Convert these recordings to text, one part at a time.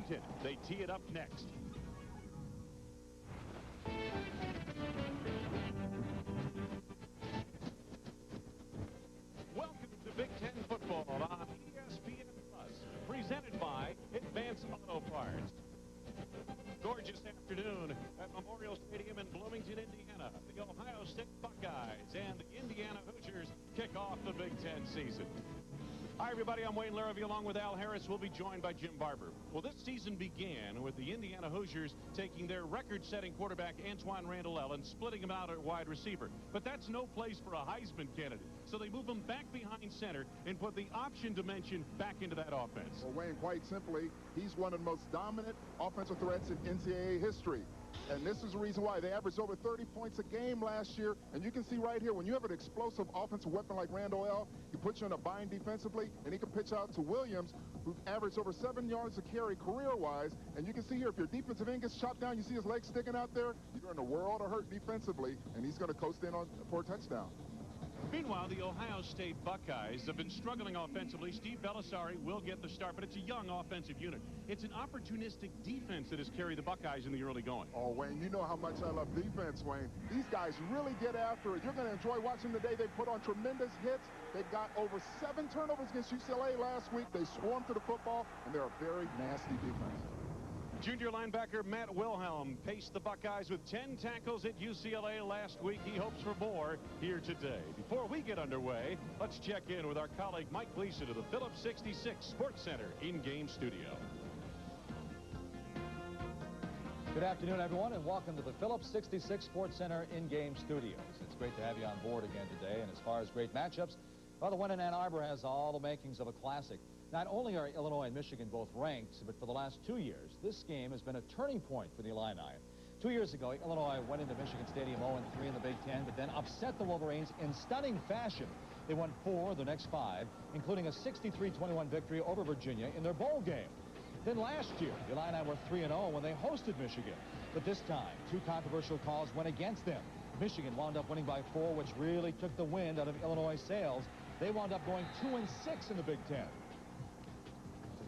Bloomington. They tee it up next. Welcome to Big Ten football on ESPN Plus, presented by Advance Auto Parts. Gorgeous afternoon at Memorial Stadium in Bloomington, Indiana. The Ohio State Buckeyes and the Indiana Hoosiers kick off the Big Ten season. Hi, everybody. I'm Wayne Larrivee along with Al Harris. We'll be joined by Jim Barber. Well, this season began with the Indiana Hoosiers taking their record-setting quarterback Antwaan Randle El and splitting him out at wide receiver. But that's no place for a Heisman candidate. So they move him back behind center and put the option dimension back into that offense. Well, Wayne, quite simply, he's one of the most dominant offensive threats in NCAA history. And this is the reason why they averaged over 30 points a game last year. And you can see right here, when you have an explosive offensive weapon like Randle El, he puts you in a bind defensively, and he can pitch out to Williams, who averaged over 7 yards a carry career-wise. And you can see here, if your defensive end gets chopped down, you see his legs sticking out there, you're in a world of hurt defensively, and he's going to coast in for a touchdown. Meanwhile, the Ohio State Buckeyes have been struggling offensively. Steve Belisari will get the start, but it's a young offensive unit. It's an opportunistic defense that has carried the Buckeyes in the early going. Oh, Wayne, you know how much I love defense, Wayne. These guys really get after it. You're going to enjoy watching the day they put on tremendous hits. They got over 7 turnovers against UCLA last week. They swarmed to the football, and they're a very nasty defense. Junior linebacker Matt Wilhelm paced the Buckeyes with 10 tackles at UCLA last week. He hopes for more here today. Before we get underway, let's check in with our colleague Mike Gleason of the Phillips 66 Sports Center in-game studio. Good afternoon, everyone, and welcome to the Phillips 66 Sports Center in-game studios. It's great to have you on board again today. And as far as great matchups, well, the one in Ann Arbor has all the makings of a classic. Not only are Illinois and Michigan both ranked, but for the last 2 years, this game has been a turning point for the Illini. 2 years ago, Illinois went into Michigan Stadium 0-3 in the Big Ten, but then upset the Wolverines in stunning fashion. They won 4 of their next 5, including a 63-21 victory over Virginia in their bowl game. Then last year, the Illini were 3-0 when they hosted Michigan. But this time, 2 controversial calls went against them. Michigan wound up winning by 4, which really took the wind out of Illinois' sails. They wound up going 2-6 in the Big Ten.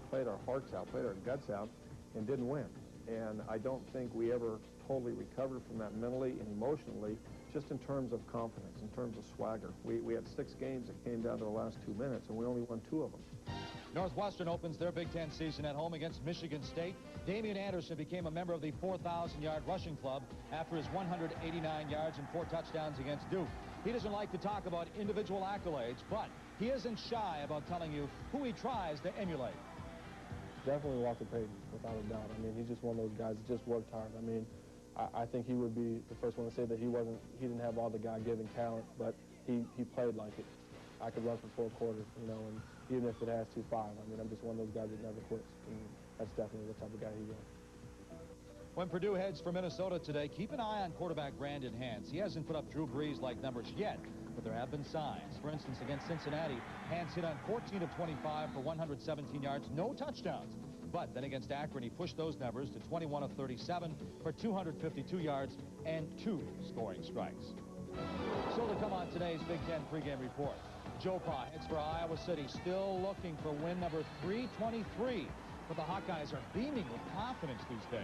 Played our hearts out, played our guts out, and didn't win. And I don't think we ever totally recovered from that mentally and emotionally, just in terms of confidence, in terms of swagger. We had 6 games that came down to the last 2 minutes, and we only won 2 of them. Northwestern opens their Big Ten season at home against Michigan State. Damian Anderson became a member of the 4,000-yard rushing club after his 189 yards and 4 touchdowns against Duke. He doesn't like to talk about individual accolades, but he isn't shy about telling you who he tries to emulate. Definitely Walter Payton, without a doubt. I mean, he's just one of those guys that just worked hard. I mean, I think he would be the first one to say that he didn't have all the God-given talent, but he played like it. I could run for 4 quarters, you know, and even if it has 2-5, I mean, I'm just one of those guys that never quits. And that's definitely the type of guy he was. When Purdue heads for Minnesota today, keep an eye on quarterback Brandon Hance. He hasn't put up Drew Brees-like numbers yet, but there have been signs. For instance, against Cincinnati, Hance hit on 14 of 25 for 117 yards, no touchdowns. But then against Akron, he pushed those numbers to 21 of 37 for 252 yards and 2 scoring strikes. So to come on today's Big Ten pregame report, Joe Pa heads for Iowa City, still looking for win number 323. But the Hawkeyes are beaming with confidence these days.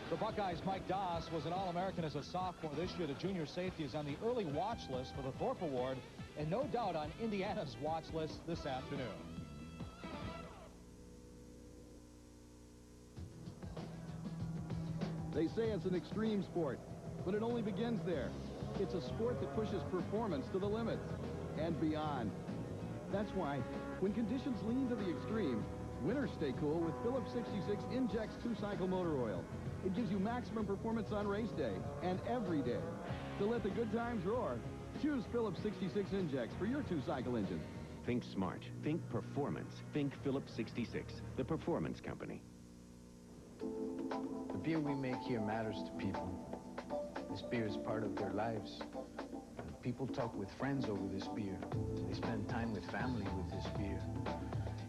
The Buckeyes' Mike Doss was an All-American as a sophomore this year. The junior safety is on the early watch list for the Thorpe Award, and no doubt on Indiana's watch list this afternoon. They say it's an extreme sport, but it only begins there. It's a sport that pushes performance to the limit and beyond. That's why, when conditions lean to the extreme, winners stay cool with Phillips 66 Injex 2-cycle motor oil. It gives you maximum performance on race day and every day. To let the good times roar, choose Phillips 66 Injex for your 2-cycle engine. Think smart. Think performance. Think Phillips 66, the performance company. The beer we make here matters to people. This beer is part of their lives. People talk with friends over this beer. They spend time with family with this beer.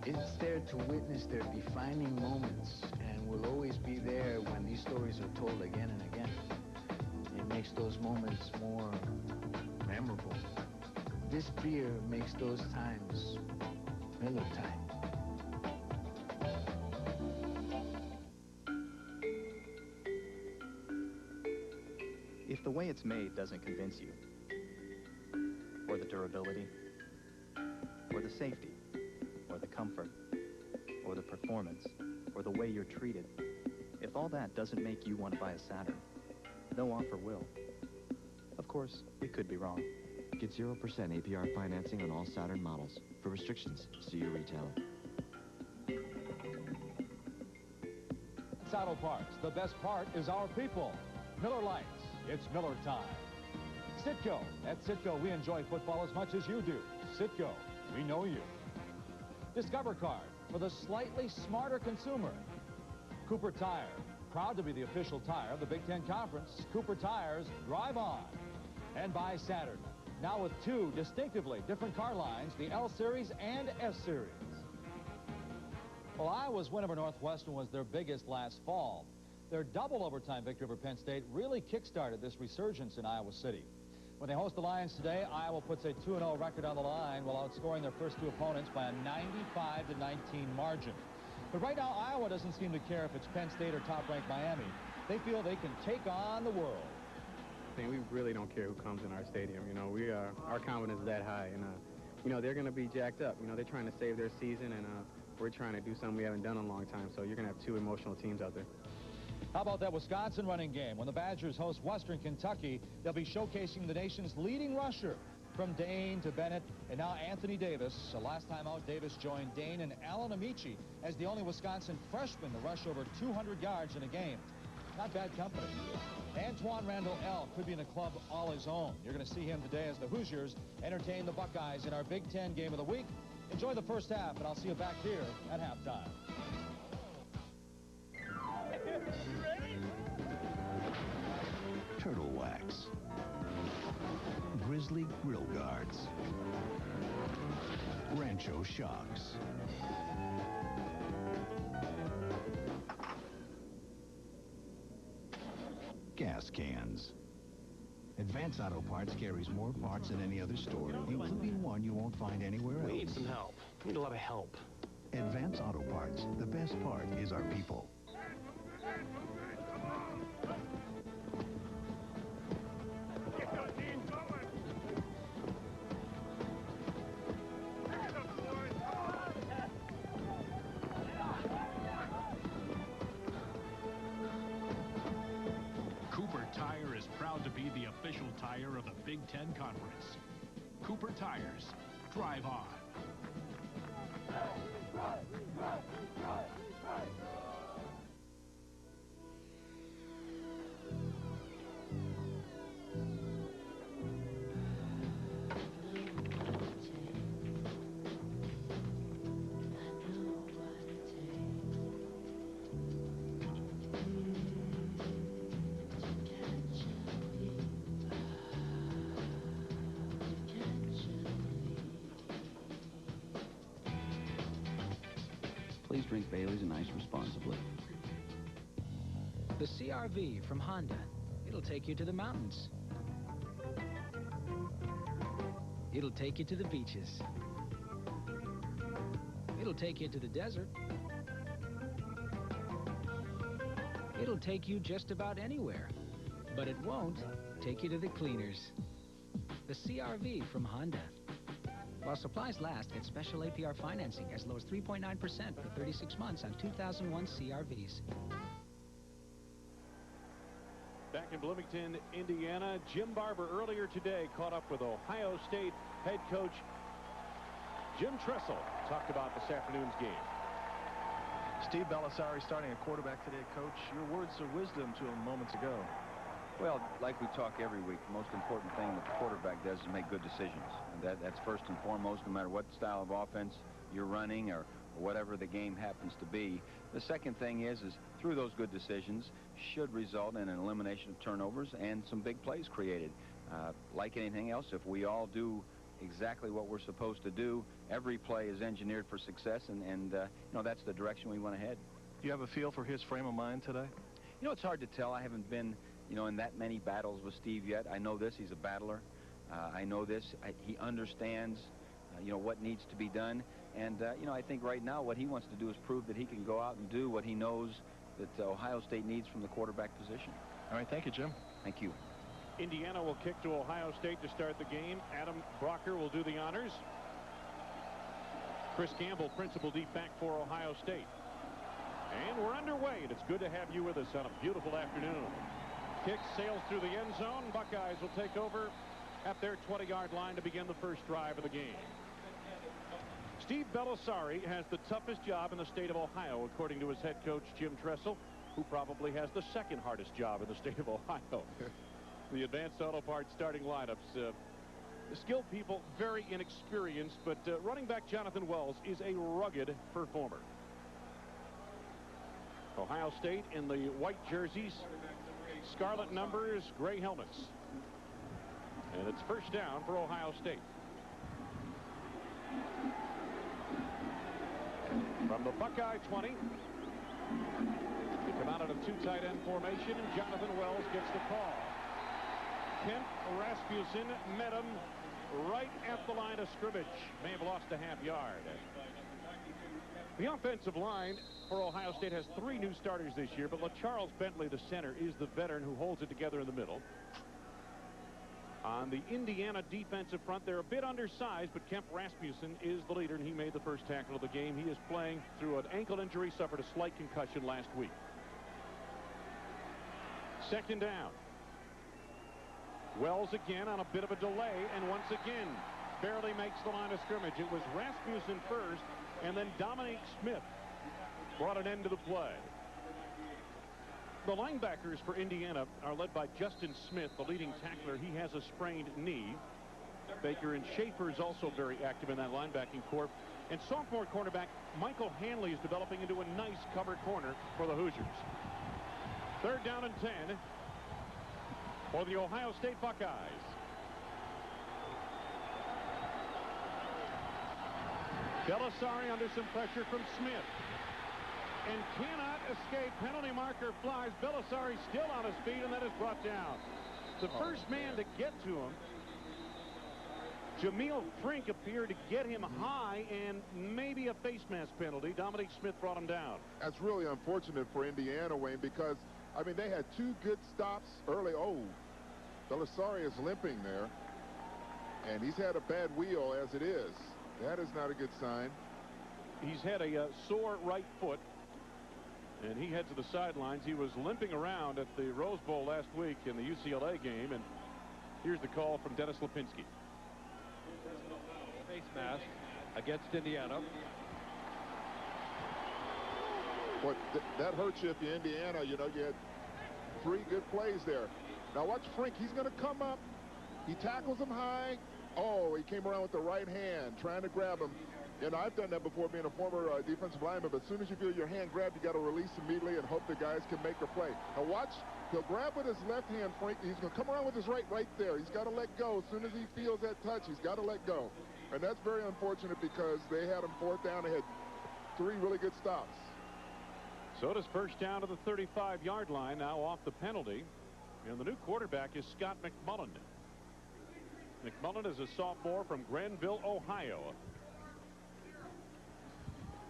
It's there to witness their defining moments and will always be there when these stories are told again and again. It makes those moments more memorable. This beer makes those times Miller time. the way it's made doesn't convince you, or the durability, or the safety, or the comfort, or the performance, or the way you're treated, if all that doesn't make you want to buy a Saturn, no offer will. Of course, we could be wrong. Get 0% APR financing on all Saturn models. For restrictions, see your retailer. Auto Parts. The best part is our people. Miller Lights. It's Miller time. Citgo. At Citgo, we enjoy football as much as you do. Citgo. We know you. Discover Card for the slightly smarter consumer. Cooper Tire. Proud to be the official tire of the Big Ten Conference. Cooper Tires. Drive on. And by Saturn. Now with two distinctively different car lines, the L Series and S Series. Well, Iowa's win over Northwestern was their biggest last fall. Their double overtime victory over Penn State really kick-started this resurgence in Iowa City. When they host the Lions today, Iowa puts a 2-0 record on the line while outscoring their first two opponents by a 95-19 margin. But right now, Iowa doesn't seem to care if it's Penn State or top-ranked Miami. They feel they can take on the world. I mean, we really don't care who comes in our stadium. You know, our confidence is that high, and you know, they're going to be jacked up. You know, they're trying to save their season, and we're trying to do something we haven't done in a long time. So you're going to have two emotional teams out there. How about that Wisconsin running game? When the Badgers host Western Kentucky, they'll be showcasing the nation's leading rusher. From Dane to Bennett, and now Anthony Davis. So last time out, Davis joined Dane and Alan Amici as the only Wisconsin freshman to rush over 200 yards in a game. Not bad company. Antoine Randall L. could be in a club all his own. You're going to see him today as the Hoosiers entertain the Buckeyes in our Big Ten game of the week. Enjoy the first half, and I'll see you back here at halftime. Turtle Wax. Grizzly Grill Guards. Rancho Shocks. Gas cans. Advance Auto Parts carries more parts than any other store, including one you won't find anywhere else. We need some help. We need a lot of help. Advance Auto Parts. The best part is our people. Cooper Tire is proud to be the official tire of the Big Ten Conference. Cooper Tires. Drive on. Please drink Bailey's and Ice responsibly. The CR-V from Honda. It'll take you to the mountains. It'll take you to the beaches. It'll take you to the desert. It'll take you just about anywhere. But it won't take you to the cleaners. The CR-V from Honda. While supplies last, get special APR financing as low as 3.9% for 36 months on 2001 CR-Vs. Back in Bloomington, Indiana, Jim Barber earlier today caught up with Ohio State head coach Jim Tressel. Talked about this afternoon's game. Steve Belisario starting a quarterback today, Coach. Your words of wisdom to him moments ago. Well, like we talk every week, the most important thing that the quarterback does is make good decisions. And that's first and foremost, no matter what style of offense you're running or whatever the game happens to be. The second thing is through those good decisions should result in an elimination of turnovers and some big plays created. Like anything else, if we all do exactly what we're supposed to do, every play is engineered for success, and you know, that's the direction we want to head. Do you have a feel for his frame of mind today? You know, it's hard to tell. I haven't been, you know, in that many battles with Steve yet. I know this. He's a battler. I know this. He understands, you know, what needs to be done. And, you know, I think right now what he wants to do is prove that he can go out and do what he knows that Ohio State needs from the quarterback position. All right. Thank you, Jim. Thank you. Indiana will kick to Ohio State to start the game. Adam Brocker will do the honors. Chris Campbell, principal deep back for Ohio State. And we're underway, and it's good to have you with us on a beautiful afternoon. Kick sails through the end zone. Buckeyes will take over at their 20-yard line to begin the first drive of the game. Steve Bellisari has the toughest job in the state of Ohio, according to his head coach, Jim Tressel, who probably has the second hardest job in the state of Ohio. The Advanced Auto Parts starting lineups. Skilled people, very inexperienced, but running back Jonathan Wells is a rugged performer. Ohio State in the white jerseys, scarlet numbers, gray helmets. And it's first down for Ohio State. From the Buckeye 20. They come out of a two tight end formation, and Jonathan Wells gets the call. Kent Rasmussen met him right at the line of scrimmage. May have lost a half yard. The offensive line for Ohio State has 3 new starters this year, but LaCharles Bentley, the center, is the veteran who holds it together in the middle. On the Indiana defensive front, they're a bit undersized, but Kemp Rasmussen is the leader, and he made the first tackle of the game. He is playing through an ankle injury, suffered a slight concussion last week. Second down. Wells again on a bit of a delay, and once again barely makes the line of scrimmage. It was Rasmussen first, and then Dominique Smith brought an end to the play. The linebackers for Indiana are led by Justin Smith, the leading tackler. He has a sprained knee. Baker and Schaefer is also very active in that linebacking corps. And sophomore cornerback Michael Hanley is developing into a nice cover corner for the Hoosiers. Third down and 10 for the Ohio State Buckeyes. Bellisari under some pressure from Smith, and cannot escape. Penalty marker flies. Bellisari still on his feet, and then is brought down. The first man to get to him, Jameel Frink, appeared to get him high, and maybe a face mask penalty. Dominique Smith brought him down. That's really unfortunate for Indiana, Wayne, because, I mean, they had 2 good stops early. Oh, Bellisari is limping there, and he's had a bad wheel as it is. That is not a good sign. He's had a sore right foot, and he heads to the sidelines. He was limping around at the Rose Bowl last week in the UCLA game, and here's the call from Dennis Lipinski. Face mask against Indiana. But that hurts you if you're Indiana. You know, you had 3 good plays there. Now watch Frink. He's going to come up. He tackles him high. Oh, he came around with the right hand, trying to grab him. You know, I've done that before, being a former defensive lineman, but as soon as you feel your hand grabbed, you got to release immediately and hope the guys can make the play. Now watch, he'll grab with his left hand, Frank. He's going to come around with his right there. He's got to let go. As soon as he feels that touch, he's got to let go. And that's very unfortunate because they had him 4th down. They had 3 really good stops. So does first down to the 35-yard line, now off the penalty. And the new quarterback is Scott McMullen. McMullen is a sophomore from Granville, Ohio.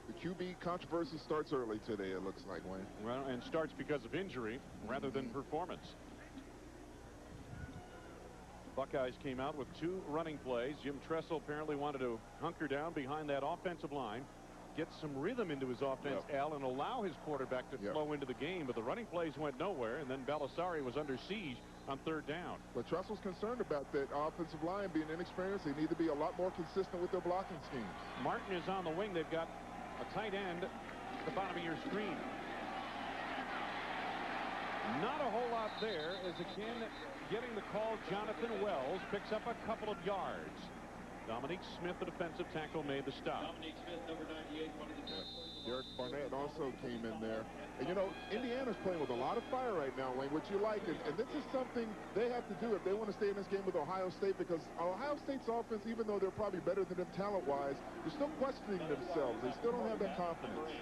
The QB controversy starts early today, it looks like, Wayne. Well, and starts because of injury rather than performance. Buckeyes came out with 2 running plays. Jim Tressel apparently wanted to hunker down behind that offensive line, get some rhythm into his offense, Al, and allow his quarterback to flow into the game. But the running plays went nowhere, and then Bellisari was under siege on 3rd down. But Tressel's concerned about that offensive line being inexperienced. They need to be a lot more consistent with their blocking scheme. Martin is on the wing. They've got a tight end at the bottom of your screen. Not a whole lot there, as again getting the call, Jonathan Wells picks up a couple of yards. Dominique Smith, the defensive tackle, made the stop. Dominique Smith, number 98, one of the Derek Barnett also came in there. And, you know, Indiana's playing with a lot of fire right now, Wayne, which you like. And this is something they have to do if they want to stay in this game with Ohio State, because Ohio State's offense, even though they're probably better than them talent-wise, they're still questioning themselves. They still don't have that confidence.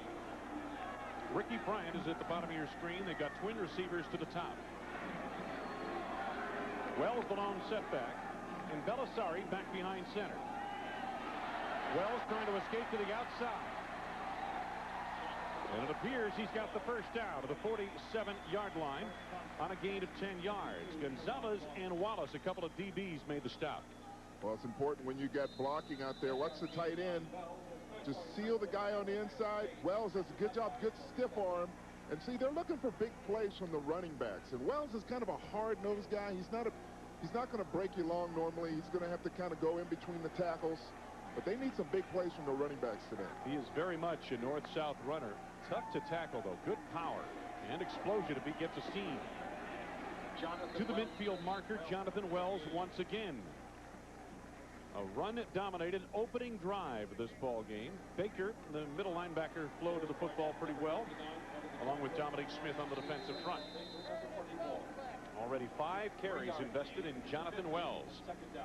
Ricky Bryant is at the bottom of your screen. They've got twin receivers to the top. Wells the lone setback, and Bellisari back behind center. Wells trying to escape to the outside. And it appears he's got the first down to the 47-yard line on a gain of 10 yards. Gonzalez and Wallace, a couple of DBs, made the stop. Well, it's important when you get blocking out there. Watch the tight end. Just seal the guy on the inside. Wells does a good job, good stiff arm. And see, they're looking for big plays from the running backs. And Wells is kind of a hard-nosed guy. He's not going to break you long normally. He's going to have to kind of go in between the tackles. But they need some big plays from the running backs today. He is very much a north-south runner. Tough to tackle, though. Good power and explosion if he gets a seam. To the midfield marker, Jonathan Wells once again. A run-dominated opening drive of this ball game. Baker, the middle linebacker, flowed to the football pretty well, along with Dominic Smith on the defensive front. Already 5 carries invested in Jonathan Wells.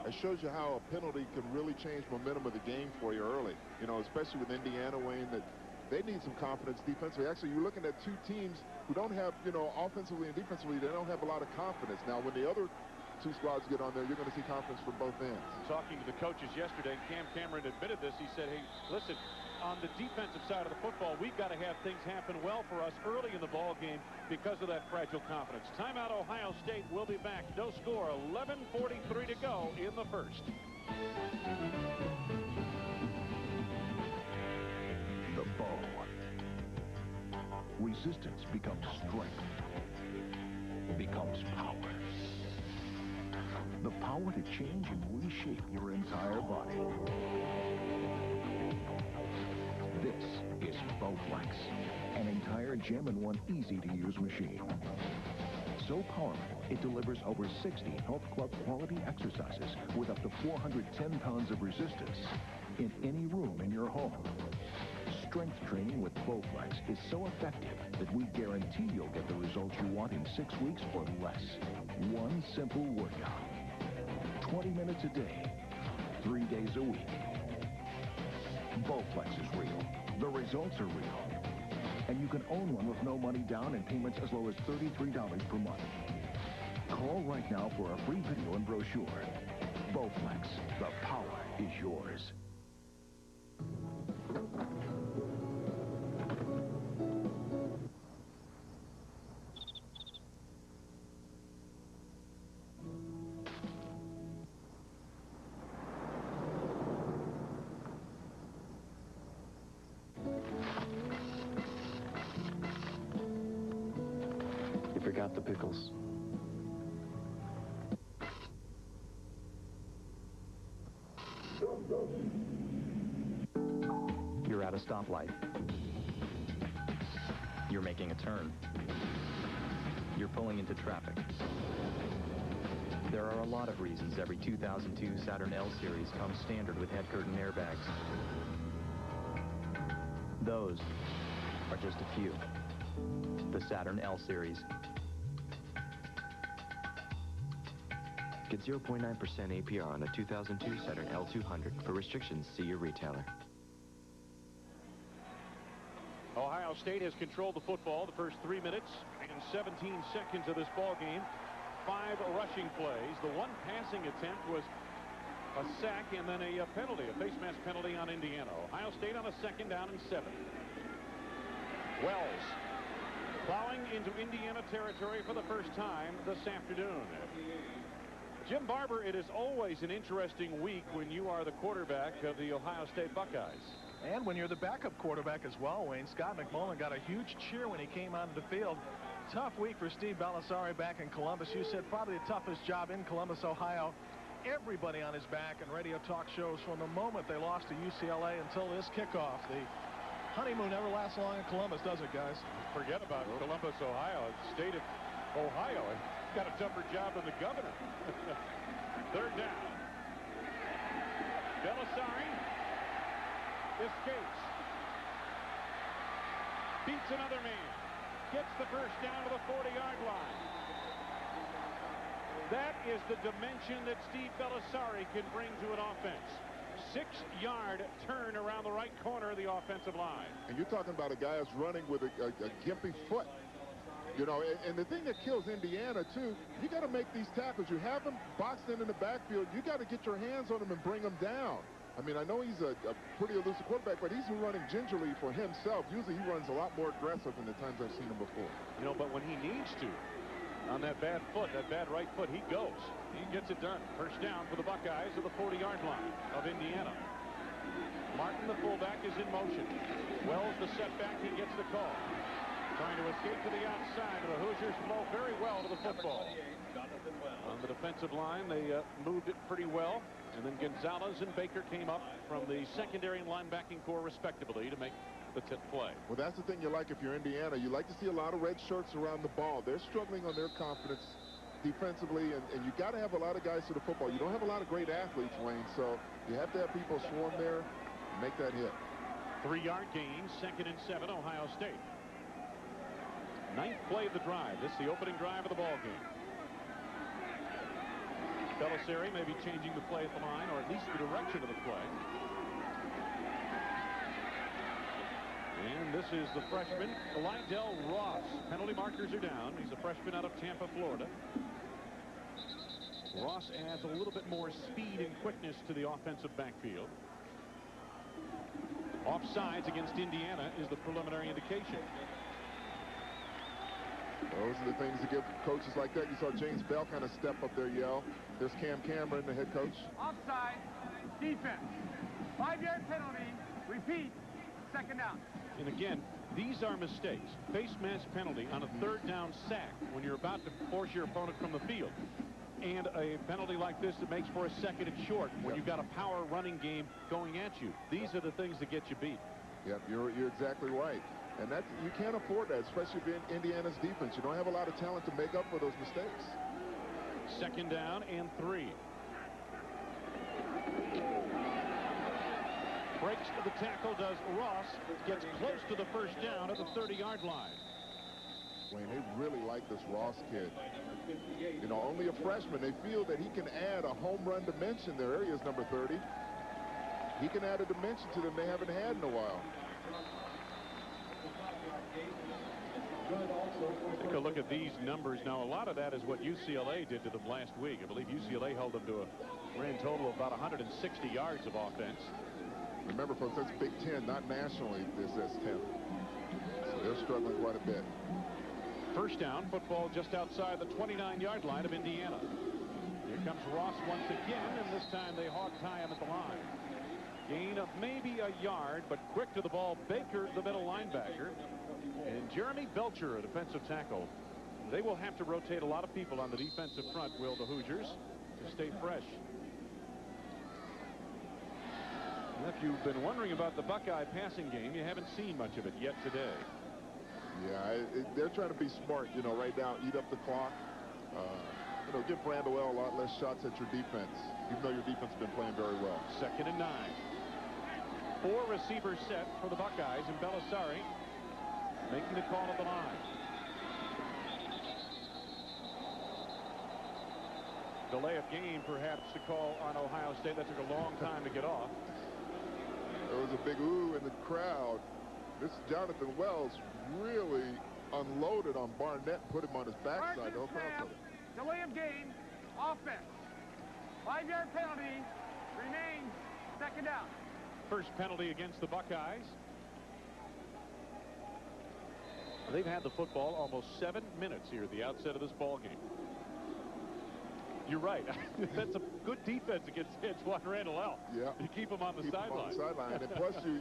It shows you how a penalty can really change momentum of the game for you early. You know, especially with Indiana, Wayne, that they need some confidence defensively. Actually, you're looking at 2 teams who don't have, you know, offensively and defensively, they don't have a lot of confidence. Now, when the other 2 squads get on there, you're going to see confidence from both ends. Talking to the coaches yesterday, Cam Cameron admitted this. He said, hey, listen, on the defensive side of the football, we've got to have things happen well for us early in the ball game because of that fragile confidence. Timeout, Ohio State. We'll be back. No score, 11:43 to go in the first. The bow. Resistance becomes strength. Becomes power. The power to change and reshape your entire body. This is Bowflex, an entire gem-in-one easy-to-use machine. So powerful, it delivers over 60 Health Club quality exercises with up to 410 pounds of resistance in any room in your home. Strength training with Bowflex is so effective that we guarantee you'll get the results you want in 6 weeks or less. One simple workout. 20 minutes a day, 3 days a week. Bowflex is real. The results are real. And you can own one with no money down and payments as low as $33 per month. Call right now for a free video and brochure. Bowflex, the power is yours. Forgot the pickles. You're at a stoplight. You're making a turn. You're pulling into traffic. There are a lot of reasons every 2002 Saturn L Series comes standard with head curtain airbags. Those are just a few. The Saturn L Series. Get 0.9% APR on the 2002 Saturn L200. For restrictions, see your retailer. Ohio State has controlled the football the first 3 minutes and 17 seconds of this ball game. 5 rushing plays. The one passing attempt was a sack and then a penalty, a face mask penalty on Indiana. Ohio State on a 2nd down and 7. Wells plowing into Indiana territory for the first time this afternoon. Jim Barber, it is always an interesting week when you are the quarterback of the Ohio State Buckeyes. And when you're the backup quarterback as well, Wayne. Scott McMullen got a huge cheer when he came onto the field. Tough week for Steve Balisari back in Columbus. You said probably the toughest job in Columbus, Ohio. Everybody on his back and radio talk shows from the moment they lost to UCLA until this kickoff. The honeymoon never lasts long in Columbus, does it, guys? Forget about Columbus, Ohio. It's the state of Ohio. It's got a tougher job than the governor. 3rd down. Balisari escapes. Beats another man. Gets the first down to the 40-yard line. That is the dimension that Steve Balisari can bring to an offense. 6-yard turn around the right corner of the offensive line. And you're talking about a guy that's running with a gimpy foot. You know, and the thing that kills Indiana, too, you got to make these tackles. You have them boxed in the backfield. You got to get your hands on them and bring them down. I mean, I know he's a pretty elusive quarterback, but he's been running gingerly for himself. Usually he runs a lot more aggressive than the times I've seen him before. You know, but when he needs to, on that bad foot, that bad right foot, he goes. He gets it done. First down for the Buckeyes at the 40-yard line of Indiana. Martin, the fullback, is in motion. Wells, the setback, he gets the call. Trying to escape to the outside, and the Hoosiers blow very well to the football. On the defensive line, they moved it pretty well. And then Gonzalez and Baker came up from the secondary and linebacking core, respectively, to make the tip play. Well, that's the thing you like if you're Indiana. You like to see a lot of red shirts around the ball. They're struggling on their confidence defensively, and you got to have a lot of guys to the football. You don't have a lot of great athletes, Wayne, so you have to have people swarm there and make that hit. 3-yard gain, 2nd and 7, Ohio State. 9th play of the drive. This is the opening drive of the ball game. Belisari may be changing the play at the line, or at least the direction of the play. And this is the freshman, Lydell Ross. Penalty markers are down. He's a freshman out of Tampa, Florida. Ross adds a little bit more speed and quickness to the offensive backfield. Offsides against Indiana is the preliminary indication. Those are the things that give coaches like that. You saw James Bell kind of step up there, yell. There's Cam Cameron, the head coach. Offside, defense. 5-yard penalty. Repeat, 2nd down. And again, these are mistakes. Face mask penalty on a 3rd down sack when you're about to force your opponent from the field. And a penalty like this that makes for a 2nd and short when you've got a power running game going at you. These are the things that get you beat. Yep, you're exactly right. And that's, you can't afford that, especially if you're in Indiana's defense. You don't have a lot of talent to make up for those mistakes. 2nd down and 3. Breaks the tackle, does Ross. Gets close to the first down at the 30-yard line. Wayne, they really like this Ross kid. You know, only a freshman. They feel that he can add a home run dimension. Their area is number 30. He can add a dimension to them they haven't had in a while. Take a look at these numbers. Now, a lot of that is what UCLA did to them last week. I believe UCLA held them to a grand total of about 160 yards of offense. Remember, folks, that's Big Ten, not nationally, this S10. So they're struggling quite a bit. First down, football just outside the 29-yard line of Indiana. Here comes Ross once again, and this time they hog tie him at the line. Gain of maybe a yard, but quick to the ball. Baker, the middle linebacker, and Jeremy Belcher, a defensive tackle. They will have to rotate a lot of people on the defensive front, will the Hoosiers, to stay fresh. And if you've been wondering about the Buckeye passing game, you haven't seen much of it yet today. Yeah, they're trying to be smart, you know, right now, eat up the clock. You know, give Brandwell a lot less shots at your defense, even though your defense has been playing very well. 2nd and 9. 4 receivers set for the Buckeyes, and Belisari making the call at the line. Delay of game, perhaps, to call on Ohio State. That took a long time to get off. There was a big ooh in the crowd. This Jonathan Wells really unloaded on Barnett, put him on his backside. No problem. Delay of game, offense. 5-yard penalty, remains 2nd down. First penalty against the Buckeyes. They've had the football almost 7 minutes here at the outset of this ball game. You're right. That's a good defense against Juan Randle El. Yeah. You keep him on the sideline. And plus you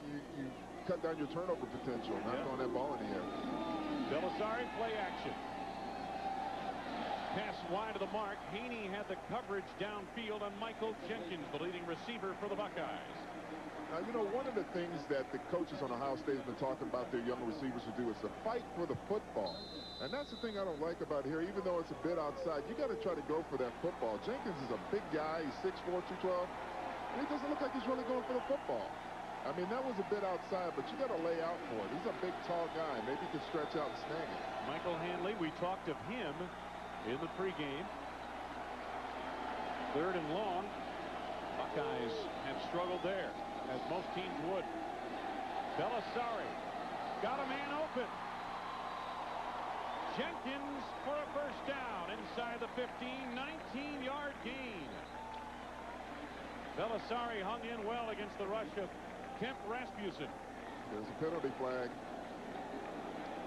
cut down your turnover potential, not throwing that ball in the air. Belisari, play action. Pass wide of the mark. Haney had the coverage downfield on Michael Jenkins, the leading receiver for the Buckeyes. Now, you know, one of the things that the coaches on Ohio State have been talking about their young receivers to do is to fight for the football. And that's the thing I don't like about here. Even though it's a bit outside, you got to try to go for that football. Jenkins is a big guy. He's 6'4", 212. And he doesn't look like he's really going for the football. I mean, that was a bit outside, but you got to lay out for it. He's a big, tall guy. Maybe he can stretch out and snag it. Michael Hanley, we talked of him in the pregame. 3rd and long. Buckeyes have struggled there, as most teams would. Belisari got a man open. Jenkins for a first down inside the 15, 19-yard gain. Belisari hung in well against the rush of Kemp Rasmussen. There's a penalty flag.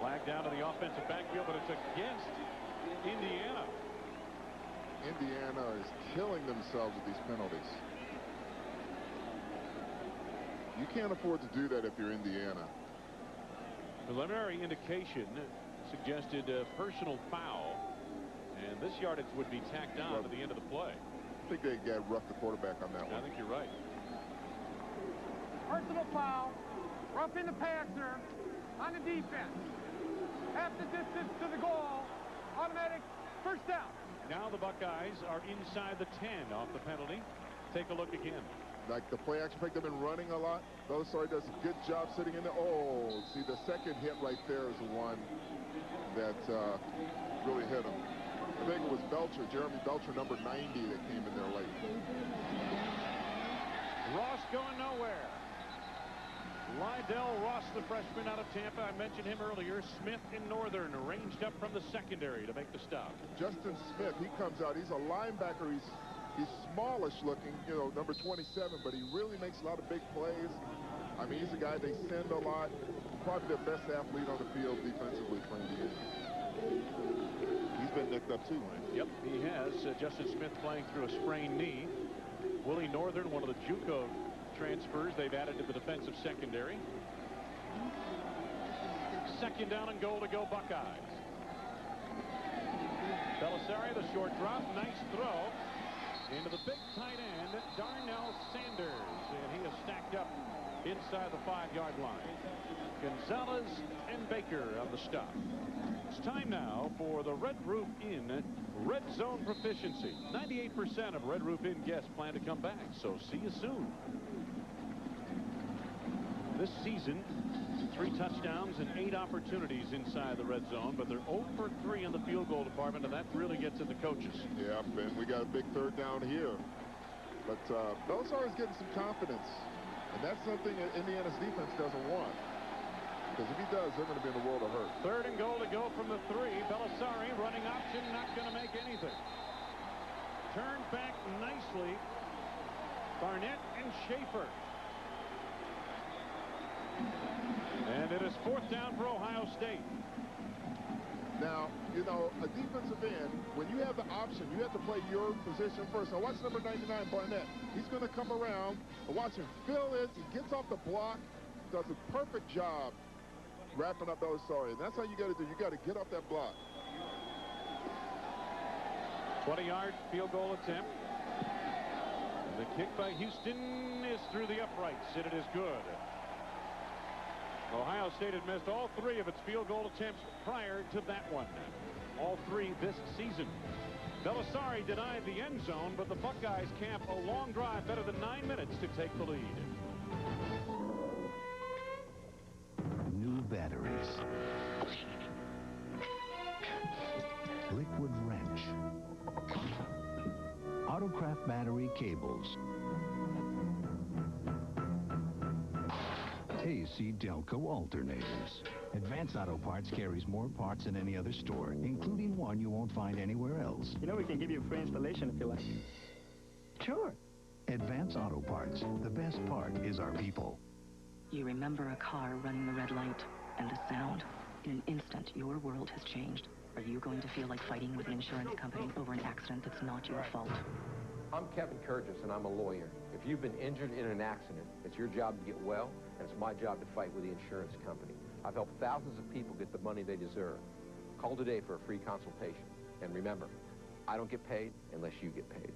Flag down to the offensive backfield, but it's against Indiana. Indiana is killing themselves with these penalties. You can't afford to do that if you're Indiana. Preliminary indication suggested a personal foul, and this yardage would be tacked on to the end of the play. I think they got rough the quarterback on that one. I think you're right. Personal foul, roughing the passer on the defense. Half the distance to the goal, automatic first down. Now the Buckeyes are inside the 10 off the penalty. Take a look again. Like the play action pick, they've been running a lot. Belisari does a good job sitting in there. Oh, see, the second hit right there is the one that really hit him. I think it was Belcher, Jeremy Belcher, number 90, that came in there late. Ross going nowhere. Lydell Ross, the freshman out of Tampa. I mentioned him earlier. Smith in Northern arranged up from the secondary to make the stop. Justin Smith, he comes out. He's a linebacker. He's smallish looking, you know, number 27, but he really makes a lot of big plays. I mean, he's a guy they send a lot. Probably the best athlete on the field defensively for Indiana. He's been nicked up too, Wayne. Yep, he has. Justin Smith playing through a sprained knee. Willie Northern, one of the JUCO transfers they've added to the defensive secondary. Second down and goal to go Buckeyes. Belisari, the short drop, nice throw into the big tight end, Darnell Sanders, and he is stacked up inside the 5-yard line. Gonzalez and Baker on the stop. It's time now for the Red Roof Inn Red Zone Proficiency. 98% of Red Roof Inn guests plan to come back, so see you soon. This season, 3 touchdowns and 8 opportunities inside the red zone, but they're 0 for 3 in the field goal department, and that really gets at the coaches. Yeah, and we got a big third down here. But Belisari's getting some confidence, and that's something that Indiana's defense doesn't want. Because if he does, they're going to be in the world of hurt. Third and goal to go from the 3. Belisari running option, not going to make anything. Turned back nicely. Barnett and Schaefer. And it is 4th down for Ohio State. Now, you know, a defensive end, when you have the option, you have to play your position first. Now, watch number 99, Barnett. He's going to come around and watch him fill it. He gets off the block, does a perfect job wrapping up Belisari. And that's how you got to do. You got to get off that block. 20-yard field goal attempt. The kick by Houston is through the uprights, and it is good. Ohio State had missed all 3 of its field goal attempts prior to that one. All 3 this season. Belisari denied the end zone, but the Buckeyes camp a long drive, better than 9 minutes to take the lead. New batteries. Liquid wrench. Autocraft battery cables. AC Delco alternators. Advance Auto Parts carries more parts than any other store, including one you won't find anywhere else. You know, we can give you a free installation if you like. Sure. Advance Auto Parts. The best part is our people. You remember a car running the red light and the sound. In an instant, your world has changed. Are you going to feel like fighting with an insurance company over an accident that's not your fault? I'm Kevin Kurgis, and I'm a lawyer. If you've been injured in an accident, it's your job to get well, and it's my job to fight with the insurance company. I've helped thousands of people get the money they deserve. Call today for a free consultation. And remember, I don't get paid unless you get paid.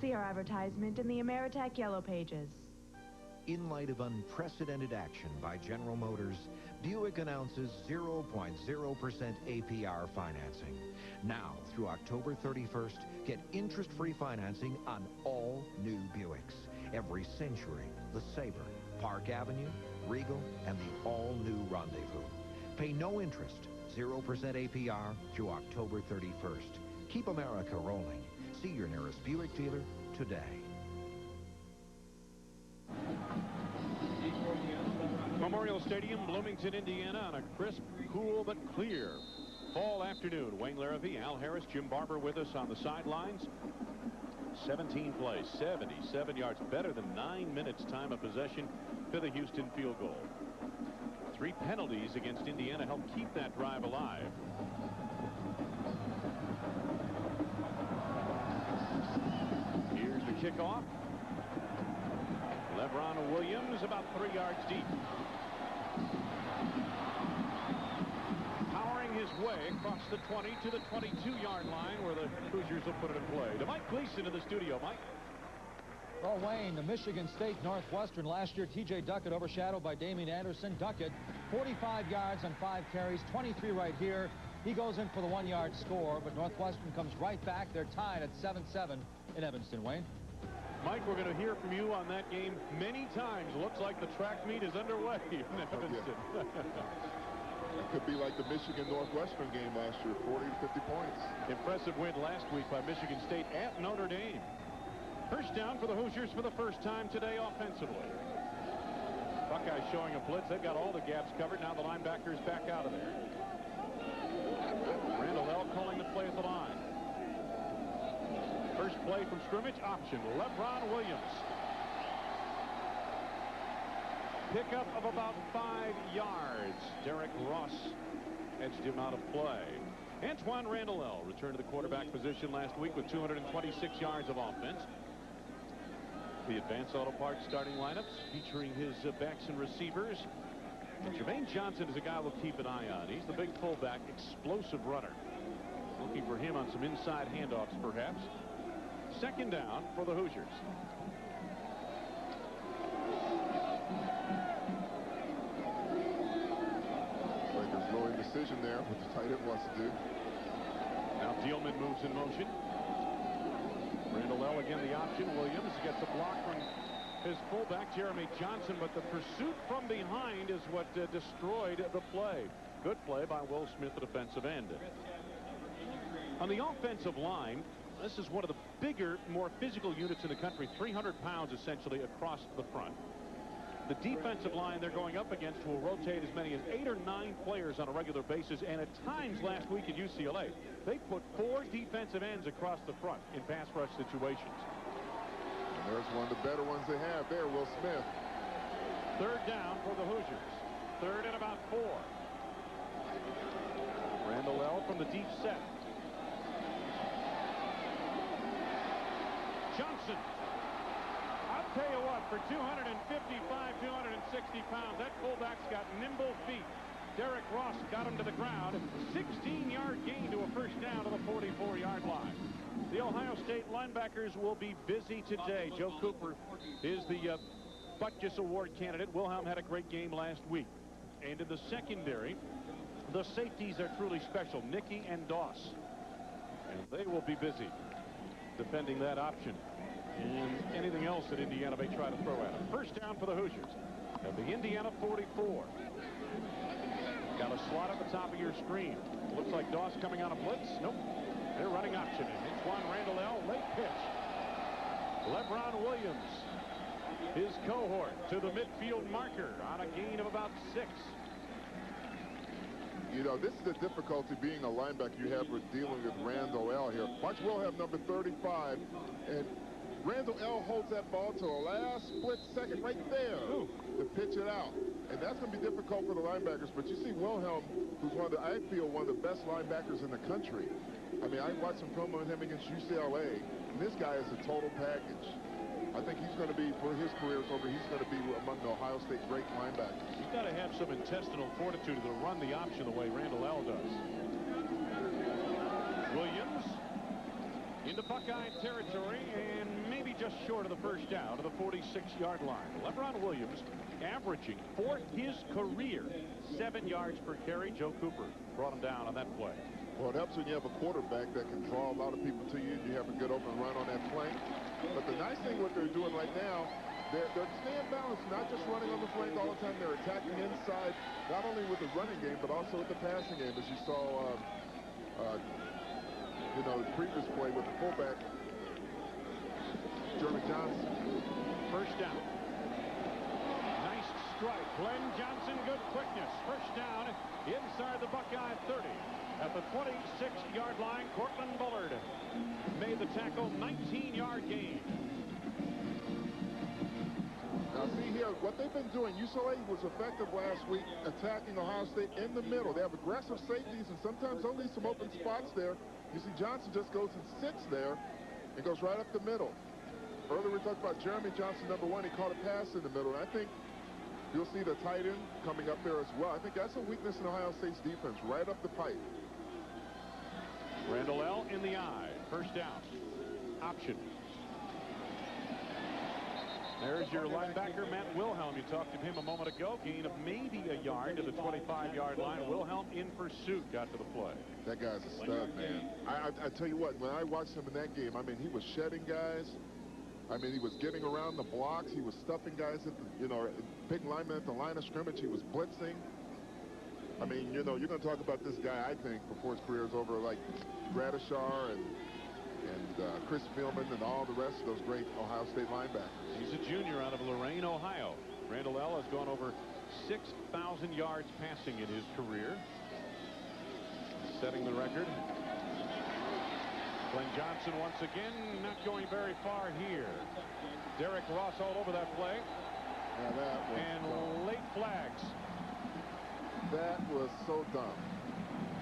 See our advertisement in the Ameritech Yellow Pages. In light of unprecedented action by General Motors, Buick announces 0.0% APR financing. Now, through October 31st, get interest-free financing on all new Buicks. Every Century, LeSabre, Park Avenue, Regal, and the all-new Rendezvous. Pay no interest, 0% APR through October 31st. Keep America rolling. See your nearest Buick dealer today. Memorial Stadium, Bloomington, Indiana, on a crisp, cool, but clear fall afternoon. Wayne Larrivee, Al Harris, Jim Barber with us on the sidelines. 17 plays, 77 yards, better than 9 minutes time of possession to the Houston field goal. 3 penalties against Indiana helped keep that drive alive. Here's the kickoff. LeBron Williams about 3 yards deep. Powering his way across the 20 to the 22-yard line where the Hoosiers will put it in play. To Mike Gleason in the studio. Mike. Well, Wayne, the Michigan State Northwestern last year, T.J. Duckett overshadowed by Damian Anderson. Duckett, 45 yards on 5 carries, 23 right here. He goes in for the 1-yard score, but Northwestern comes right back. They're tied at 7-7 in Evanston. Wayne. Mike, we're going to hear from you on that game many times. Looks like the track meet is underway in Evanston. It could be like the Michigan-Northwestern game last year, 40 to 50 points. Impressive win last week by Michigan State at Notre Dame. First down for the Hoosiers for the first time today offensively. Buckeyes showing a blitz. They've got all the gaps covered. Now the linebackers back out of there. Randall L. calling the play at the line. First play from scrimmage, option, LeBron Williams. Pickup of about 5 yards. Derek Ross edged him out of play. Antwaan Randall L. returned to the quarterback position last week with 226 yards of offense. The Advance Auto Parts starting lineups featuring his backs and receivers. And Jermaine Johnson is a guy we'll keep an eye on. He's the big fullback, explosive runner. Looking for him on some inside handoffs, perhaps. Second down for the Hoosiers. Like there's no indecision there, what the tight end wants to do. Now Thielman moves in motion. Randall L. again the option. Williams gets a block from his fullback, Jeremy Johnson, but the pursuit from behind is what destroyed the play. Good play by Will Smith, the defensive end. On the offensive line, this is one of the bigger, more physical units in the country, 300 pounds essentially across the front. The defensive line they're going up against will rotate as many as 8 or 9 players on a regular basis, and at times last week at UCLA, they put 4 defensive ends across the front in pass rush situations. And there's one of the better ones they have there, Will Smith. Third down for the Hoosiers. Third and about 4. Randall L. from the deep set. Johnson. I'll tell you what, for 255, 260 pounds, that fullback's got nimble feet. Derek Ross got him to the ground. 16-yard gain to a first down to the 44-yard line. The Ohio State linebackers will be busy today. Joe Cooper is the Butkus Award candidate. Wilhelm had a great game last week. And in the secondary, the safeties are truly special, Nicky and Doss. And they will be busy defending that option and anything else that Indiana may try to throw at them. First down for the Hoosiers at the Indiana 44. Got a slot at the top of your screen. Looks like Doss coming on a blitz. Nope. They're running option. Antwaan Randall L. Late pitch. LeBron Williams, his cohort, to the midfield marker on a gain of about 6. You know, this is the difficulty being a linebacker you have with dealing with Randall L. here. Watch Wilhelm number 35, and Randall L. holds that ball to the last split second right there to pitch it out. And that's going to be difficult for the linebackers. But you see Wilhelm, who's I feel one of the best linebackers in the country. I mean, I watched some film of him against UCLA, and this guy is a total package. I think he's going to be, for his career over, he's going to be among the Ohio State great linebackers. You've got to have some intestinal fortitude to run the option the way Randall L. does. Williams into Buckeye territory and maybe just short of the first down to the 46-yard line. LeBron Williams averaging for his career 7 yards per carry. Joe Cooper brought him down on that play. Well, it helps when you have a quarterback that can draw a lot of people to you. You have a good open run on that flank. But the nice thing what they're doing right now, they're staying balanced, not just running on the flank all the time. They're attacking inside, not only with the running game, but also with the passing game, as you saw, you know, the previous play with the fullback, Jeremy Johnson. First down. Nice strike. Glenn Johnson, good quickness. First down inside the Buckeye 30. At the 26-yard line, Cortland Bullard made the tackle, 19-yard gain. Now see here, what they've been doing, UCLA was effective last week attacking Ohio State in the middle. They have aggressive safeties, and sometimes they'll leave some open spots there. You see Johnson just goes and sits there and goes right up the middle. Earlier we talked about Jeremy Johnson, number 1. He caught a pass in the middle, and I think you'll see the tight end coming up there as well. I think that's a weakness in Ohio State's defense, right up the pipe. Randall L. in the eye. First down. Option. There's your linebacker, Matt Wilhelm. You talked to him a moment ago. Gain of maybe a yard to the 25-yard line. Wilhelm in pursuit got to the play. That guy's a stud, man. I tell you what, when I watched him in that game, I mean, he was shedding guys. I mean, he was getting around the blocks. He was stuffing guys at the, you know, big linemen at the line of scrimmage. He was blitzing. I mean, you know, you're going to talk about this guy, I think, before his career is over, like Gradishar and Chris Philman and all the rest of those great Ohio State linebackers. He's a junior out of Lorain, Ohio. Randall L. has gone over 6,000 yards passing in his career, setting the record. Glenn Johnson once again not going very far here. Derek Ross all over that play. And late flags. That was so dumb.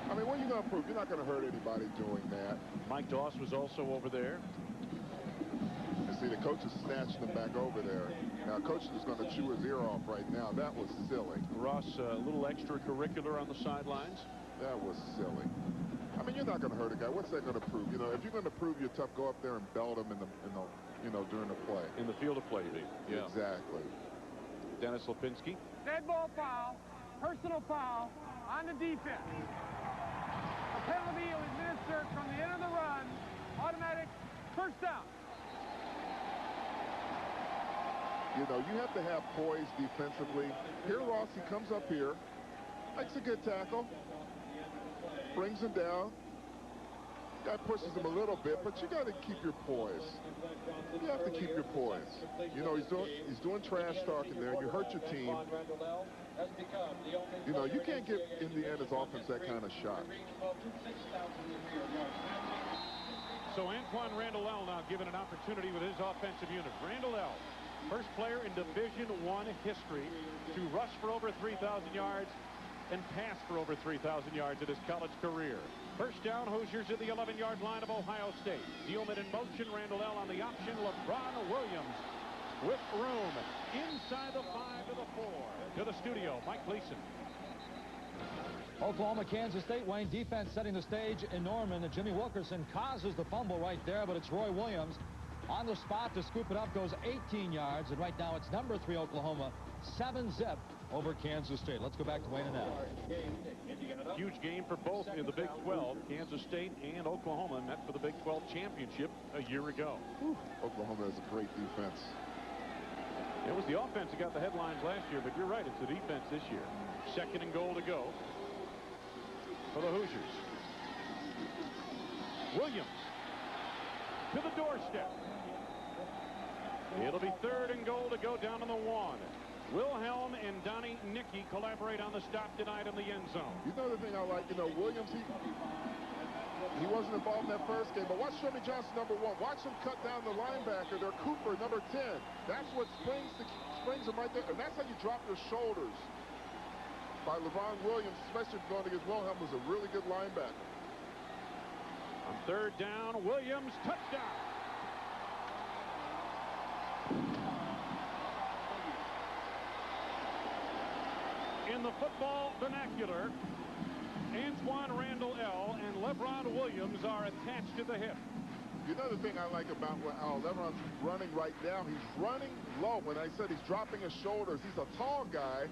I mean, what are you going to prove? You're not going to hurt anybody doing that. Mike Doss was also over there. And see, the coach is snatching him back over there. Now, coach is going to chew his ear off right now. That was silly. Ross, a little extracurricular on the sidelines. That was silly. I mean, you're not going to hurt a guy. What's that going to prove? You know, if you're going to prove you're tough, go up there and belt him in the you know, during the play. In the field of play, you mean? Yeah. Exactly. Dennis Lipinski. Dead ball foul, personal foul on the defense. A penalty administered from the end of the run. Automatic first down. You know, you have to have poise defensively. Here, Ross, he comes up here, makes a good tackle, brings him down. Guy pushes him a little bit, but you got to keep your poise. You have to keep your poise. You know, he's doing trash talking there. You hurt your team. You know, you can't give Indiana's offense that kind of shot. So Antoine Randall L. now given an opportunity with his offensive unit. Randall L., first player in Division I history to rush for over 3,000 yards and pass for over 3,000 yards in his college career. First down, Hoosiers at the 11-yard line of Ohio State. Zielman in motion, Randall L. on the option, LeBron Williams with room inside the 5 to the 4. To the studio, Mike Gleason. Oklahoma, Kansas State, Wayne. Defense setting the stage in Norman. Jimmy Wilkerson causes the fumble right there, but it's Roy Williams on the spot to scoop it up, goes 18 yards, and right now it's number 3 Oklahoma, 7-zip over Kansas State. Let's go back to Wayne and Al. Huge game for both in the Big 12. Kansas State and Oklahoma met for the Big 12 championship a year ago. Oklahoma has a great defense. It was the offense that got the headlines last year, but you're right, it's the defense this year. Second and goal to go for the Hoosiers. Williams to the doorstep. It'll be third and goal to go down on the 1. Wilhelm and Donnie Nicky collaborate on the stop denied in the end zone. You know the thing I like, you know, Williams, he wasn't involved in that first game, but watch Jimmy Johnson, number 1. Watch him cut down the linebacker there, Cooper, number 10. That's what springs him right there, and that's how you drop your shoulders. By LeBron Williams, especially going against Wilhelm, was a really good linebacker. On third down, Williams, touchdown. In the football vernacular, Antoine Randall L. and LeBron Williams are attached to the hip. You know the thing I like about how LeBron's running right now? He's running low. When I said he's dropping his shoulders, he's a tall guy.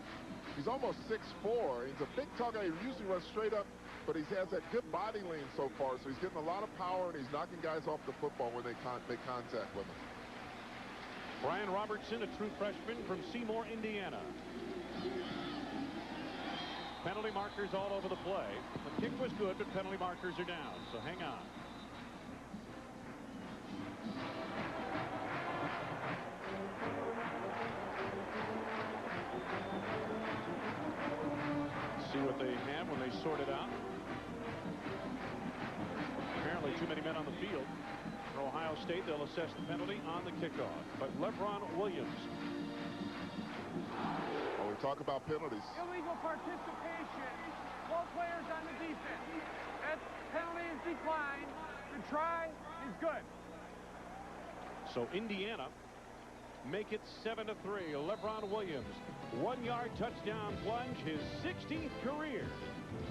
He's almost 6'4". He's a big, tall guy. He usually runs straight up, but he has that good body lean so far, so he's getting a lot of power, and he's knocking guys off the football when they make contact with him. Brian Robertson, a true freshman from Seymour, Indiana. Penalty markers all over the play. The kick was good, but penalty markers are down, so hang on. See what they have when they sort it out. apparently too many men on the field. For Ohio State, they'll assess the penalty on the kickoff. But LeBron Williams. Well, we talk about penalties. Illegal participation. 12 players on the defense. That penalty is declined. The try is good. So Indiana make it 7-3. LeBron Williams, 1-yard touchdown plunge, his 16th career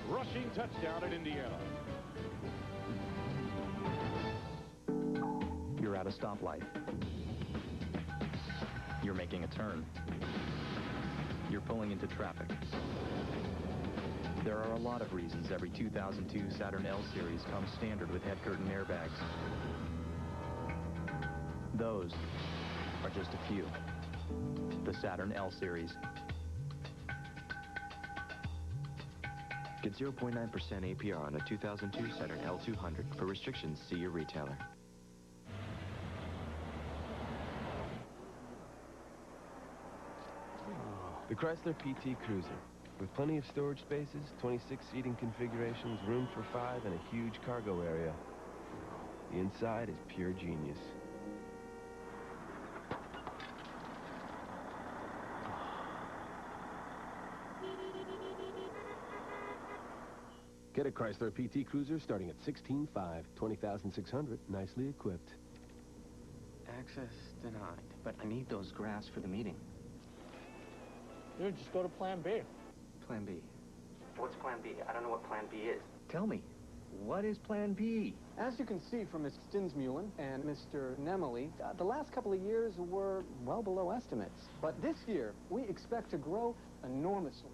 rushing touchdown at Indiana. You're at a stoplight. You're making a turn. You're pulling into traffic. There are a lot of reasons every 2002 Saturn L Series comes standard with head curtain airbags. Those are just a few. The Saturn L Series. Get 0.9% APR on a 2002 Saturn L200. For restrictions, see your retailer. The Chrysler PT Cruiser. With plenty of storage spaces, 26 seating configurations, room for 5, and a huge cargo area. The inside is pure genius. Get a Chrysler PT Cruiser starting at $16,500, $20,600, nicely equipped. Access denied, but I need those graphs for the meeting. Dude, just go to Plan B. Plan B. What's Plan B? I don't know what Plan B is. Tell me, what is Plan B? As you can see from Ms. Stinsmulen and Mr. Nemely, the last couple of years were well below estimates. But this year, we expect to grow enormously.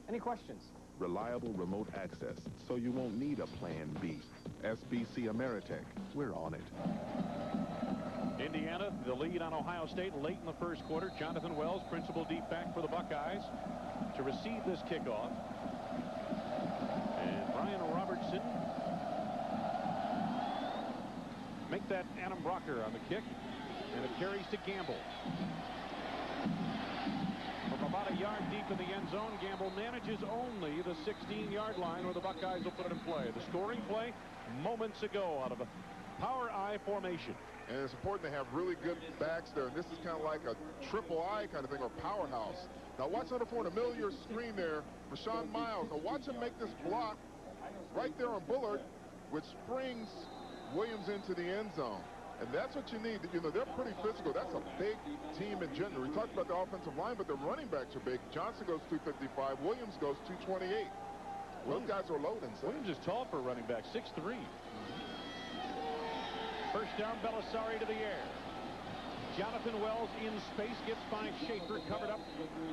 Any questions? Reliable remote access, so you won't need a Plan B. SBC Ameritech, we're on it. Indiana, the lead on Ohio State late in the first quarter. Jonathan Wells, principal deep back for the Buckeyes, to receive this kickoff. And Brian Robertson make that Adam Brocker on the kick. And it carries to Gamble. From about a yard deep in the end zone, Gamble manages only the 16-yard line where the Buckeyes will put it in play. The scoring play moments ago out of a power I formation. And it's important to have really good backs there. And this is kind of like a triple I kind of thing, or powerhouse. Now watch out for an familiar screen there for Sean Miles. Now watch him make this block right there on Bullard, which springs Williams into the end zone. And that's what you need. You know, they're pretty physical. That's a big team in general. We talked about the offensive line, but the running backs are big. Johnson goes 255. Williams goes 228. Those guys are loading. Williams is tall for a running back, 6'3". First down, Belisari to the air. Jonathan Wells in space, gets by Schaefer, covered up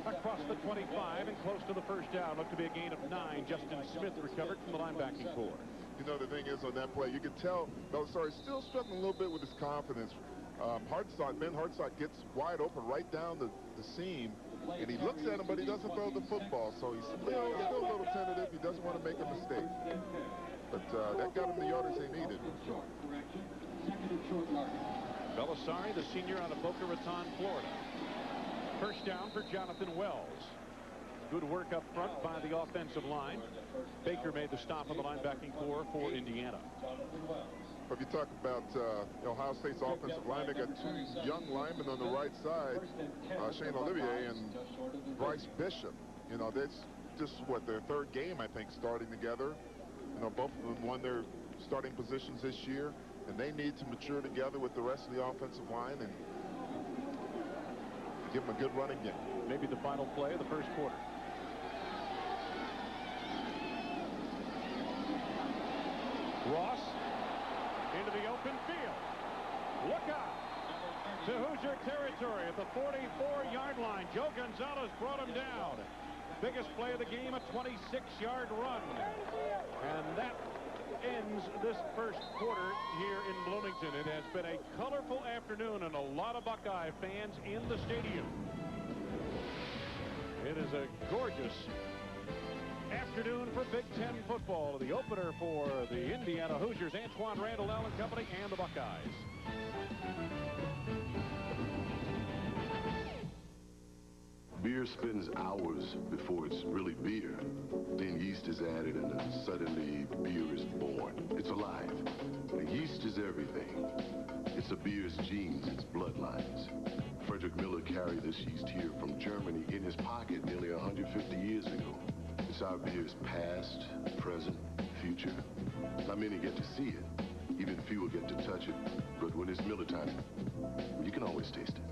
across the 25 and close to the first down. Looked to be a gain of 9. Justin Smith recovered from the linebacking core. You know, the thing is on that play, you can tell Belisari's still struggling a little bit with his confidence. Ben Hartsock gets wide open right down the seam, and he looks at him, but he doesn't throw the football. So he's still a little tentative. He doesn't want to make a mistake. But that got him the yardage they needed. Belisari, the senior out of Boca Raton, Florida. First down for Jonathan Wells. Good work up front by the offensive line. Baker made the stop on the linebacking core for Indiana. But if you talk about Ohio State's offensive line, they got two young linemen on the right side, Shane Olivier and Bryce Bishop. You know, that's just, what, their third game, I think, starting together. You know, both of them won their starting positions this year, and they need to mature together with the rest of the offensive line and give them a good running game. Maybe the final play of the first quarter. Ross into the open field. Look out to Hoosier territory at the 44-yard line. Joe Gonzalez brought him down. Biggest play of the game, a 26-yard run. And that ends this first quarter here in Bloomington. It has been a colorful afternoon and a lot of Buckeye fans in the stadium. It is a gorgeous afternoon for Big Ten football. The opener for the Indiana Hoosiers, Antoine Randall Allen Company, and the Buckeyes. Beer spends hours before it's really beer. Then yeast is added and suddenly beer is born. born. It's alive. The yeast is everything. It's a beer's genes, its bloodlines. Frederick Miller carried this yeast here from Germany in his pocket nearly 150 years ago. It's our beer's past, present, future. Not many get to see it. Even fewer get to touch it. But when it's Miller time, you can always taste it.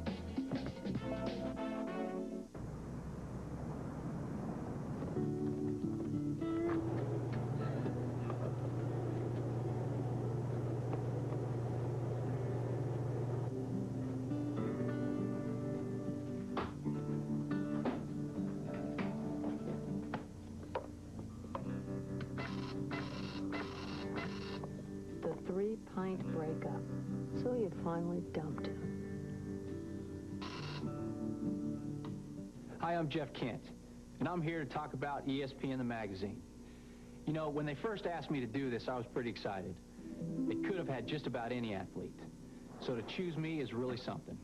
The 3-pint breakup. So you finally dumped him. Hi, I'm Jeff Kent, and I'm here to talk about ESPN the magazine. You know, when they first asked me to do this, I was pretty excited. They could have had just about any athlete. So to choose me is really something.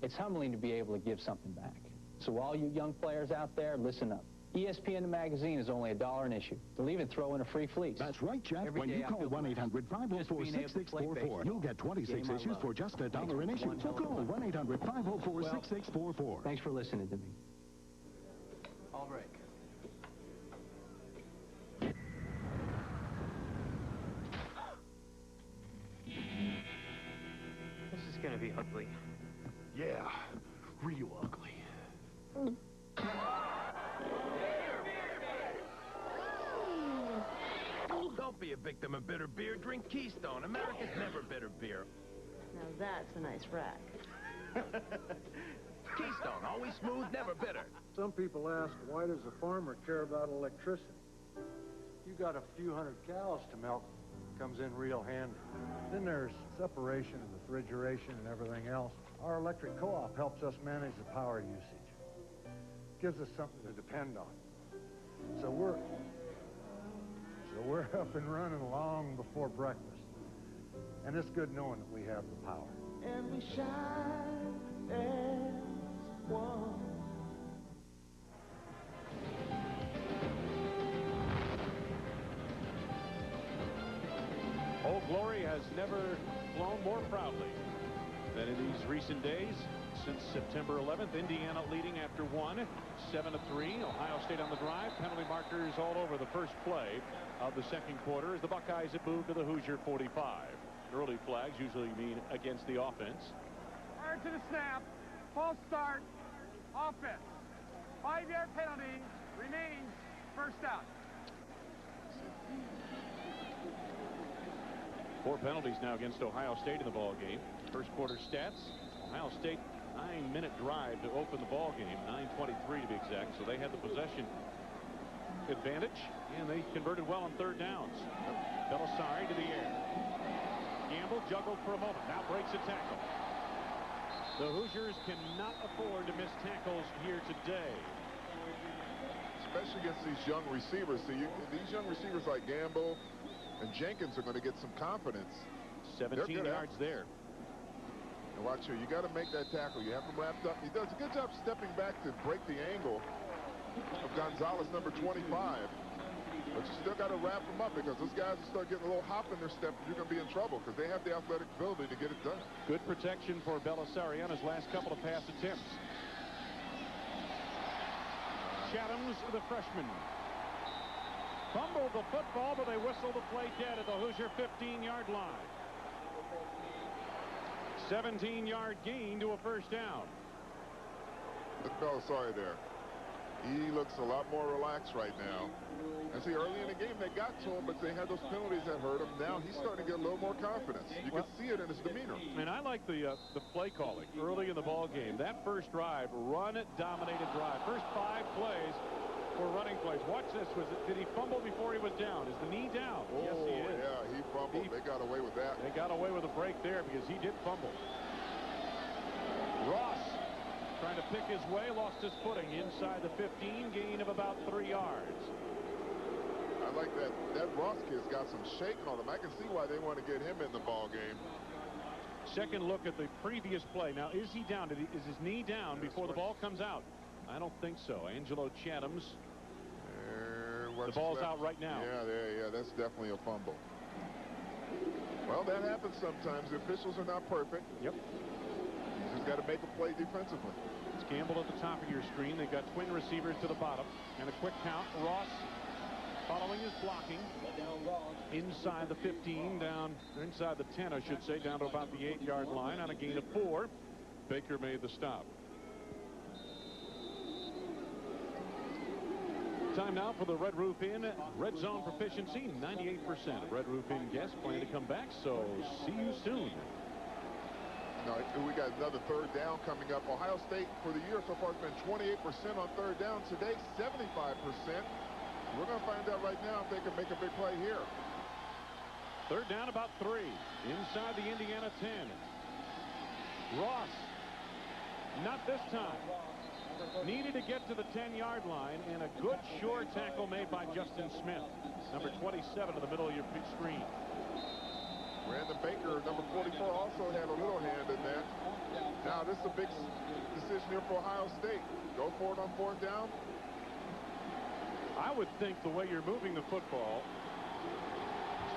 It's humbling to be able to give something back. So all you young players out there, listen up. ESPN the magazine is only $1 an issue. They'll even throw in a free fleece. That's right, Jeff. When you call 1-800-504-6644, you'll get 26 issues for just $1 an issue. So call 1-800-504-6644. Thanks for listening to me. All break. This is gonna be ugly. Yeah, real ugly. Don't be a victim of bitter beer. Drink Keystone. America's never bitter beer. Now that's a nice rack. Keystone, always smooth, never bitter. Some people ask, why does a farmer care about electricity? You got a few hundred cows to milk, comes in real handy. Then there's separation and refrigeration and everything else. Our electric co-op helps us manage the power usage. Gives us something to depend on. So we're up and running long before breakfast. And it's good knowing that we have the power. And we shine as one. Old Glory has never flown more proudly than in these recent days. Since September 11th, Indiana leading after one, 7-3. Ohio State on the drive. Penalty markers all over the first play of the second quarter as the Buckeyes have moved to the Hoosier 45. Early flags usually mean against the offense. Prior to the snap, false start, offense. 5-yard penalty remains first out. 4 penalties now against Ohio State in the ball game. First quarter stats. Ohio State 9-minute drive to open the ball game, 9:23 to be exact. So they had the possession advantage, and they converted well on third downs. Belisari to the air. Gamble juggled for a moment. Now breaks a tackle. The Hoosiers cannot afford to miss tackles here today. Especially against these young receivers. See, these young receivers like Gamble and Jenkins are going to get some confidence. 17 yards there. And watch here, you got to make that tackle. You have him wrapped up. He does a good job stepping back to break the angle of Gonzalez, number 25. But you still got to wrap them up because those guys will start getting a little hop in their step and you're going to be in trouble because they have the athletic ability to get it done. Good protection for Belisari on his last couple of pass attempts. Chathams, the freshman, fumbled the football, but they whistle the play dead at the Hoosier 15-yard line. 17-yard gain to a first down. Look at Belisari there. He looks a lot more relaxed right now. And see, early in the game, they got to him, but they had those penalties that hurt him. Now he's starting to get a little more confidence. You can see it in his demeanor. And I like the play calling early in the ball game. That first drive, run-dominated drive. First 5 plays for running plays. Watch this. Did he fumble before he was down? Is the knee down? Oh, yes, he is. Yeah, he fumbled. They got away with that. They got away with a break there because he did fumble. Ross trying to pick his way, lost his footing inside the 15, gain of about 3 yards. I like that. That Ross kid's got some shaking on him. I can see why they want to get him in the ball game. Second look at the previous play. Now, is he down? Is his knee down before the ball comes out? I don't think so. Angelo Chathams. The ball's out right now. Yeah, that's definitely a fumble. Well, that happens sometimes. The officials are not perfect. Yep. You just got to make a play defensively. It's Campbell at the top of your screen. They've got twin receivers to the bottom. And a quick count. Ross following his blocking. Inside the 15, down, inside the 10, I should say, down to about the 8-yard line on a gain of 4. Baker made the stop. Time now for the Red Roof Inn Red Zone proficiency. 98% of Red Roof Inn guests plan to come back, so see you soon. No, we got another third down coming up. Ohio State for the year so far has been 28% on third down. Today, 75%. We're going to find out right now if they can make a big play here. Third down, about 3. Inside the Indiana 10. Ross, not this time. Needed to get to the 10-yard line, and a good short tackle made by Justin Smith. Number 27 in the middle of your screen. Brandon Baker, number 44, also had a little hand in that. Now, this is a big decision here for Ohio State. Go for it on fourth down. I would think the way you're moving the football,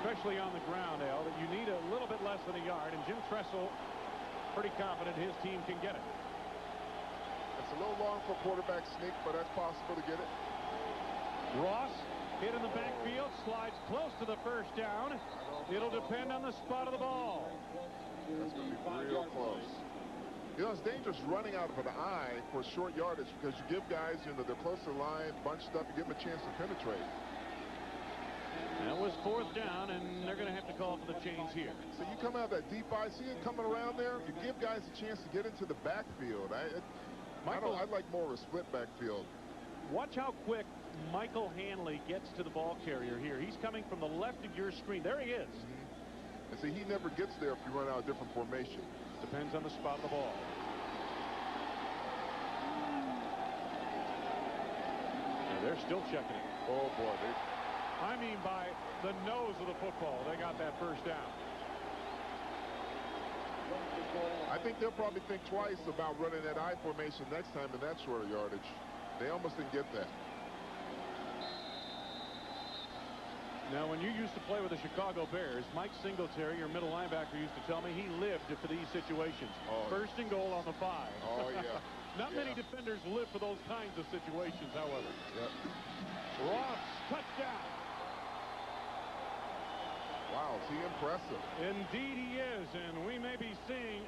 especially on the ground, Al, that you need a little bit less than a yard, and Jim Tressel pretty confident his team can get it. It's a little long for quarterback sneak, but that's possible to get it. Ross hit in the backfield, slides close to the first down. It'll depend on the spot of the ball. That's going to be real close. You know, it's dangerous running out of an eye for short yardage because you give guys, you know, they're close to the line, bunched up, you give them a chance to penetrate. That was fourth down, and they're going to have to call for the change here. So you come out of that deep eye, see it coming around there, you give guys a chance to get into the backfield. I'd like more of a split backfield. Watch how quick Michael Hanley gets to the ball carrier here. He's coming from the left of your screen. There he is. And see, he never gets there if you run out a different formation. Depends on the spot of the ball. And they're still checking it. Oh, boy. I mean, by the nose of the football, they got that first down. I think they'll probably think twice about running that I formation next time in that shorter yardage. They almost didn't get that. Now, when you used to play with the Chicago Bears, Mike Singletary, your middle linebacker, used to tell me he lived for these situations. First and goal on the 5. Oh, yeah. Not many defenders live for those kinds of situations, however. Yep. Ross, touchdown. Wow, is he impressive? Indeed he is, and we may be seeing...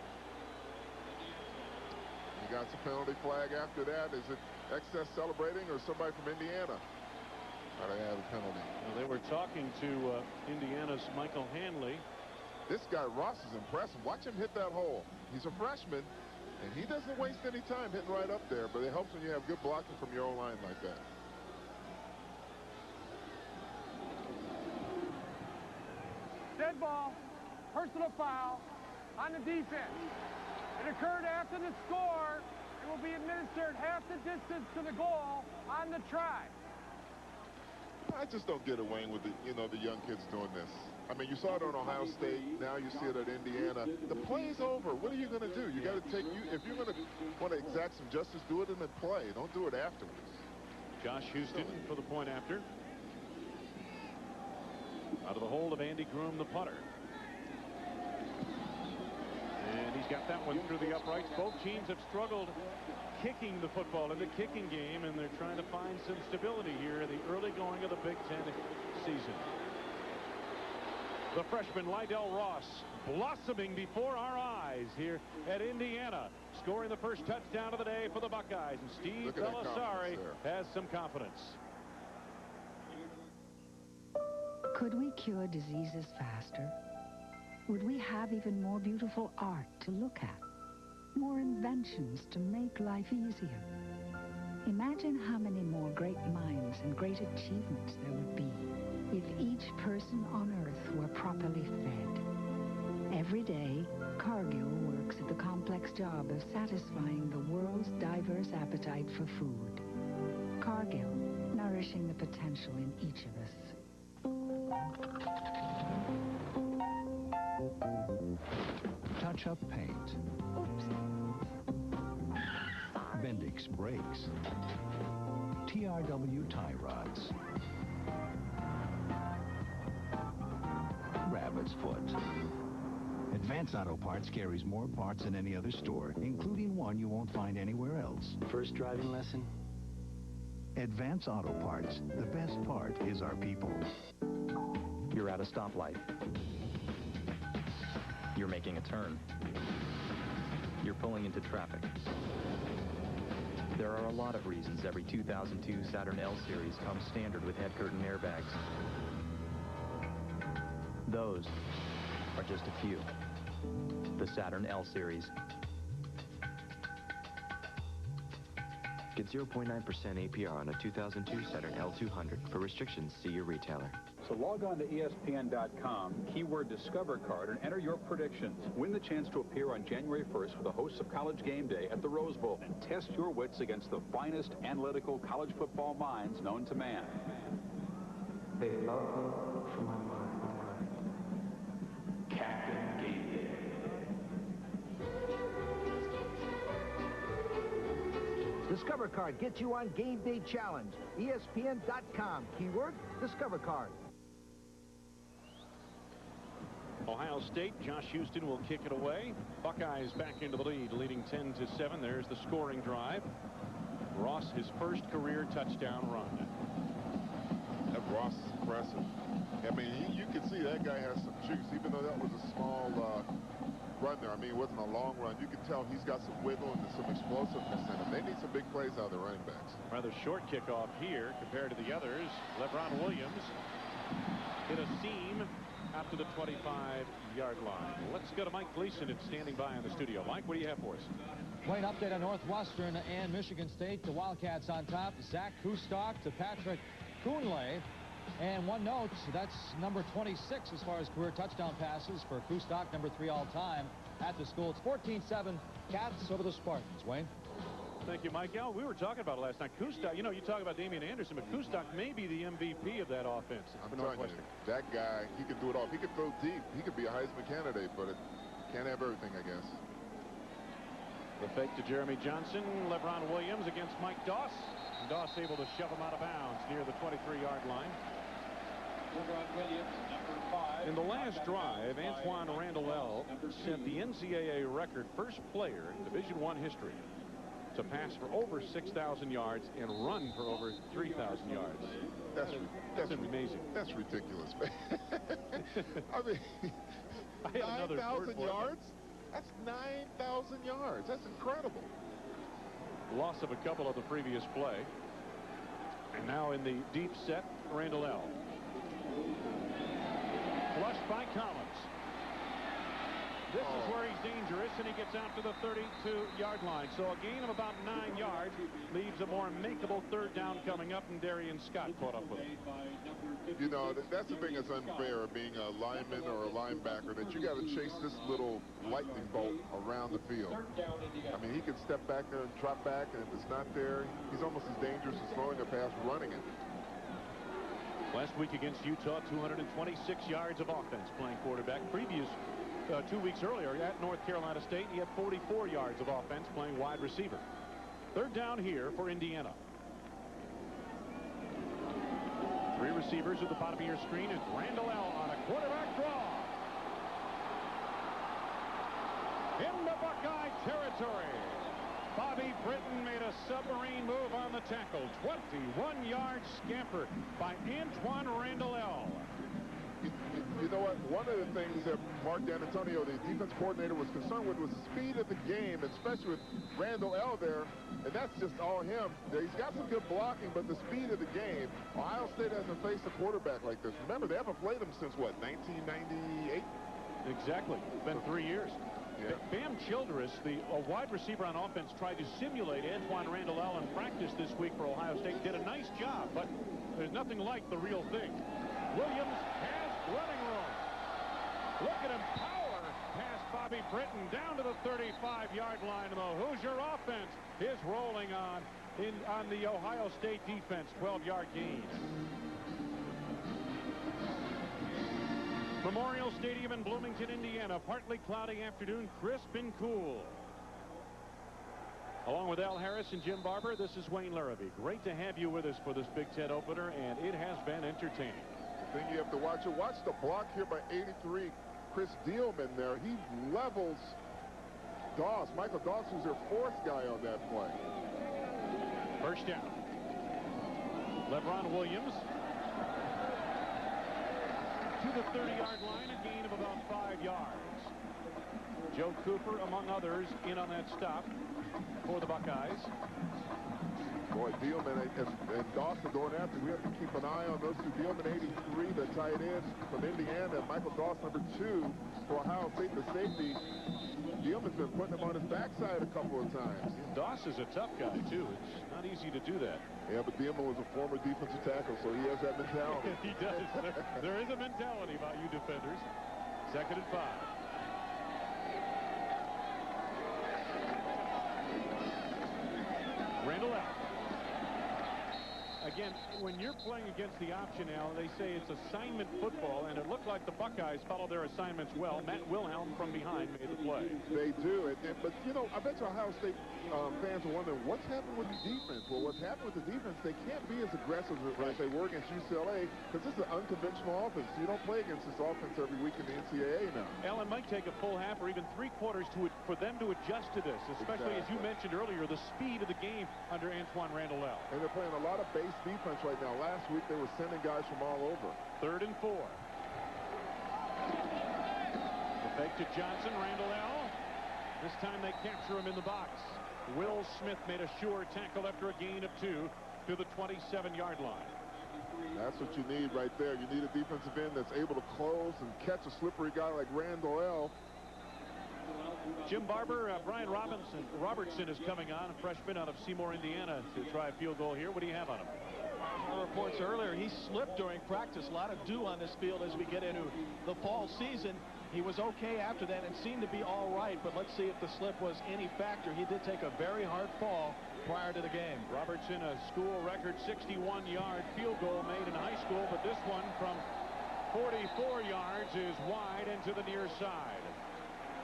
You got some penalty flag after that. Is it excess celebrating or somebody from Indiana? Gotta have a penalty. Well, they were talking to Indiana's Michael Hanley. This guy, Ross, is impressive. Watch him hit that hole. He's a freshman, and he doesn't waste any time hitting right up there, but it helps when you have good blocking from your own line like that. Dead ball, personal foul on the defense. It occurred after the score. It will be administered half the distance to the goal on the try. I just don't get away with the, the young kids doing this. I mean, you saw it on Ohio State. Now you see it at Indiana. The play's over. What are you going to do? You got to take if you're going to want to exact some justice, do it in the play. Don't do it afterwards. Josh Houston for the point after. Out of the hold of Andy Groom, the punter. And he's got that one through the uprights. Both teams have struggled kicking the football in the kicking game, and they're trying to find some stability here in the early going of the Big Ten season. The freshman Lydell Ross blossoming before our eyes here at Indiana, scoring the first touchdown of the day for the Buckeyes. And Steve Pelissari has some confidence. Could we cure diseases faster? Would we have even more beautiful art to look at? More inventions to make life easier? Imagine how many more great minds and great achievements there would be if each person on Earth were properly fed. Every day, Cargill works at the complex job of satisfying the world's diverse appetite for food. Cargill, nourishing the potential in each of us. Touch-up paint. Oops. Bendix brakes. TRW tie rods. Rabbit's foot. Advance Auto Parts carries more parts than any other store, including one you won't find anywhere else. First driving lesson? Advance Auto Parts. The best part is our people. You're at a stoplight. You're making a turn. You're pulling into traffic. There are a lot of reasons every 2002 Saturn L Series comes standard with head curtain airbags. Those are just a few. The Saturn L Series. Get 0.9% APR on a 2002 Saturn L200. For restrictions, see your retailer. So log on to ESPN.com, keyword Discover Card, and enter your predictions. Win the chance to appear on January 1st with the hosts of College Game Day at the Rose Bowl and test your wits against the finest analytical college football minds known to man. They love me for my mind. Captain Game Day. Discover Card gets you on Game Day Challenge. ESPN.com, keyword Discover Card. Ohio State, Josh Houston will kick it away. Buckeyes back into the lead, leading 10-7. There's the scoring drive. Ross, his first career touchdown run. That Ross is impressive. I mean, you can see that guy has some juice, even though that was a small run there. I mean, it wasn't a long run. You can tell he's got some wiggle and some explosiveness in him. They need some big plays out of the running backs. Rather short kickoff here compared to the others. LeBron Williams hit a seam after the 25-yard line. Let's go to Mike Gleason. It's standing by in the studio. Mike, what do you have for us? Wayne, update on Northwestern and Michigan State. The Wildcats on top. Zach Kustok to Patrick Kuhnle. And one note, that's number 26 as far as career touchdown passes for Kustok, number 3 all-time at the school. It's 14-7, Cats over the Spartans. Wayne? Thank you, Mike. Yeah, we were talking about it last night. Kustok, you know, you talk about Damian Anderson, but Kustok may be the MVP of that offense. I'm telling you, that guy, he can do it all. He can throw deep. He could be a Heisman candidate, but it can't have everything, I guess. The fake to Jeremy Johnson. LeBron Williams against Mike Doss. And Doss able to shove him out of bounds near the 23-yard line. In the last drive, Antoine Randall set the NCAA record first player in Division I history to pass for over 6,000 yards and run for over 3,000 yards. That's amazing. That's ridiculous, man. I mean, 9,000 yards? That's 9,000 yards. That's incredible. Loss of a couple of the previous play. And now in the deep set, Randall L. Flushed by Collins. This is where he's dangerous, and he gets out to the 32-yard line. So a gain of about 9 yards leaves a more makeable third down coming up, and Darian Scott caught up with him. You know, that's the thing that's unfair of being a lineman or a linebacker, that you got to chase this little lightning bolt around the field. I mean, he can step back there and drop back, and if it's not there, he's almost as dangerous as throwing a pass running it. Last week against Utah, 226 yards of offense playing quarterback. Previous 2 weeks earlier at North Carolina State, he had 44 yards of offense playing wide receiver. Third down here for Indiana. 3 receivers at the bottom of your screen. It's Randall L. on a quarterback draw. Into Buckeye territory. Bobby Britton made a submarine move on the tackle. 21-yard scamper by Antoine Randall L. You know what? One of the things that Mark D'Antonio, the defense coordinator, was concerned with was the speed of the game, especially with Randall L. there. And that's just all him. He's got some good blocking, but the speed of the game, Ohio State hasn't faced a quarterback like this. Remember, they haven't played him since, what, 1998? Exactly. It's been 3 years. Yeah. Bam Childress, the wide receiver on offense, tried to simulate Antoine Randall L. in practice this week for Ohio State. Did a nice job, but there's nothing like the real thing. Williams has running room. Look at him power past Bobby Britton down to the 35-yard line. And the Hoosier offense is rolling on the Ohio State defense. 12-yard gain. Memorial Stadium in Bloomington, Indiana. Partly cloudy afternoon, crisp and cool. Along with Al Harris and Jim Barber, this is Wayne Larrabee. Great to have you with us for this Big Ten opener, and it has been entertaining. The thing you have to watch the block here by 83. Chris Diehlmann there. He levels Doss. Michael Doss, who's their fourth guy on that play. First down. LeBron Williams to the 30-yard line, a gain of about 5 yards. Joe Cooper, among others, in on that stop for the Buckeyes. Boy, Diehlmann and Doss are going after. We have to keep an eye on those two. Diehlmann, 83, the tight end from Indiana, and Michael Doss, number 2 for Ohio State, the safety. Diehlmann's been putting him on his backside a couple of times. Doss is a tough guy, too. It's not easy to do that. Yeah, but Diehlmann was a former defensive tackle, so he has that mentality. He does. There is a mentality about you defenders. 2nd and 5. Randall out. Again, when you're playing against the option, Al, they say it's assignment football, and it looked like the Buckeyes followed their assignments well. Matt Wilhelm from behind made the play. They do, but, you know, I bet you Ohio State fans are wondering, what's happened with the defense? Well, what's happened with the defense, they can't be as aggressive as they were against UCLA, because this is an unconventional offense. You don't play against this offense every week in the NCAA now. Al, it might take a full half or even 3 quarters for them to adjust to this, especially, as you mentioned earlier, the speed of the game under Antoine Randall. And they're playing a lot of base defense right now. Last week, they were sending guys from all over. 3rd and 4. The fake to Johnson, Randall L. This time they capture him in the box. Will Smith made a sure tackle after a gain of 2 to the 27-yard line. That's what you need right there. You need a defensive end that's able to close and catch a slippery guy like Randall L. Jim Barber, Brian Robertson is coming on, a freshman out of Seymour, Indiana, to try a field goal here. What do you have on him? Reports earlier, he slipped during practice. A lot of dew on this field as we get into the fall season. He was okay after that and seemed to be all right, but let's see if the slip was any factor. He did take a very hard fall prior to the game. Robertson, a school record 61-yard field goal made in high school, but this one from 44 yards is wide and to the near side.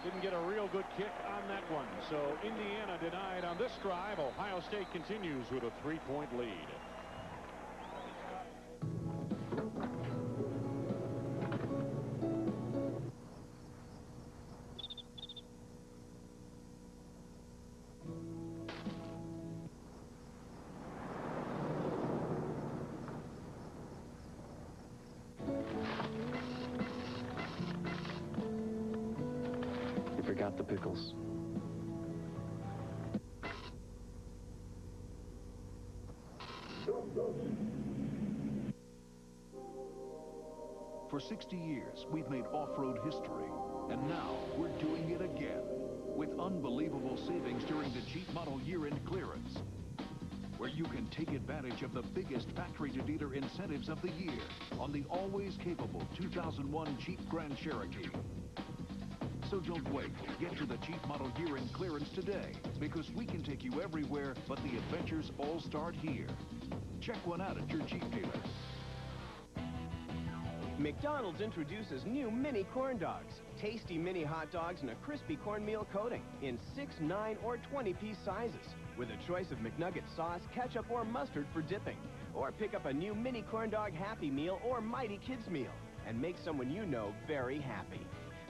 Didn't get a real good kick on that one. So Indiana denied on this drive. Ohio State continues with a 3-point lead. Forgot the pickles. For 60 years, we've made off-road history, and now we're doing it again with unbelievable savings during the Jeep model year-end clearance, where you can take advantage of the biggest factory-to-dealer incentives of the year on the always capable 2001 Jeep Grand Cherokee. So don't wait. Get to the Jeep model year-end clearance today, because we can take you everywhere, but the adventures all start here. Check one out at your Jeep dealer. McDonald's introduces new mini corn dogs. Tasty mini hot dogs in a crispy cornmeal coating in 6, 9, or 20-piece sizes, with a choice of McNugget sauce, ketchup, or mustard for dipping. Or pick up a new mini corn dog Happy Meal or Mighty Kids Meal and make someone you know very happy.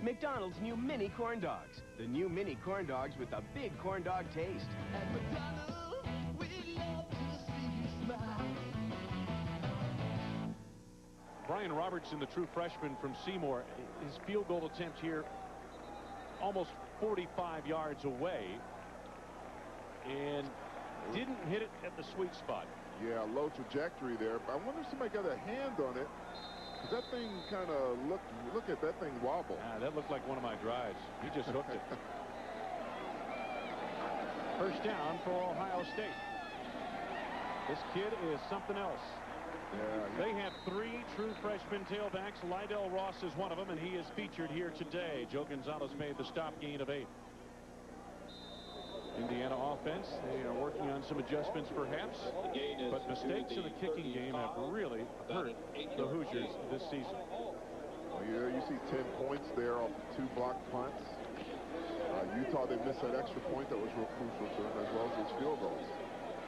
McDonald's new mini corn dogs. The new mini corn dogs with a big corn dog taste. At McDonald's, we love to see you smile. Brian Robertson, the true freshman from Seymour, his field goal attempt here almost 45 yards away and didn't hit it at the sweet spot. Yeah, low trajectory there. I wonder if somebody got a hand on it. That thing kind of look at that thing wobble. That looked like one of my drives. He just hooked it. First down for Ohio State. This kid is something else. Yeah, they have 3 true freshman tailbacks. Lydell Ross is one of them, and he is featured here today. Joe Gonzalez made the stop gain of 8. Indiana offense, they are working on some adjustments perhaps, but mistakes in the kicking game have really hurt the Hoosiers this season. Well, yeah, you see 10 points there off 2 blocked punts. Utah, they missed that extra point that was real crucial to them, as well as those field goals.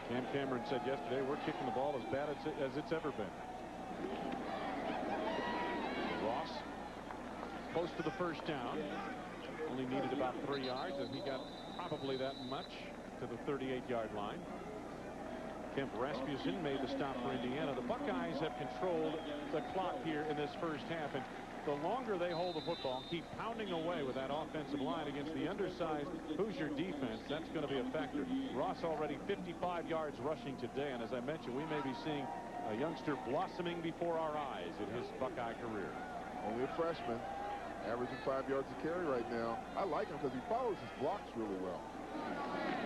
Cam Cameron said yesterday, we're kicking the ball as bad as it's ever been. Ross close to the first down. Only needed about 3 yards, and he got probably that much to the 38-yard line. Kemp Rasmussen made the stop for Indiana. The Buckeyes have controlled the clock here in this first half, and the longer they hold the football, keep pounding away with that offensive line against the undersized Hoosier defense, that's going to be a factor. Ross already 55 yards rushing today, and as I mentioned, we may be seeing a youngster blossoming before our eyes in his Buckeye career. Only a freshman, averaging 5 yards a carry right now. I like him because he follows his blocks really well.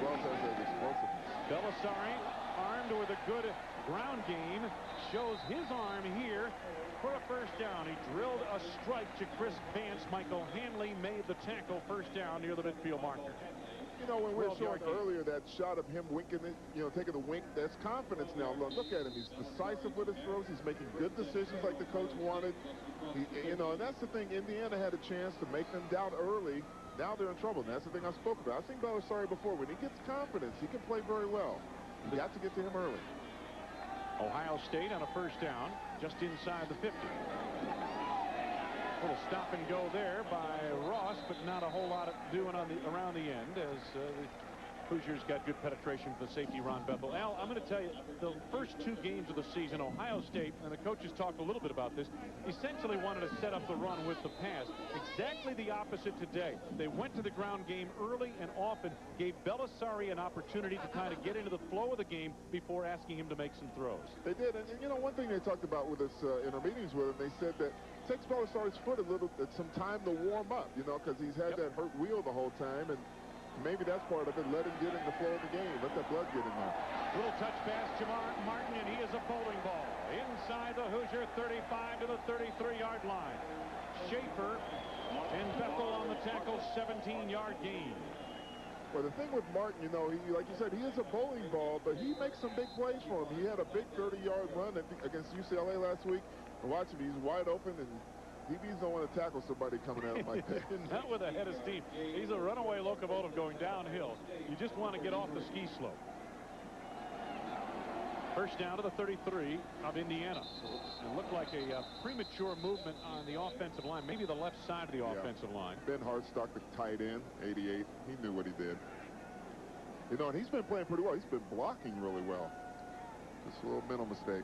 Ross has that explosiveness. Belisari, armed with a good ground game, shows his arm here for a first down. He drilled a strike to Chris Vance. Michael Hanley made the tackle, first down near the midfield marker. You know, when we were showing earlier that shot of him winking it, you know, taking the wink, that's confidence now. Look at him. He's decisive with his throws. He's making good decisions like the coach wanted. You know, and that's the thing. Indiana had a chance to make them doubt early. Now they're in trouble. And that's the thing I spoke about. I've seen Belisari before. When he gets confidence, he can play very well. You got to get to him early. Ohio State on a first down, just inside the 50. Little stop and go there by Ross, but not a whole lot of doing on around the end as the Hoosiers got good penetration for the safety, Ron Bethel. Al, I'm going to tell you, the first 2 games of the season, Ohio State, and the coaches talked a little bit about this, essentially wanted to set up the run with the pass. Exactly the opposite today. They went to the ground game early and often, gave Belisari an opportunity to kind of get into the flow of the game before asking him to make some throws. They did, and you know, one thing they talked about with us in our meetings with him, they said that it takes Belisari's foot some time to warm up, you know, because he's had that hurt wheel the whole time, and maybe that's part of it. Let him get in the flow of the game. Let that blood get in there. Little touch pass to Martin, and he is a bowling ball. Inside the Hoosier 35 to the 33-yard line. Schaefer and Bethel on the tackle, 17-yard gain. Well, the thing with Martin, you know, like you said, he is a bowling ball, but he makes some big plays for him. He had a big 30-yard run against UCLA last week. And watch him, he's wide open, and DBs don't want to tackle somebody coming at him like that. Not with a head of steam. He's a runaway locomotive going downhill. You just want to get off the ski slope. First down to the 33 of Indiana. It looked like a premature movement on the offensive line, maybe the left side of the offensive line. Ben Hartstock, the tight end, 88. He knew what he did. You know, and he's been playing pretty well. He's been blocking really well. Just a little mental mistake.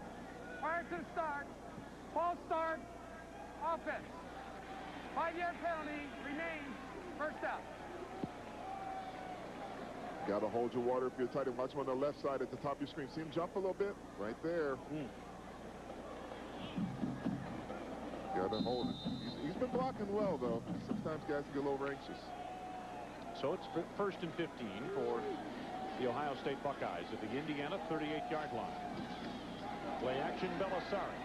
Prior to the start, false start, offense. 5-yard penalty remains, first down. Got to hold your water if you're tight end. Watch him on the left side at the top of your screen. See him jump a little bit? Right there. Got to hold it. He's been blocking well, though. Sometimes guys get a little anxious. So it's first and 15 for the Ohio State Buckeyes at the Indiana 38-yard line. Play action, Belisari.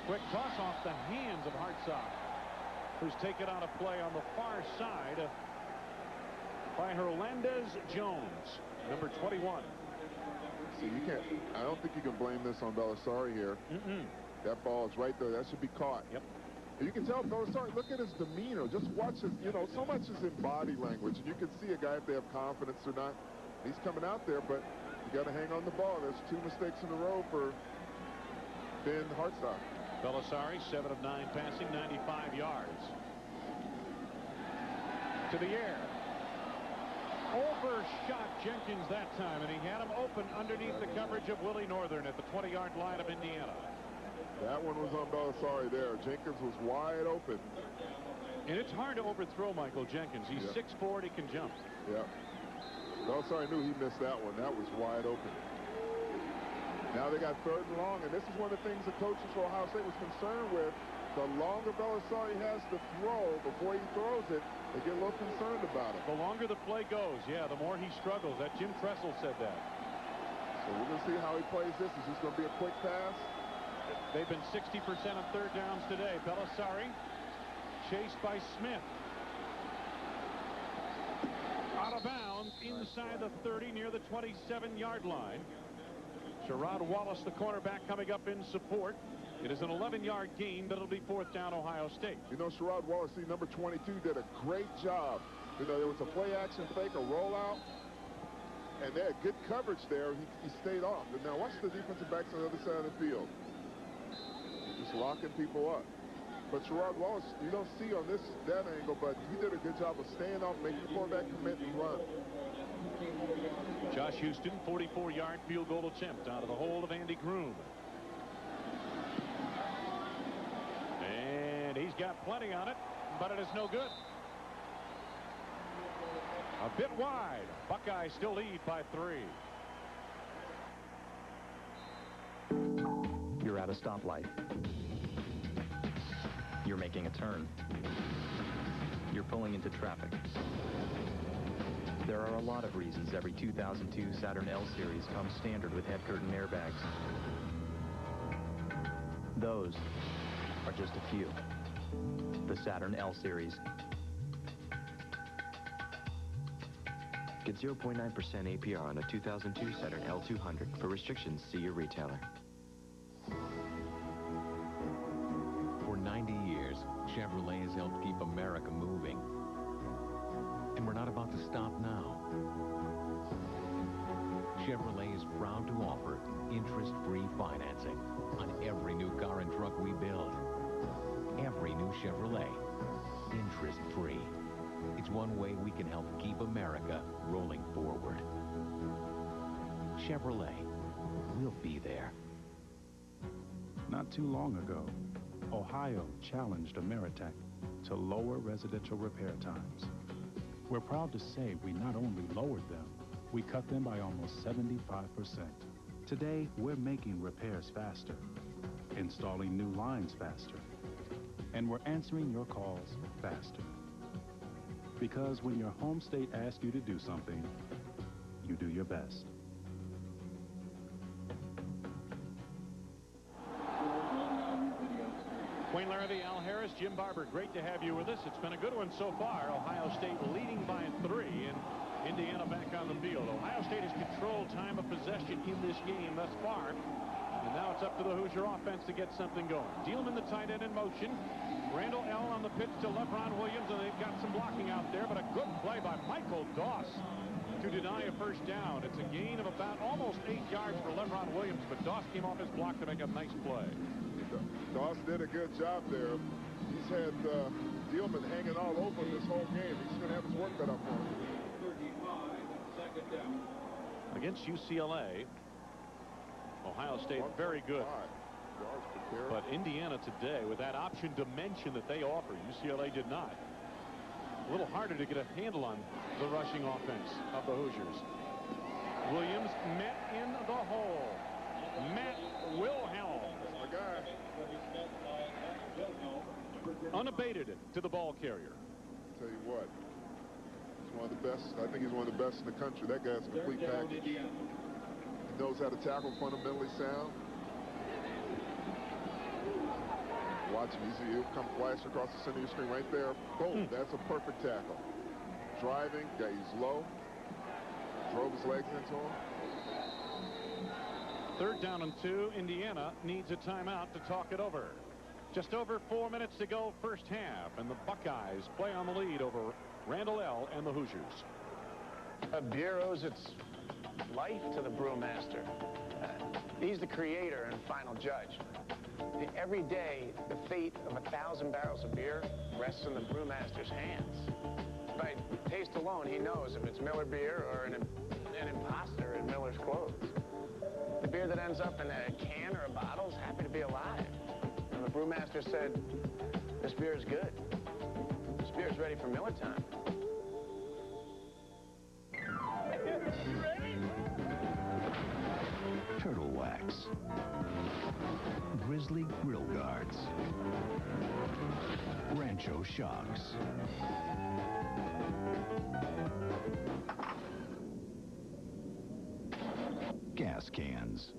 Quick toss off the hands of Hartsock, who's taken on a play on the far side by Hernandez Jones, number 21. See, you can't. I don't think you can blame this on Belisari here. That ball is right there. That should be caught. Yep. You can tell Belisari. Look at his demeanor. Just watch his. You know, so much is in body language, and you can see a guy if they have confidence or not. He's coming out there, but you got to hang on the ball. There's 2 mistakes in a row for Ben Hartsock. Belisari, 7 of 9 passing, 95 yards. To the air. Overshot Jenkins that time, and he had him open underneath the coverage of Willie Northern at the 20-yard line of Indiana. That one was on Belisari there. Jenkins was wide open. And it's hard to overthrow Michael Jenkins. He's 6'4", he can jump. Yeah. Belisari knew he missed that one. That was wide open. Now they got 3rd and long, and this is one of the things the coaches for Ohio State was concerned with. The longer Belisari has to throw before he throws it, they get a little concerned about it. The longer the play goes, the more he struggles. That Jim Tressel said that. So we're going to see how he plays this. Is this going to be a quick pass? They've been 60% on 3rd downs today. Belisari chased by Smith. Out of bounds inside the 30 near the 27-yard line. Sherrod Wallace, the cornerback, coming up in support. It is an 11-yard gain, but it'll be 4th down Ohio State. You know, Sherrod Wallace, number 22, did a great job. You know, there was a play-action fake, a rollout, and they had good coverage there. He stayed off. And now watch the defensive backs on the other side of the field. Just locking people up. But Gerard Wallace, you don't see on that angle, but he did a good job of staying up, making the quarterback commit and run. Josh Houston, 44-yard field goal attempt out of the hold of Andy Groom. And he's got plenty on it, but it is no good. A bit wide. Buckeyes still lead by 3. You're at a stoplight. You're making a turn. You're pulling into traffic. There are a lot of reasons every 2002 Saturn L Series comes standard with head curtain airbags. Those are just a few. The Saturn L Series. Get 0.9% APR on a 2002 Saturn L200. For restrictions, see your retailer. For 90 years, Chevrolet has helped keep America moving. And we're not about to stop now. Chevrolet is proud to offer interest-free financing on every new car and truck we build. Every new Chevrolet, interest-free. It's one way we can help keep America rolling forward. Chevrolet, we'll be there. Not too long ago, Ohio challenged Ameritech to lower residential repair times. We're proud to say we not only lowered them, we cut them by almost 75%. Today, we're making repairs faster, installing new lines faster, and we're answering your calls faster. Because when your home state asks you to do something, you do your best. Wayne Larrabee, Al Harris, Jim Barber, great to have you with us. It's been a good one so far. Ohio State leading by 3 and Indiana back on the field. Ohio State has controlled time of possession in this game thus far. And now it's up to the Hoosier offense to get something going. Dielman, the tight end, in motion. Randall L. on the pitch to LeBron Williams, and they've got some blocking out there, but a good play by Michael Doss to deny a first down. It's a gain of about almost 8 yards for LeBron Williams, but Doss came off his block to make a nice play. Doss did a good job there. He's had Dielman hanging all over this whole game. He's going to have his work cut out for him. Against UCLA, Ohio State very good. But Indiana today, with that option dimension that they offer, UCLA did not. A little harder to get a handle on the rushing offense of the Hoosiers. Williams met in the hole. Matt Wilhelm. Unabated to the ball carrier. Tell you what, he's one of the best. I think he's one of the best in the country. That guy's a complete package. He knows how to tackle, fundamentally sound. Watch him. He'll come flash across the center of your screen right there. Boom. That's a perfect tackle. Driving. He's low. Drove his legs into him. 3rd down and 2. Indiana needs a timeout to talk it over. Just over 4 minutes to go first half, and the Buckeyes play on the lead over Randall L. and the Hoosiers. Beer owes its life to the brewmaster. He's the creator and final judge. Every day, the fate of 1,000 barrels of beer rests in the brewmaster's hands. By taste alone, he knows if it's Miller beer or an imposter in Miller's clothes. The beer that ends up in a can or a bottle is happy to be alive. And the brewmaster said, this beer is good. This beer is ready for Miller time. You ready? Turtle Wax. Grizzly Grill Guards. Rancho Shocks. Gas cans.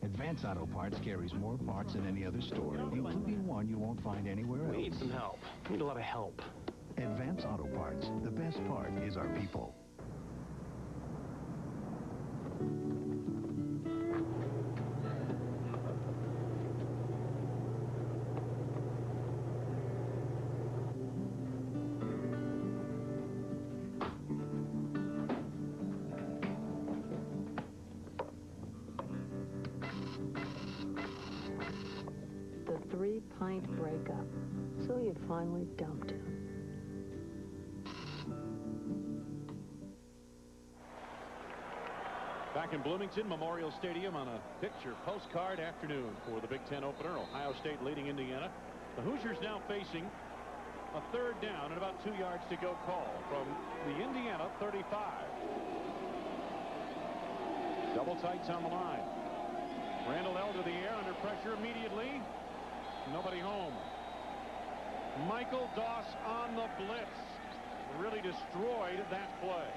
Advance Auto Parts carries more parts than any other store, including one you won't find anywhere else. We need some help. We need a lot of help. Advance Auto Parts. The best part is our people. pint breakup, so you finally dumped him. Back in Bloomington Memorial Stadium on a picture postcard afternoon for the Big Ten opener. Ohio State leading Indiana. The Hoosiers now facing a third down and about 2 yards to go call from the Indiana 35. Double tights on the line. Randall L to the air under pressure immediately. Nobody home. Michael Doss on the blitz. Really destroyed that play.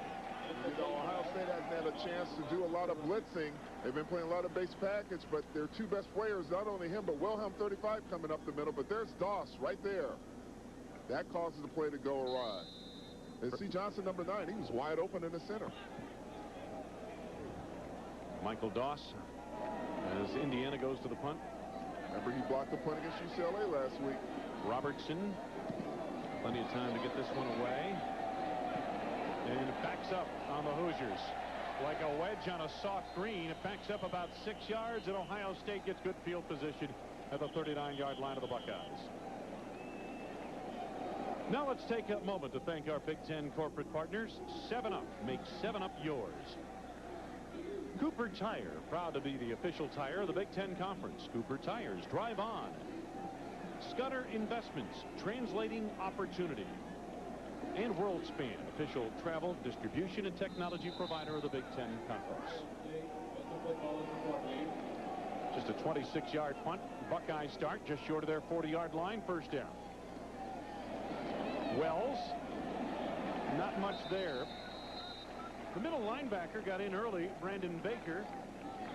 You know, Ohio State hasn't had a chance to do a lot of blitzing. They've been playing a lot of base package, but their two best players, not only him, but Wilhelm 35 coming up the middle. But there's Doss right there. That causes the play to go awry. And see Johnson, number 9, he was wide open in the center. Michael Doss, as Indiana goes to the punt. Remember, he blocked the punt against UCLA last week. Robertson, plenty of time to get this one away. And it backs up on the Hoosiers. Like a wedge on a soft green, it backs up about 6 yards, and Ohio State gets good field position at the 39-yard line of the Buckeyes. Now let's take a moment to thank our Big Ten corporate partners. 7-Up. Make 7-Up yours. Cooper Tire, proud to be the official tire of the Big Ten Conference. Cooper Tires, drive on. Scudder Investments, translating opportunity. And WorldSpan, official travel, distribution, and technology provider of the Big Ten Conference. Just a 26-yard punt. Buckeyes start just short of their 40-yard line. First down. Wells, not much there. The middle linebacker got in early. Brandon Baker.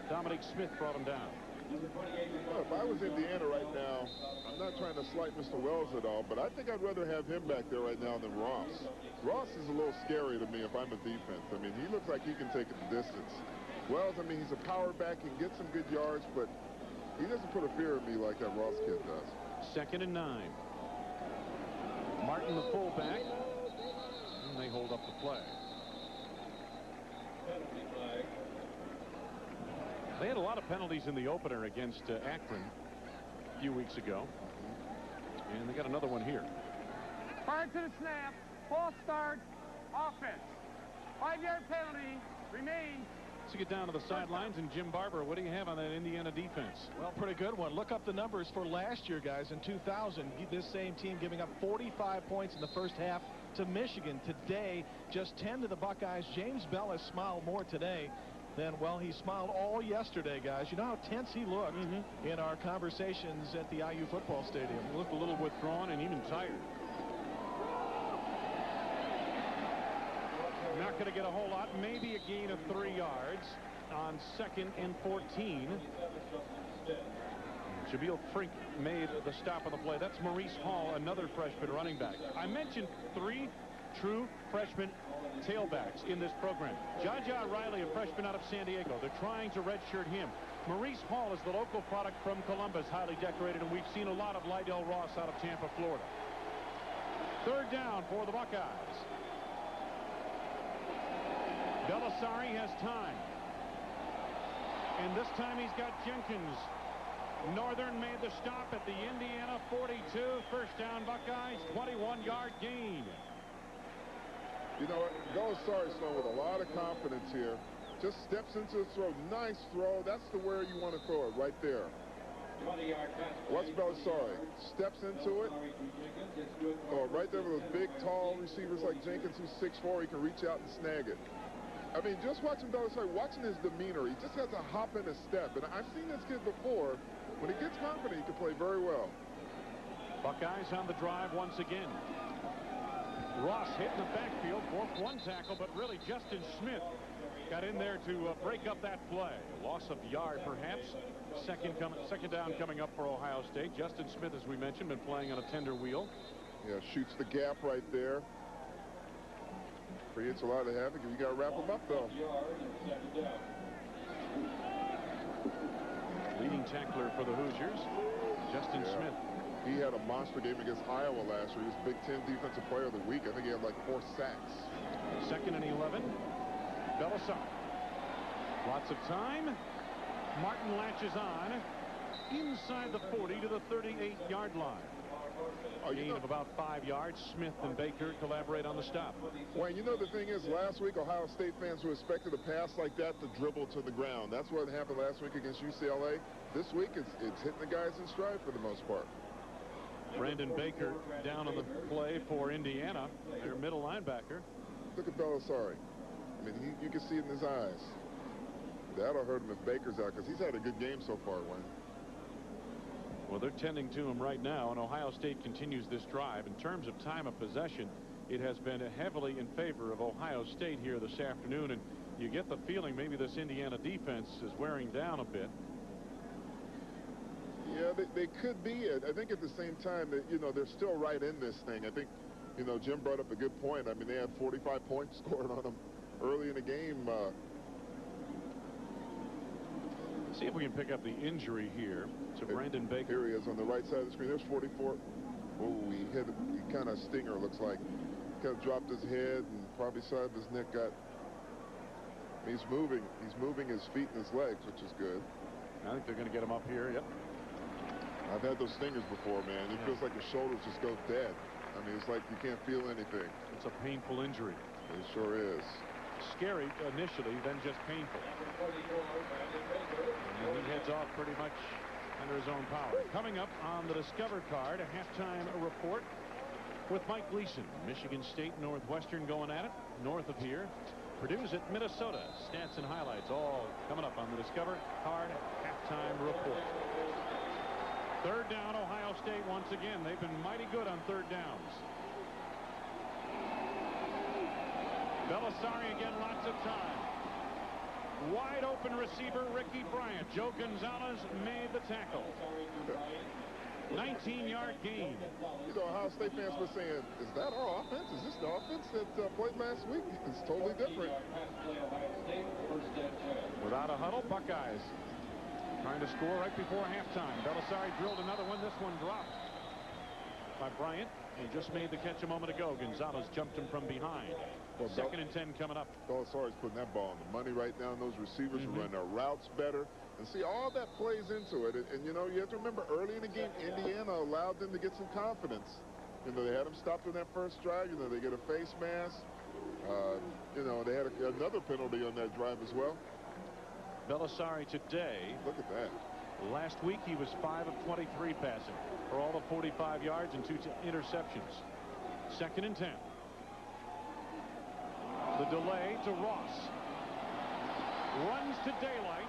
Dominic Smith brought him down. Well, if I was Indiana right now, I'm not trying to slight Mr. Wells at all, but I think I'd rather have him back there right now than Ross. Ross is a little scary to me if I'm a defense. I mean, he looks like he can take it the distance. Wells, I mean, he's a power back, can get some good yards, but he doesn't put a fear in me like that Ross kid does. 2nd and 9. Martin, the fullback, and they hold up the play. They had a lot of penalties in the opener against Akron a few weeks ago. And they got another one here. Prior to the snap, false start, offense. 5-yard penalty remains. Let's get down to the sidelines. And Jim Barber, what do you have on that Indiana defense? Well, pretty good one. Look up the numbers for last year, guys. In 2000, this same team giving up 45 points in the first half to Michigan. Today, just 10 to the Buckeyes. James Bell has smiled more today than, well, he smiled all yesterday, guys. You know how tense he looked in our conversations at the IU football stadium. He looked a little withdrawn and even tired. Not going to get a whole lot. Maybe a gain of 3 yards on 2nd and 14. Jabil Frink made the stop on the play. That's Maurice Hall, another freshman running back. I mentioned 3 true freshman tailbacks in this program. Jaja Riley, a freshman out of San Diego. They're trying to redshirt him. Maurice Hall is the local product from Columbus, highly decorated, and we've seen a lot of Lydell Ross out of Tampa, Florida. 3rd down for the Buckeyes. Belisari has time. And this time he's got Jenkins. Northern made the stop at the Indiana 42. First down, Buckeyes, 21-yard gain. You know what? Belisari's throwing with a lot of confidence here. Just steps into the throw. Nice throw. That's the where you want to throw it, right there. Watch Belisari. Steps into it. Oh, right there with those big, tall receivers like Jenkins, who's 6'4", he can reach out and snag it. I mean, just watching Belisari, watching his demeanor, he just has a hop in his step. And I've seen this kid before. When he gets confident, he can play very well. Buckeyes on the drive once again. Ross hit in the backfield, forced one tackle, but really Justin Smith got in there to break up that play. Loss of yard, perhaps. Second down coming up for Ohio State. Justin Smith, as we mentioned, been playing on a tender wheel. Yeah, shoots the gap right there. Creates a lot of havoc. You got to wrap him up, though. Leading tackler for the Hoosiers, Justin Smith. He had a monster game against Iowa last year. He was Big Ten Defensive Player of the Week. I think he had like 4 sacks. 2nd and 11. Belisari. Lots of time. Martin latches on. inside the 40 to the 38-yard line. Gain of about 5 yards. Smith and Baker collaborate on the stop. Wayne, you know the thing is, last week Ohio State fans were expected a pass like that to dribble to the ground. That's what happened last week against UCLA. This week it's hitting the guys in stride for the most part. Brandon Baker down on the play for Indiana, their middle linebacker. Look at Belisari. I mean, you can see it in his eyes. That'll hurt him if Baker's out, because he's had a good game so far, Wayne. Well, they're tending to him right now, and Ohio State continues this drive. In terms of time of possession, it has been heavily in favor of Ohio State here this afternoon, and you get the feeling maybe this Indiana defense is wearing down a bit. Yeah, they could be. I think at the same time that, you know, they're still right in this thing. I think, you know, Jim brought up a good point. I mean, they had 45 points scored on them early in the game. See if we can pick up the injury here to Brandon Baker. Here he is on the right side of the screen. There's 44. Oh, he hit it. He kind of stinger, looks like. Kind of dropped his head, and probably side of his neck got. He's moving. He's moving his feet and his legs, which is good. I think they're going to get him up here. Yep. I've had those stingers before, man. It feels like your shoulders just go dead. I mean, it's like you can't feel anything. It's a painful injury. It sure is. Scary initially, then just painful. And he heads off pretty much under his own power. Coming up on the Discover card, a halftime report with Mike Gleason. Michigan State, Northwestern going at it. North of here, Purdue's at Minnesota. Stats and highlights all coming up on the Discover card halftime report. Third down, Ohio State once again. They've been mighty good on third downs. Belisari again, lots of time. Wide open receiver, Ricky Bryant. Joe Gonzalez made the tackle. 19-yard gain. You know, Ohio State fans were saying, is that our offense? Is this the offense that played last week? It's totally different. Without a huddle, Buckeyes trying to score right before halftime. Belisari drilled another one. This one dropped by Bryant. He just made the catch a moment ago. Gonzalez jumped him from behind. Well, second and 10 coming up. Belisari's putting that ball on the money right now. And those receivers are running their routes better. And see, all that plays into it. And, you know, you have to remember early in the game, Indiana allowed them to get some confidence. You know, they had them stopped on that first drive. You know, they get a face mask. You know, they had another penalty on that drive as well. Belisari today. Look at that. Last week he was 5 of 23 passing for all of 45 yards and 2 interceptions. Second and 10. The delay to Ross. Runs to daylight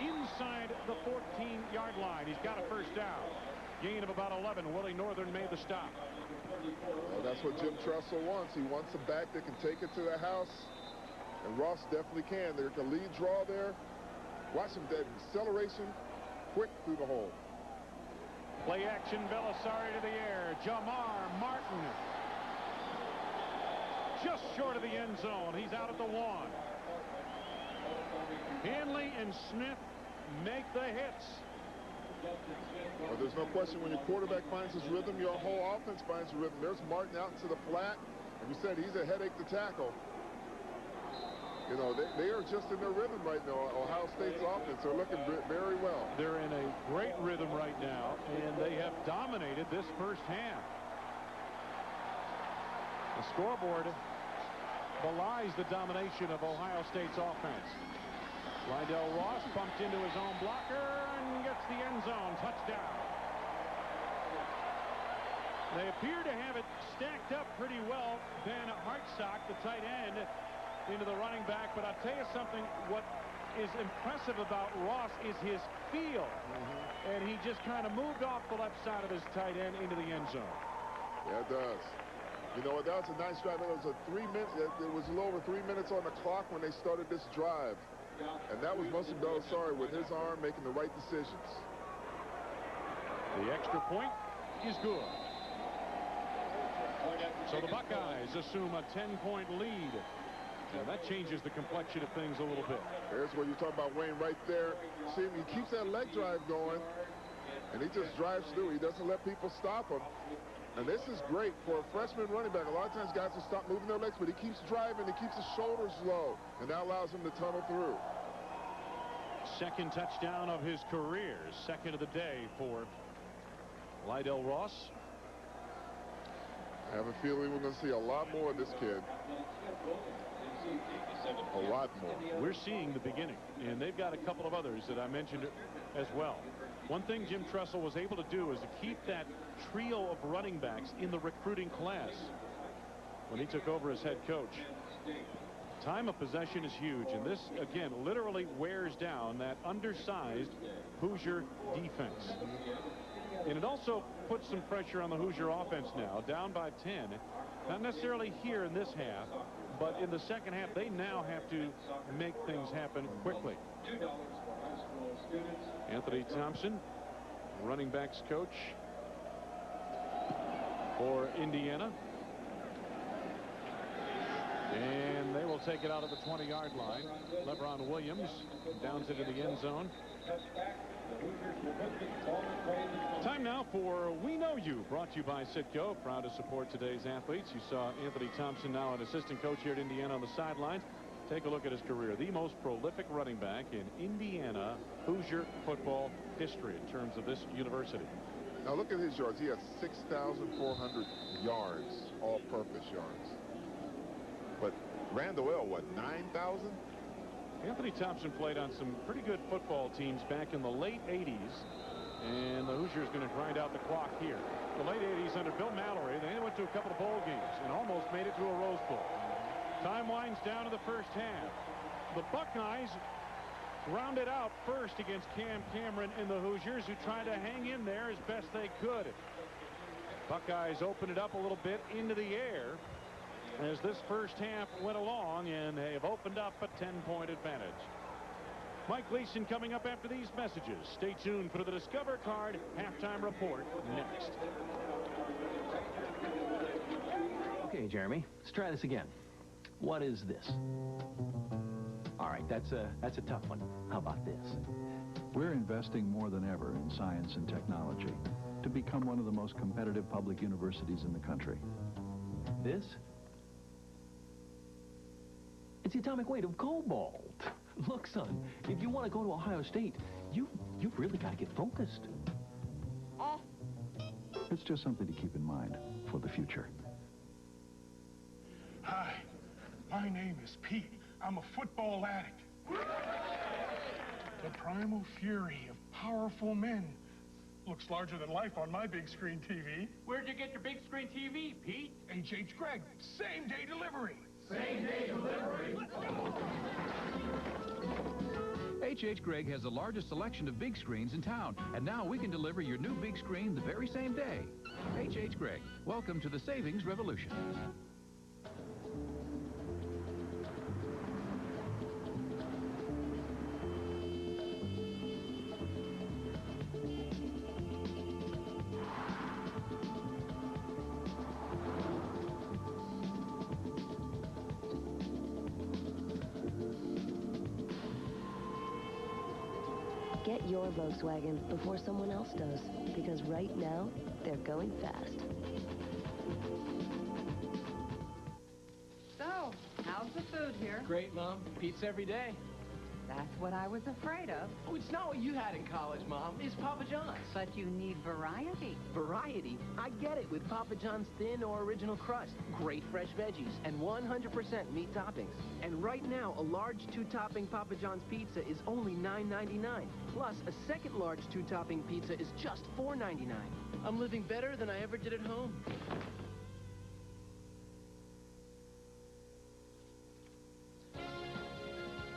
inside the 14-yard line. He's got a first down. Gain of about 11. Willie Northern made the stop. Well, that's what Jim Tressel wants. He wants a back that can take it to the house. And Ross definitely can. There's a lead draw there. Watch him, that acceleration, quick through the hole. Play action, Belisari to the air. Jamar Martin. Just short of the end zone. He's out at the 1. Hanley and Smith make the hits. Well, there's no question when your quarterback finds his rhythm, your whole offense finds a rhythm. There's Martin out into the flat. And we said he's a headache to tackle. You know, they are just in their rhythm right now. Ohio State's offense are looking very well. They're in a great rhythm right now, and they have dominated this first half. The scoreboard belies the domination of Ohio State's offense. Lydell Ross bumped into his own blocker and gets the end zone. Touchdown. They appear to have it stacked up pretty well. Ben Hartsock, the tight end, into the running back, but I'll tell you something, what is impressive about Ross is his feel. And he just kind of moved off the left side of his tight end into the end zone. Yeah, it does. You know what, that was a nice drive. It was a 3 minute, it was a little over 3 minutes on the clock when they started this drive. And that was mostly Belisari with his arm making the right decisions. The extra point is good. So the Buckeyes assume a 10-point lead. Now that changes the complexion of things a little bit. There's where you talk about Wayne right there. See him, he keeps that leg drive going, and he just drives through. He doesn't let people stop him. And this is great for a freshman running back. A lot of times guys will stop moving their legs, but he keeps driving. He keeps his shoulders low, and that allows him to tunnel through. Second touchdown of his career. Second of the day for Lydell Ross. I have a feeling we're going to see a lot more of this kid. A lot more. We're seeing the beginning, and they've got a couple of others that I mentioned as well. One thing Jim Tressel was able to do is to keep that trio of running backs in the recruiting class when he took over as head coach. Time of possession is huge, and this, again, literally wears down that undersized Hoosier defense. And it also puts some pressure on the Hoosier offense now, down by 10. Not necessarily here in this half, but in the second half, they now have to make things happen quickly. Anthony Thompson, running backs coach for Indiana. And they will take it out of the 20-yard line. LeBron Williams downs it in the end zone. Time now for We Know You, brought to you by Citgo, proud to support today's athletes. You saw Anthony Thompson, now an assistant coach here at Indiana, on the sidelines. Take a look at his career. The most prolific running back in Indiana Hoosier football history in terms of this university. Now look at his yards. He has 6,400 yards, all-purpose yards. But Randall, what, 9,000? Anthony Thompson played on some pretty good football teams back in the late 80s, and the Hoosiers going to grind out the clock here. The late 80s under Bill Mallory, they went to a couple of bowl games and almost made it to a Rose Bowl. Time winds down to the first half. The Buckeyes rounded out first against Cam Cameron and the Hoosiers, who tried to hang in there as best they could. Buckeyes opened it up a little bit into the air as this first half went along, and they have opened up a 10-point advantage. Mike Gleason coming up after these messages. Stay tuned for the Discover Card halftime report next. Okay, Jeremy, let's try this again. What is this? All right, that's a tough one. How about this? We're investing more than ever in science and technology to become one of the most competitive public universities in the country. This? It's the atomic weight of cobalt. Look, son, if you want to go to Ohio State, you've really got to get focused. It's just something to keep in mind for the future. Hi, my name is Pete. I'm a football addict. The primal fury of powerful men. Looks larger than life on my big screen TV. Where'd you get your big screen TV, Pete? H.H. Gregg, same-day delivery. Same-day delivery. H.H. Gregg has the largest selection of big screens in town, and now we can deliver your new big screen the very same day. H.H. Gregg, welcome to the savings revolution. Get your Volkswagen before someone else does, because right now, they're going fast. So, how's the food here? Great, Mom. Pizza every day. That's what I was afraid of. Oh, it's not what you had in college, Mom. It's Papa John's. But you need variety. Variety? I get it with Papa John's thin or original crust, great fresh veggies, and 100% meat toppings. And right now, a large 2-topping Papa John's pizza is only $9.99. Plus, a second large 2-topping pizza is just $4.99. I'm living better than I ever did at home.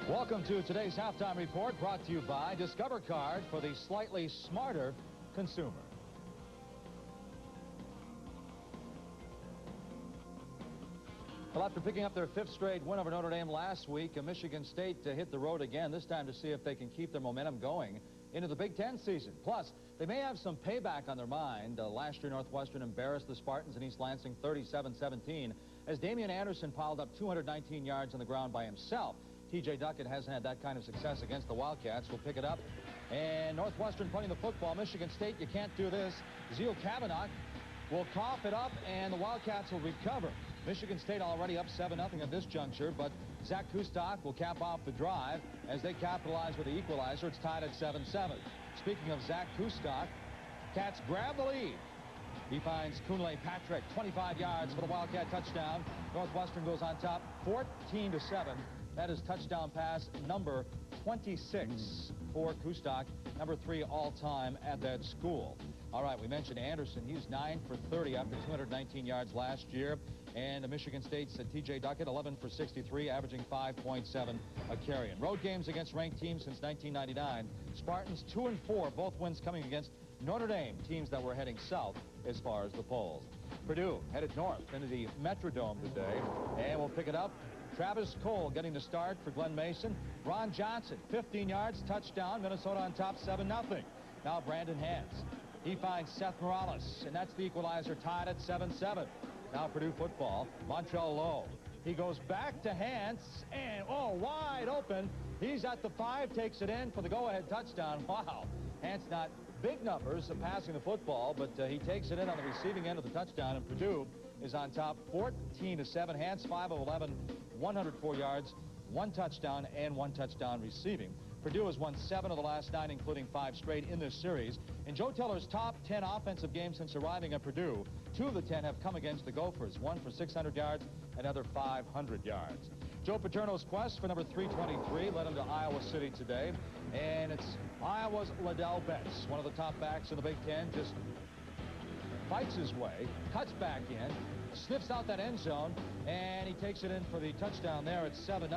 Welcome to today's halftime report, brought to you by Discover Card for the slightly smarter consumer. Well, after picking up their 5th straight win over Notre Dame last week, Michigan State hit the road again, this time to see if they can keep their momentum going into the Big Ten season. Plus, they may have some payback on their mind. Last year, Northwestern embarrassed the Spartans in East Lansing 37-17 as Damian Anderson piled up 219 yards on the ground by himself. T.J. Duckett hasn't had that kind of success against the Wildcats. We'll pick it up. And Northwestern punting the football. Michigan State, you can't do this. Zeal Kavanaugh will cough it up, and the Wildcats will recover. Michigan State already up 7-0 at this juncture, but Zach Kustok will cap off the drive as they capitalize with the equalizer. It's tied at 7-7. Speaking of Zach Kustok, Cats grab the lead. He finds Kunle Patrick, 25 yards for the Wildcat touchdown. Northwestern goes on top, 14-7. That is touchdown pass number 26 for Kustok, number 3 all-time at that school. All right, we mentioned Anderson. He's 9 for 30 after 219 yards last year. And Michigan State's T.J. Duckett, 11 for 63, averaging 5.7 a carry. In road games against ranked teams since 1999, Spartans 2-4, both wins coming against Notre Dame, teams that were heading south as far as the polls. Purdue headed north into the Metrodome today, and we'll pick it up. Travis Cole getting the start for Glenn Mason. Ron Johnson, 15 yards, touchdown. Minnesota on top, 7-0. Now Brandon Hance. He finds Seth Morales, and that's the equalizer, tied at 7-7. Now Purdue football, Montrell Lowe. He goes back to Hance, and wide open. He's at the 5, takes it in for the go-ahead touchdown. Wow. Hance not big numbers of passing the football, but he takes it in on the receiving end of the touchdown, and Purdue is on top 14-7. Hance 5 of 11, 104 yards, 1 touchdown, and 1 touchdown receiving. Purdue has won 7 of the last 9, including 5 straight in this series. In Joe Teller's top 10 offensive games since arriving at Purdue, 2 of the 10 have come against the Gophers, 1 for 600 yards, another 500 yards. Joe Paterno's quest for number 323 led him to Iowa City today, and it's Iowa's Ladell Betts, one of the top backs in the Big Ten, just fights his way, cuts back in, sniffs out that end zone, and he takes it in for the touchdown there at 7-0.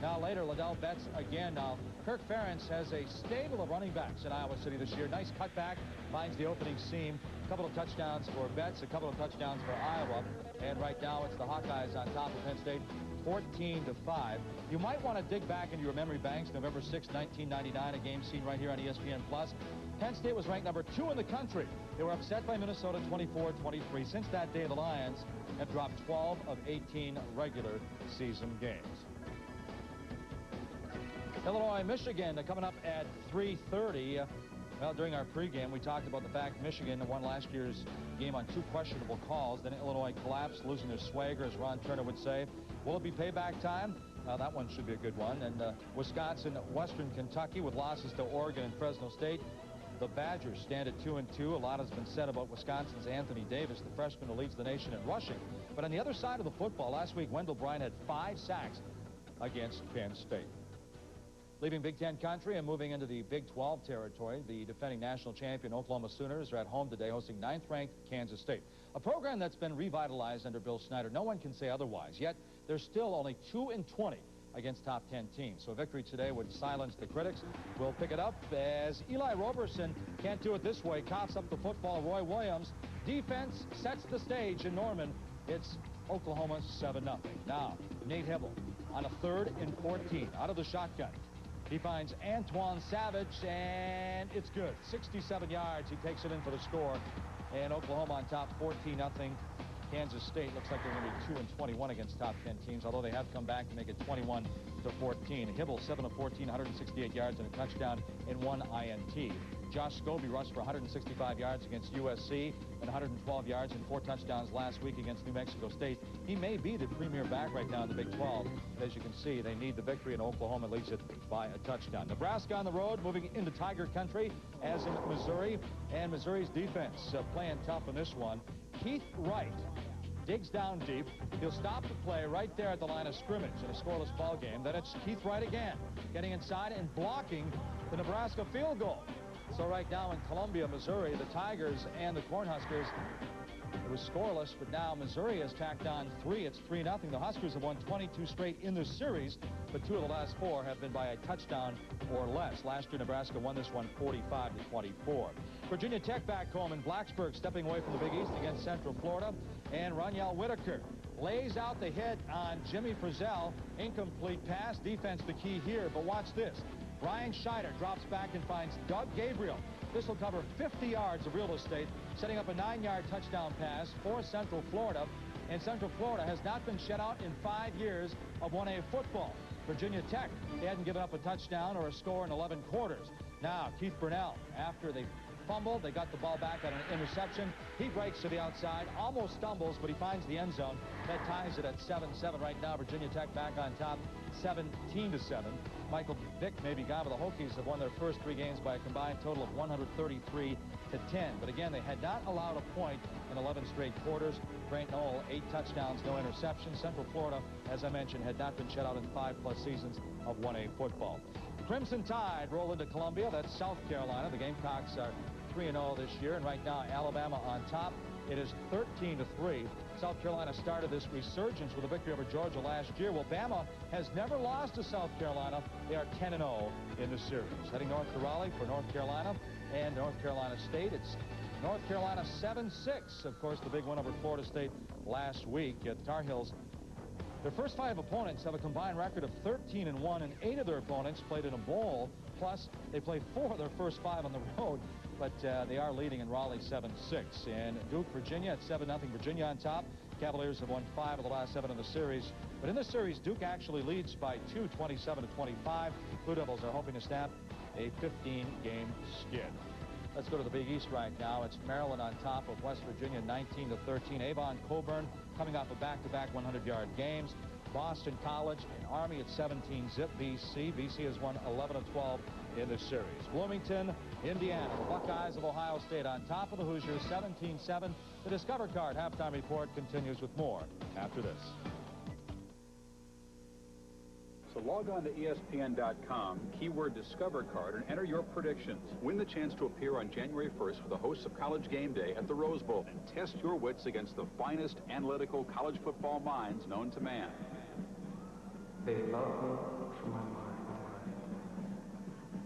Now later, Ladell Betts again. Now Kirk Ferentz has a stable of running backs in Iowa City this year. Nice cutback, finds the opening seam. A couple of touchdowns for Betts, a couple of touchdowns for Iowa. And right now it's the Hawkeyes on top of Penn State, 14-5. You might want to dig back into your memory banks. November 6, 1999, a game seen right here on ESPN+. Penn State was ranked number 2 in the country. They were upset by Minnesota 24-23. Since that day, the Lions have dropped 12 of 18 regular season games. Illinois, Michigan coming up at 3:30. Well, during our pregame, we talked about the fact Michigan won last year's game on 2 questionable calls. Then Illinois collapsed, losing their swagger, as Ron Turner would say. Will it be payback time? That one should be a good one. And Wisconsin, Western Kentucky with losses to Oregon and Fresno State. The Badgers stand at 2-2. A lot has been said about Wisconsin's Anthony Davis, the freshman who leads the nation in rushing. But on the other side of the football, last week, Wendell Bryant had 5 sacks against Penn State. Leaving Big Ten country and moving into the Big 12 territory, the defending national champion Oklahoma Sooners are at home today hosting 9th-ranked Kansas State. A program that's been revitalized under Bill Snyder. No one can say otherwise. Yet, they're still only 2-20 against top 10 teams. So a victory today would silence the critics. We'll pick it up as Eli Roberson can't do it this way. Coughs up the football. Roy Williams. Defense sets the stage in Norman. It's Oklahoma 7-0. Now, Nate Hibble on a 3rd and 14 out of the shotgun. He finds Antoine Savage, and it's good. 67 yards. He takes it in for the score. And Oklahoma on top 14-0. Kansas State looks like they're going to be 2-21 against top 10 teams, although they have come back to make it 21-14. Hibble, 7 of 14, 168 yards and a touchdown and 1 INT. Josh Scobie rushed for 165 yards against USC and 112 yards and 4 touchdowns last week against New Mexico State. He may be the premier back right now in the Big 12. As you can see, they need the victory, and Oklahoma leads it by a touchdown. Nebraska on the road, moving into Tiger country, as in Missouri. And Missouri's defense playing tough in this one. Keith Wright digs down deep. He'll stop the play right there at the line of scrimmage in a scoreless ball game. Then it's Keith Wright again, getting inside and blocking the Nebraska field goal. So right now in Columbia, Missouri, the Tigers and the Cornhuskers, it was scoreless, but now Missouri has tacked on 3. It's 3-0. The Huskers have won 22 straight in this series, but 2 of the last 4 have been by a touchdown or less. Last year, Nebraska won this one 45-24. Virginia Tech back home in Blacksburg, stepping away from the Big East against Central Florida. And Roniel Whitaker lays out the hit on Jimmy Frizzell. Incomplete pass. Defense the key here, but watch this. Brian Scheider drops back and finds Doug Gabriel. This will cover 50 yards of real estate, setting up a 9-yard touchdown pass for Central Florida. And Central Florida has not been shut out in 5 years of 1A football. Virginia Tech, they hadn't given up a touchdown or a score in 11 quarters. Now, Keith Burnell, after they fumbled. They got the ball back on an interception. He breaks to the outside, almost stumbles, but he finds the end zone. That ties it at 7-7 right now. Virginia Tech back on top, 17-7. Michael Vick may be gone, but the Hokies have won their first 3 games by a combined total of 133-10. But again, they had not allowed a point in 11 straight quarters. Grant Knoll, 8 touchdowns, no interceptions. Central Florida, as I mentioned, had not been shut out in 5+ seasons of 1A football. Crimson Tide roll into Columbia. That's South Carolina. The Gamecocks are 3-0 this year, and right now Alabama on top. It is 13-3. South Carolina started this resurgence with a victory over Georgia last year. Well, Bama has never lost to South Carolina. They are 10-0 in the series. Heading north to Raleigh for North Carolina and North Carolina State. It's North Carolina 7-6. Of course, the big one over Florida State last week. The Tar Heels, their first 5 opponents have a combined record of 13-1, and 8 of their opponents played in a bowl. Plus, they played 4 of their first 5 on the road. But they are leading in Raleigh 7-6. And Duke, Virginia at 7-0. Virginia on top. Cavaliers have won 5 of the last 7 in the series. But in this series, Duke actually leads by 2, 27-25. Blue Devils are hoping to snap a 15-game skid. Let's go to the Big East right now. It's Maryland on top of West Virginia 19-13. Avon Coburn coming off of back-to-back 100-yard games. Boston College and Army at 17-zip BC. BC has won 11-12 in this series. Bloomington, Indiana, the Buckeyes of Ohio State on top of the Hoosiers 17-7. The Discover Card halftime report continues with more after this. So log on to ESPN.com, keyword Discover Card, and enter your predictions. Win the chance to appear on January 1st with the hosts of College Game Day at the Rose Bowl and test your wits against the finest analytical college football minds known to man. They love me for my mind.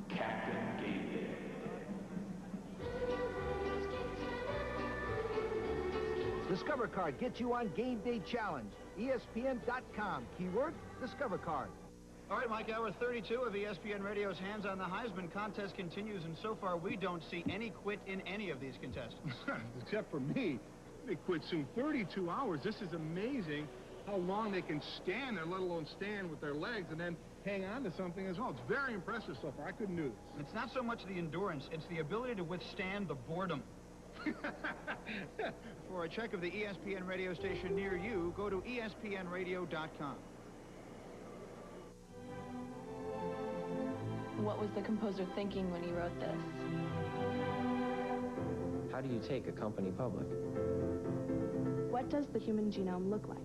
Captain Game Day. Discover Card gets you on Game Day Challenge. ESPN.com, keyword Discover Card. All right, Mike, hour 32 of ESPN Radio's Hands on the Heisman contest continues, and so far we don't see any quit in any of these contestants. Except for me. They quit soon. 32 hours. This is amazing how long they can stand there, let alone stand with their legs and then hang on to something as well. It's very impressive so far. I couldn't do this. It's not so much the endurance, it's the ability to withstand the boredom. For a check of the ESPN radio station near you, go to ESPNradio.com. What was the composer thinking when he wrote this? How do you take a company public? What does the human genome look like?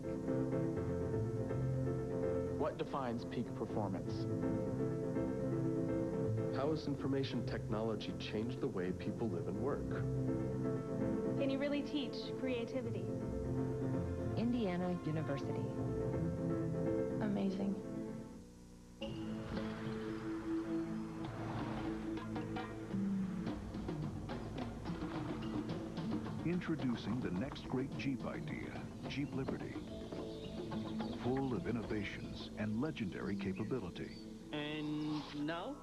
What defines peak performance? How has information technology changed the way people live and work? Can you really teach creativity? Indiana University. Amazing. Introducing the next great Jeep idea, Jeep Liberty. Full of innovations and legendary capability. And now?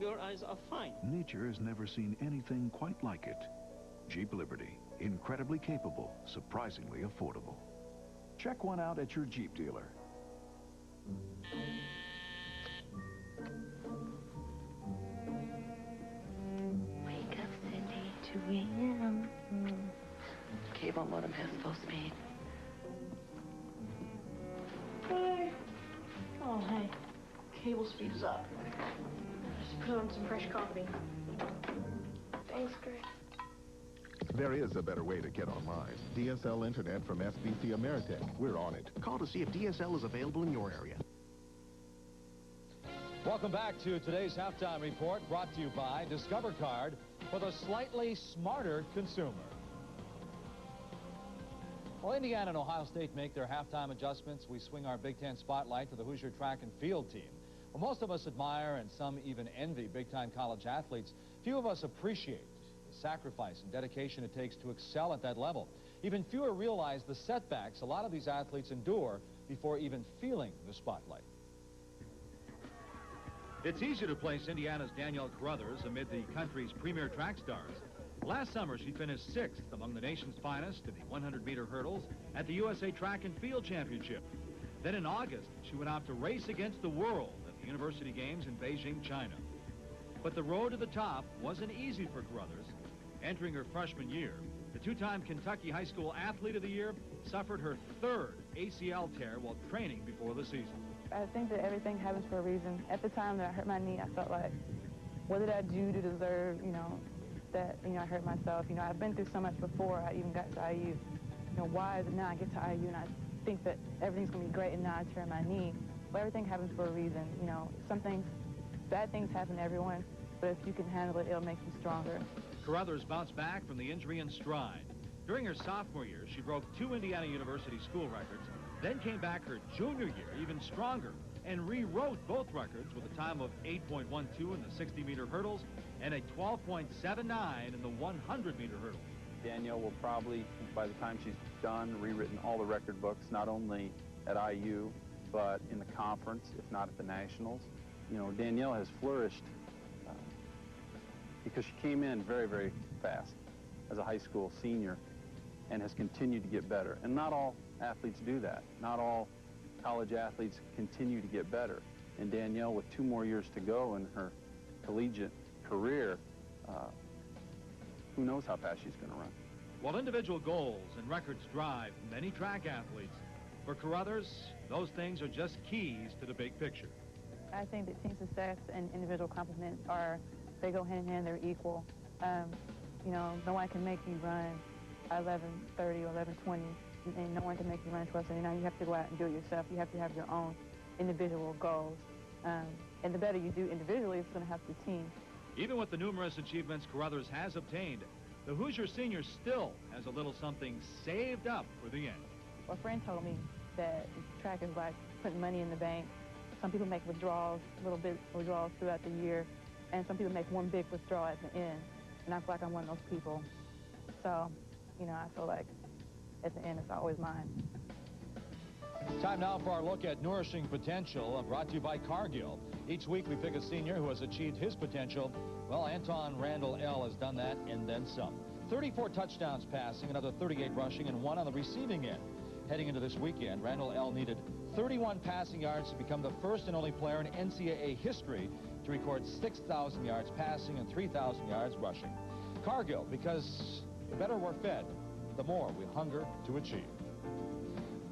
Your eyes are fine. Nature has never seen anything quite like it. Jeep Liberty. Incredibly capable, surprisingly affordable. Check one out at your Jeep dealer. Wake up, Cindy, 2 a.m. Cable modem has full speed. Hey. Oh, hey. Cable speed is up. Just put on some fresh coffee. Thanks, Greg. There is a better way to get online. DSL Internet from SBC Ameritech. We're on it. Call to see if DSL is available in your area. Welcome back to today's halftime report, brought to you by Discover Card for the slightly smarter consumer. Well, Indiana and Ohio State make their halftime adjustments. We swing our Big Ten spotlight to the Hoosier track and field team. Well, most of us admire and some even envy big-time college athletes. Few of us appreciate the sacrifice and dedication it takes to excel at that level. Even fewer realize the setbacks a lot of these athletes endure before even feeling the spotlight. It's easy to place Indiana's Danielle Carruthers amid the country's premier track stars. Last summer, she finished 6th among the nation's finest in the 100-meter hurdles at the USA Track and Field Championship. Then in August, she went out to race against the world at the University Games in Beijing, China. But the road to the top wasn't easy for Carruthers. Entering her freshman year, the two-time Kentucky High School Athlete of the Year suffered her third ACL tear while training before the season. I think that everything happens for a reason. At the time that I hurt my knee, I felt like, what did I do to deserve, that, I hurt myself? I've been through so much before I even got to IU. Why is it now I get to IU and I think that everything's going to be great and now I tear my knee? Well, everything happens for a reason. Some things, bad things happen to everyone, but if you can handle it, it'll make you stronger. Carruthers bounced back from the injury in stride. During her sophomore year, she broke 2 Indiana University school records, then came back her junior year even stronger and rewrote both records with a time of 8.12 in the 60-meter hurdles and a 12.79 in the 100-meter hurdle. Danielle will probably, by the time she's done, rewritten all the record books, not only at IU, but in the conference, if not at the Nationals. Danielle has flourished because she came in very, very fast as a high school senior and has continued to get better. And not all athletes do that. Not all college athletes continue to get better. And Danielle, with 2 more years to go in her collegiate career, who knows how fast she's going to run. While individual goals and records drive many track athletes, for Carruthers, those things are just keys to the big picture. I think that team success and individual accomplishments they go hand in hand, they're equal. No one can make you run 11:30 or 11:20, and no one can make you run 12:30. You have to go out and do it yourself. You have to have your own individual goals. And the better you do individually, it's going to help your team. Even with the numerous achievements Carruthers has obtained, the Hoosier senior still has a little something saved up for the end. Well, a friend told me that track is like putting money in the bank. Some people make withdrawals, little bit withdrawals throughout the year, and some people make one big withdrawal at the end. And I feel like I'm one of those people. So, I feel like at the end it's always mine. Time now for our look at Nourishing Potential, brought to you by Cargill. Each week we pick a senior who has achieved his potential. Well, Anton Randall L. has done that and then some. 34 touchdowns passing, another 38 rushing, and 1 on the receiving end. Heading into this weekend, Randall L. needed 31 passing yards to become the first and only player in NCAA history to record 6,000 yards passing and 3,000 yards rushing. Cargill, because the better we're fed, the more we hunger to achieve.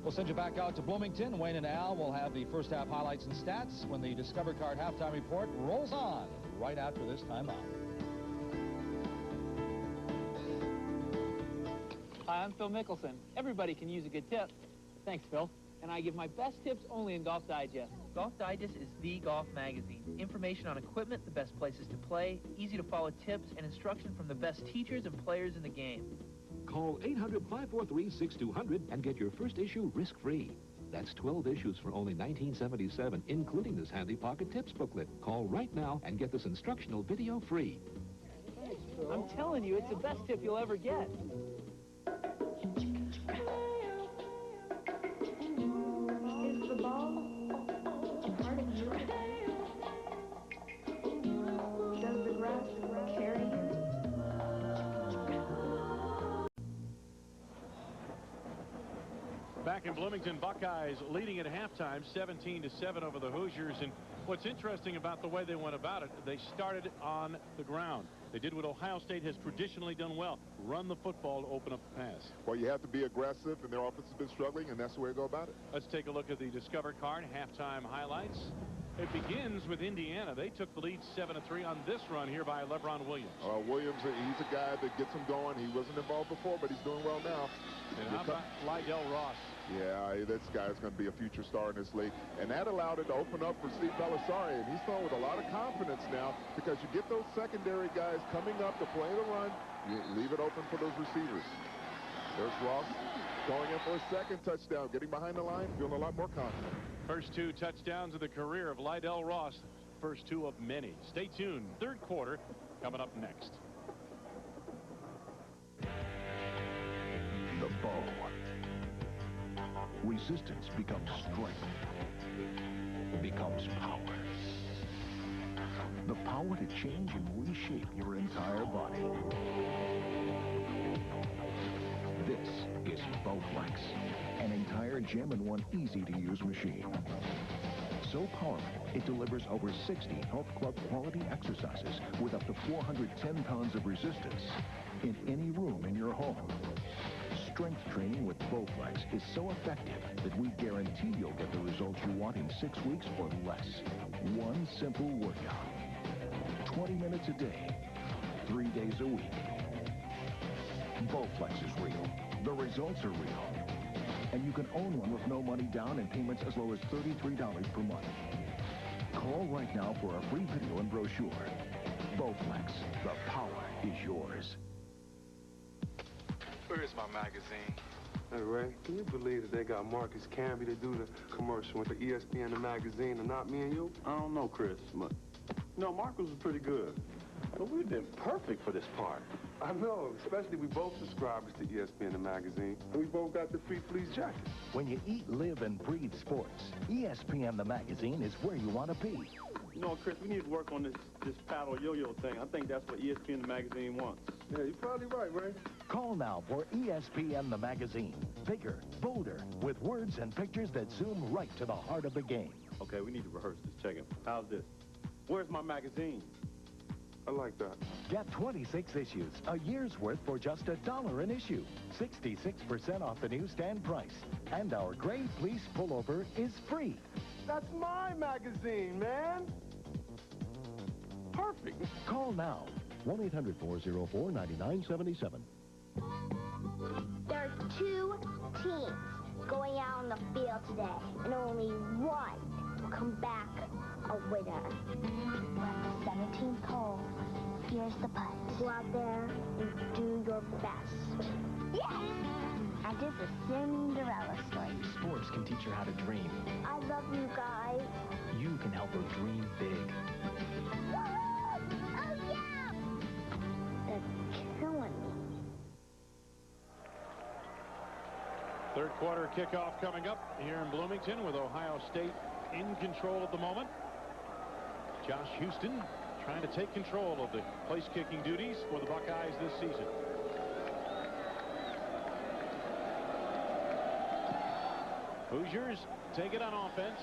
We'll send you back out to Bloomington. Wayne and Al will have the first half highlights and stats when the Discover Card halftime report rolls on right after this timeout. Hi, I'm Phil Mickelson. Everybody can use a good tip. Thanks, Phil. And I give my best tips only in Golf Digest. Golf Digest is the golf magazine. Information on equipment, the best places to play, easy to follow tips, and instruction from the best teachers and players in the game. Call 800-543-6200 and get your first issue risk-free. That's 12 issues for only $19.77, including this handy pocket tips booklet. Call right now and get this instructional video free. Thanks, Phil. I'm telling you, it's the best tip you'll ever get. Is the ball a part of you? Does the grass carry you? Back in Bloomington, Buckeyes leading at halftime, 17-7 over the Hoosiers. And what's interesting about the way they went about it, they started on the ground. They did what Ohio State has traditionally done well, run the football to open up the pass. Well, you have to be aggressive, and their offense has been struggling, and that's the way to go about it. Let's take a look at the Discover Card halftime highlights. It begins with Indiana. They took the lead 7-3 on this run here by LeBron Williams. Williams, he's a guy that gets them going. He wasn't involved before, but he's doing well now. And how about Lydell Ross? Yeah, this guy's going to be a future star in this league. And that allowed it to open up for Steve Belisari. And he's throwing with a lot of confidence now because you get those secondary guys coming up to play the run. You leave it open for those receivers. There's Ross going in for a second touchdown, getting behind the line, feeling a lot more confident. First 2 touchdowns of the career of Lydell Ross. First 2 of many. Stay tuned. Third quarter coming up next. The bow. Resistance becomes strength. Becomes power. The power to change and reshape your entire body. This is Bowflex, an entire gem-in-one easy-to-use machine. so powerful, it delivers over 60 health club quality exercises with up to 410 pounds of resistance in any room in your home. Strength training with Bowflex is so effective that we guarantee you'll get the results you want in 6 weeks or less. One simple workout. 20 minutes a day, 3 days a week. Bowflex is real. The results are real. And you can own one with no money down and payments as low as $33 per month. Call right now for a free video and brochure. Bowflex, the power is yours. Where is my magazine? Hey, Ray, can you believe that they got Marcus Camby to do the commercial with the ESPN the magazine and not me and you? I don't know, Chris, but, Marcus was pretty good. But we've been perfect for this part. I know, especially we both subscribers to ESPN the magazine, and we both got the free fleece jacket. When you eat, live, and breathe sports, ESPN the magazine is where you want to be. You know, Chris, we need to work on this paddle yo-yo thing. I think that's what ESPN the magazine wants. Yeah, you're probably right, Ray. Call now for ESPN the magazine. Bigger, bolder, with words and pictures that zoom right to the heart of the game. Okay, we need to rehearse this. Check it. How's this? Where's my magazine? I like that. Get 26 issues, a year's worth for just $1 an issue. 66% off the newsstand price. And our gray fleece pullover is free. That's my magazine, man. Perfect. Call now. 1-800-404-9977. There are 2 teams going out on the field today, and only one will come back a winner. We're at the 17th hole. Here's the putt. Go out there and do your best. Yes! And it's a Cinderella story. Sports can teach her how to dream. I love you guys. You can help her dream big. Oh, yeah! They're killing me. Third quarter kickoff coming up here in Bloomington with Ohio State in control at the moment. Josh Houston trying to take control of the place-kicking duties for the Buckeyes this season. Hoosiers take it on offense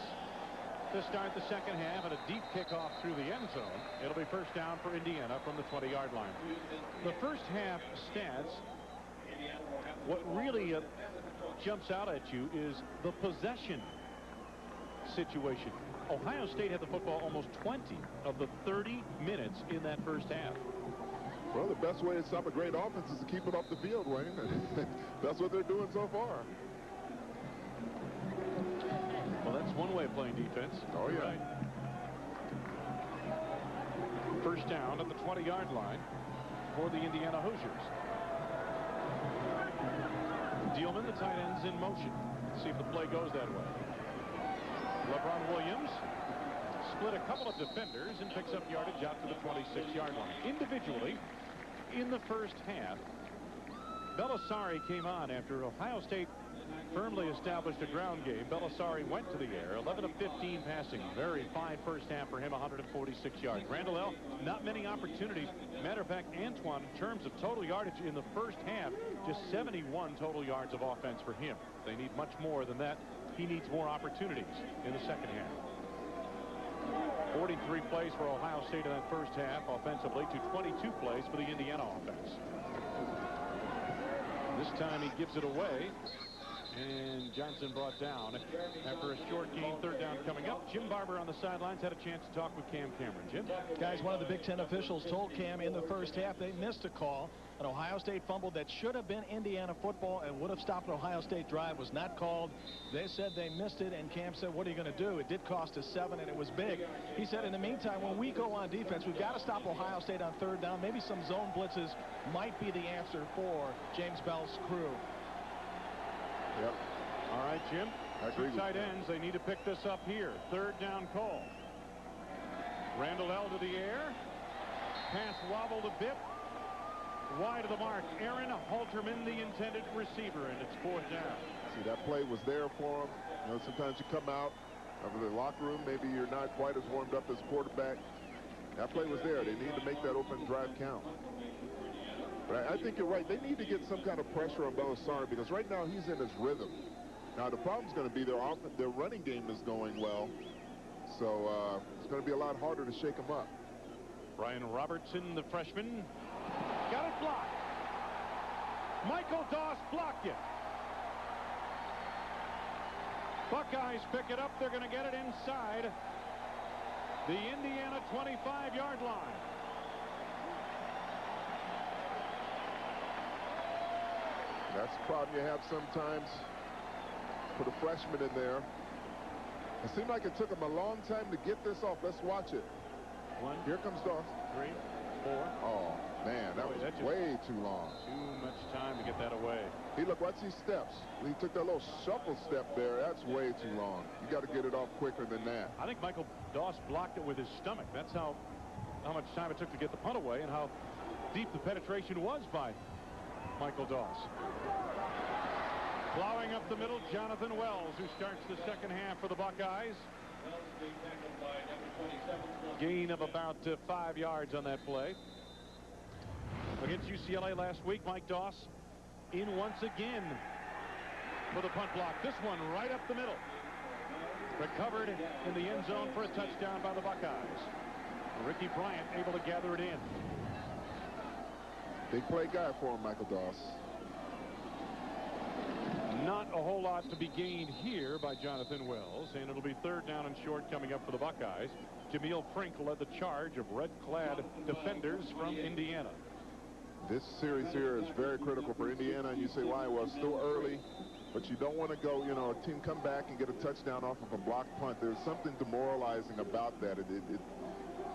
to start the second half, and a deep kickoff through the end zone. It'll be first down for Indiana from the 20-yard line. The first half stats, what really jumps out at you is the possession situation. Ohio State had the football almost 20 of the 30 minutes in that first half. Well, the best way to stop a great offense is to keep it off the field, Wayne. That's what they're doing so far. Well, that's one way of playing defense. Oh, yeah. Right. First down at the 20-yard line for the Indiana Hoosiers. Dielman, the tight end's in motion. See if the play goes that way. LeBron Williams split a couple of defenders and picks up yardage out to the 26-yard line. Individually, in the first half, Belisari came on after Ohio State firmly established a ground game. Belisari went to the air, 11 of 15 passing. Very fine first half for him, 146 yards. Randall L., not many opportunities. Matter of fact, Antoine, in terms of total yardage in the first half, just 71 total yards of offense for him. They need much more than that. He needs more opportunities in the second half. 43 plays for Ohio State in that first half offensively to 22 plays for the Indiana offense. This time he gives it away, and Johnson brought down after a short gain. Third down coming up. Jim Barber on the sidelines had a chance to talk with Cam Cameron. Jim? Guys, one of the Big Ten officials told Cam in the first half they missed a call. An Ohio State fumble that should have been Indiana football and would have stopped an Ohio State drive was not called. They said they missed it, and Cam said, what are you going to do? It did cost us 7, and it was big. He said, in the meantime, when we go on defense, we've got to stop Ohio State on third down. Maybe some zone blitzes might be the answer for James Bell's crew. Yep. All right, Jim. Two tight ends. They need to pick this up here. Third down call. Randall L. to the air. Pass wobbled a bit. Wide of the mark. Aaron Halterman, the intended receiver, and it's fourth down. See, that play was there for him. You know, sometimes you come out of the locker room, maybe you're not quite as warmed up as quarterback. That play was there. They need to make that open drive count. But I think you're right. They need to get some kind of pressure on Belisari because right now he's in his rhythm. Now, the problem's going to be their running game is going well. So it's going to be a lot harder to shake him up. Brian Robertson, the freshman, got it blocked. Michael Doss blocked it. Buckeyes pick it up. They're going to get it inside the Indiana 25-yard line. That's the problem you have sometimes. Put a freshman in there. It seemed like it took him a long time to get this off. Let's watch it. One. Here comes Doss. 3, 4. Oh, man, that was way too long. Too much time to get that away. He look, watch these steps. He took that little shuffle step there. That's way too long. You got to get it off quicker than that. I think Michael Doss blocked it with his stomach. That's how much time it took to get the punt away and how deep the penetration was by Michael Doss. Plowing up the middle, Jonathan Wells, who starts the second half for the Buckeyes. Gain of about 5 yards on that play. Against UCLA last week, Mike Doss in once again for the punt block. This one right up the middle. Recovered in the end zone for a touchdown by the Buckeyes. Ricky Bryant able to gather it in. Big play guy for him, Michael Doss. Not a whole lot to be gained here by Jonathan Wells, and it'll be third down and short coming up for the Buckeyes. Jameel Frink led the charge of red-clad defenders from Indiana. This series here is very critical for Indiana, and you say, why? Well, it's still early, but you don't want to go, you know, a team come back and get a touchdown off of a blocked punt. There's something demoralizing about that.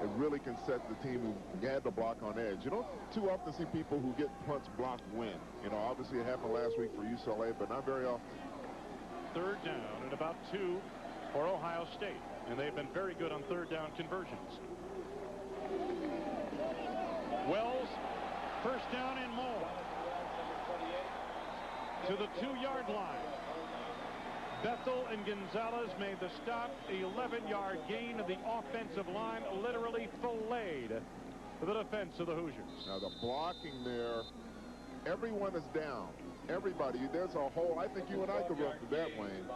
It really can set the team who had the block on edge. You don't too often see people who get punts blocked win. You know, obviously it happened last week for UCLA, but not very often. Third down and about 2 for Ohio State, and they've been very good on third down conversions. Wells, first down and more to the 2-yard line. Bethel and Gonzalez made the stop. 11-yard gain of the offensive line, literally filleted the defense of the Hoosiers. Now the blocking there, everyone is down. Everybody, there's a hole. I think you and I could run through that, Wayne.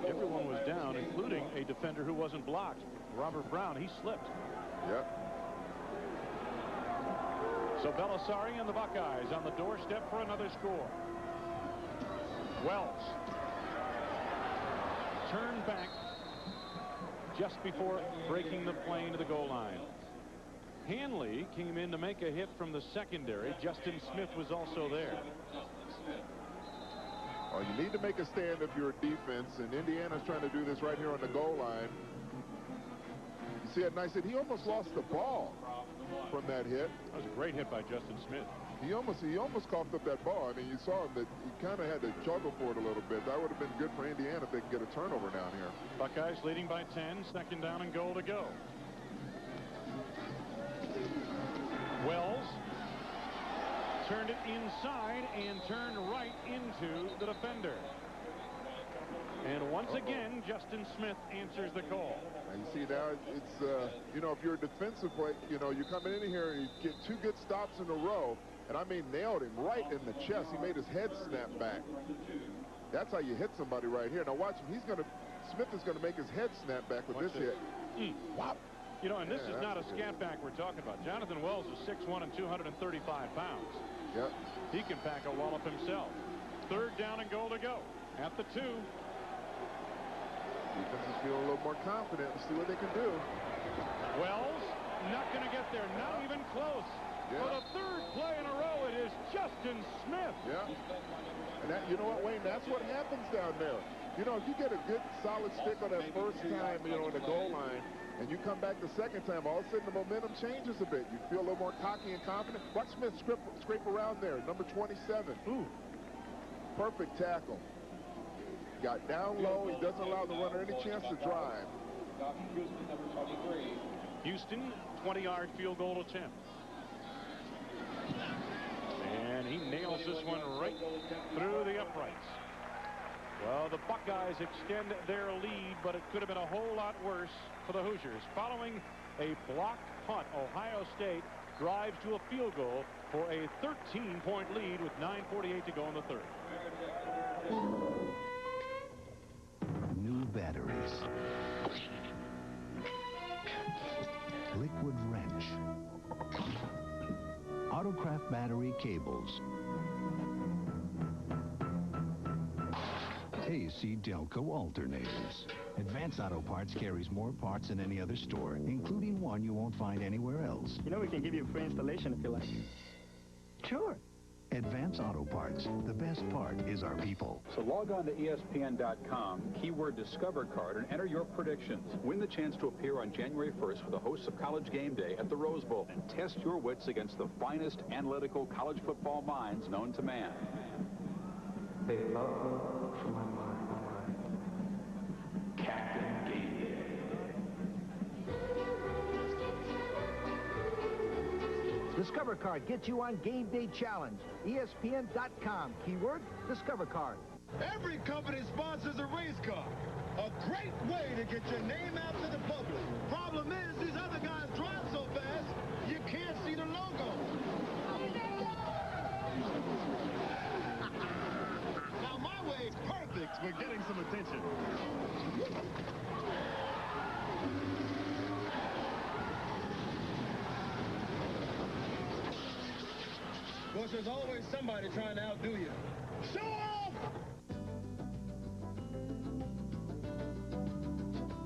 Everyone was down, including a defender who wasn't blocked. Robert Brown, he slipped. Yep. So Belisari and the Buckeyes on the doorstep for another score. Wells turned back just before breaking the plane to the goal line. Hanley came in to make a hit from the secondary. Justin Smith was also there. Oh, you need to make a stand if you're a defense, and Indiana's trying to do this right here on the goal line. You see that nice hit? He almost lost the ball from that hit. That was a great hit by Justin Smith. He almost coughed up that ball. I mean, you saw him that he kind of had to juggle for it a little bit. That would have been good for Indiana if they could get a turnover down here. Buckeyes leading by 10, second down and goal to go. Wells turned it inside and turned right into the defender. And once again, Justin Smith answers the call. And you see now, it's, you know, if you're a defensive play, you know, you're coming in here and you get 2 good stops in a row. And I mean, nailed him right in the chest. He made his head snap back. That's how you hit somebody right here. Now watch him. Smith is going to make his head snap back with this hit. Whop. You know, and this is not a scat back we're talking about. Jonathan Wells is 6'1" and 235 pounds. Yep. He can pack a wallop himself. Third down and goal to go at the 2. Defense is feeling a little more confident. Let's see what they can do. Wells not going to get there. Not even close. Yeah. For the third play in a row, it is Justin Smith. Yeah. And that, you know what, Wayne, that's what happens down there. You know, if you get a good solid stick on that first time, you know, in the goal line, and you come back the second time, all of a sudden the momentum changes a bit. You feel a little more cocky and confident. Watch Smith scrape around there, number 27. Ooh. Perfect tackle. Got down low. He doesn't allow the runner any chance to drive. Houston, 20-yard field goal attempt. And he nails this one right through the uprights. Well, the Buckeyes extend their lead, but it could have been a whole lot worse for the Hoosiers. Following a blocked punt, Ohio State drives to a field goal for a 13-point lead with 9:48 to go in the third. new batteries. Liquid wrench. Autocraft battery cables. AC Delco alternators. Advance Auto Parts carries more parts than any other store, including one you won't find anywhere else. You know, we can give you a free installation if you like. Sure. Advance Auto Parts. The best part is our people. So log on to ESPN.com, keyword Discover Card, and enter your predictions. Win the chance to appear on January 1st with the hosts of College Game Day at the Rose Bowl and test your wits against the finest analytical college football minds known to man. They love me for my mind, Captain Game Day. Discover Card gets you on Game Day Challenge. ESPN.com. Keyword Discover Card. Every company sponsors a race car. A great way to get your name out to the public. Problem is, these other guys drive so fast, you can't see the logo. Now, my way is perfect for getting some attention. Of course, there's always somebody trying to outdo you. Show off!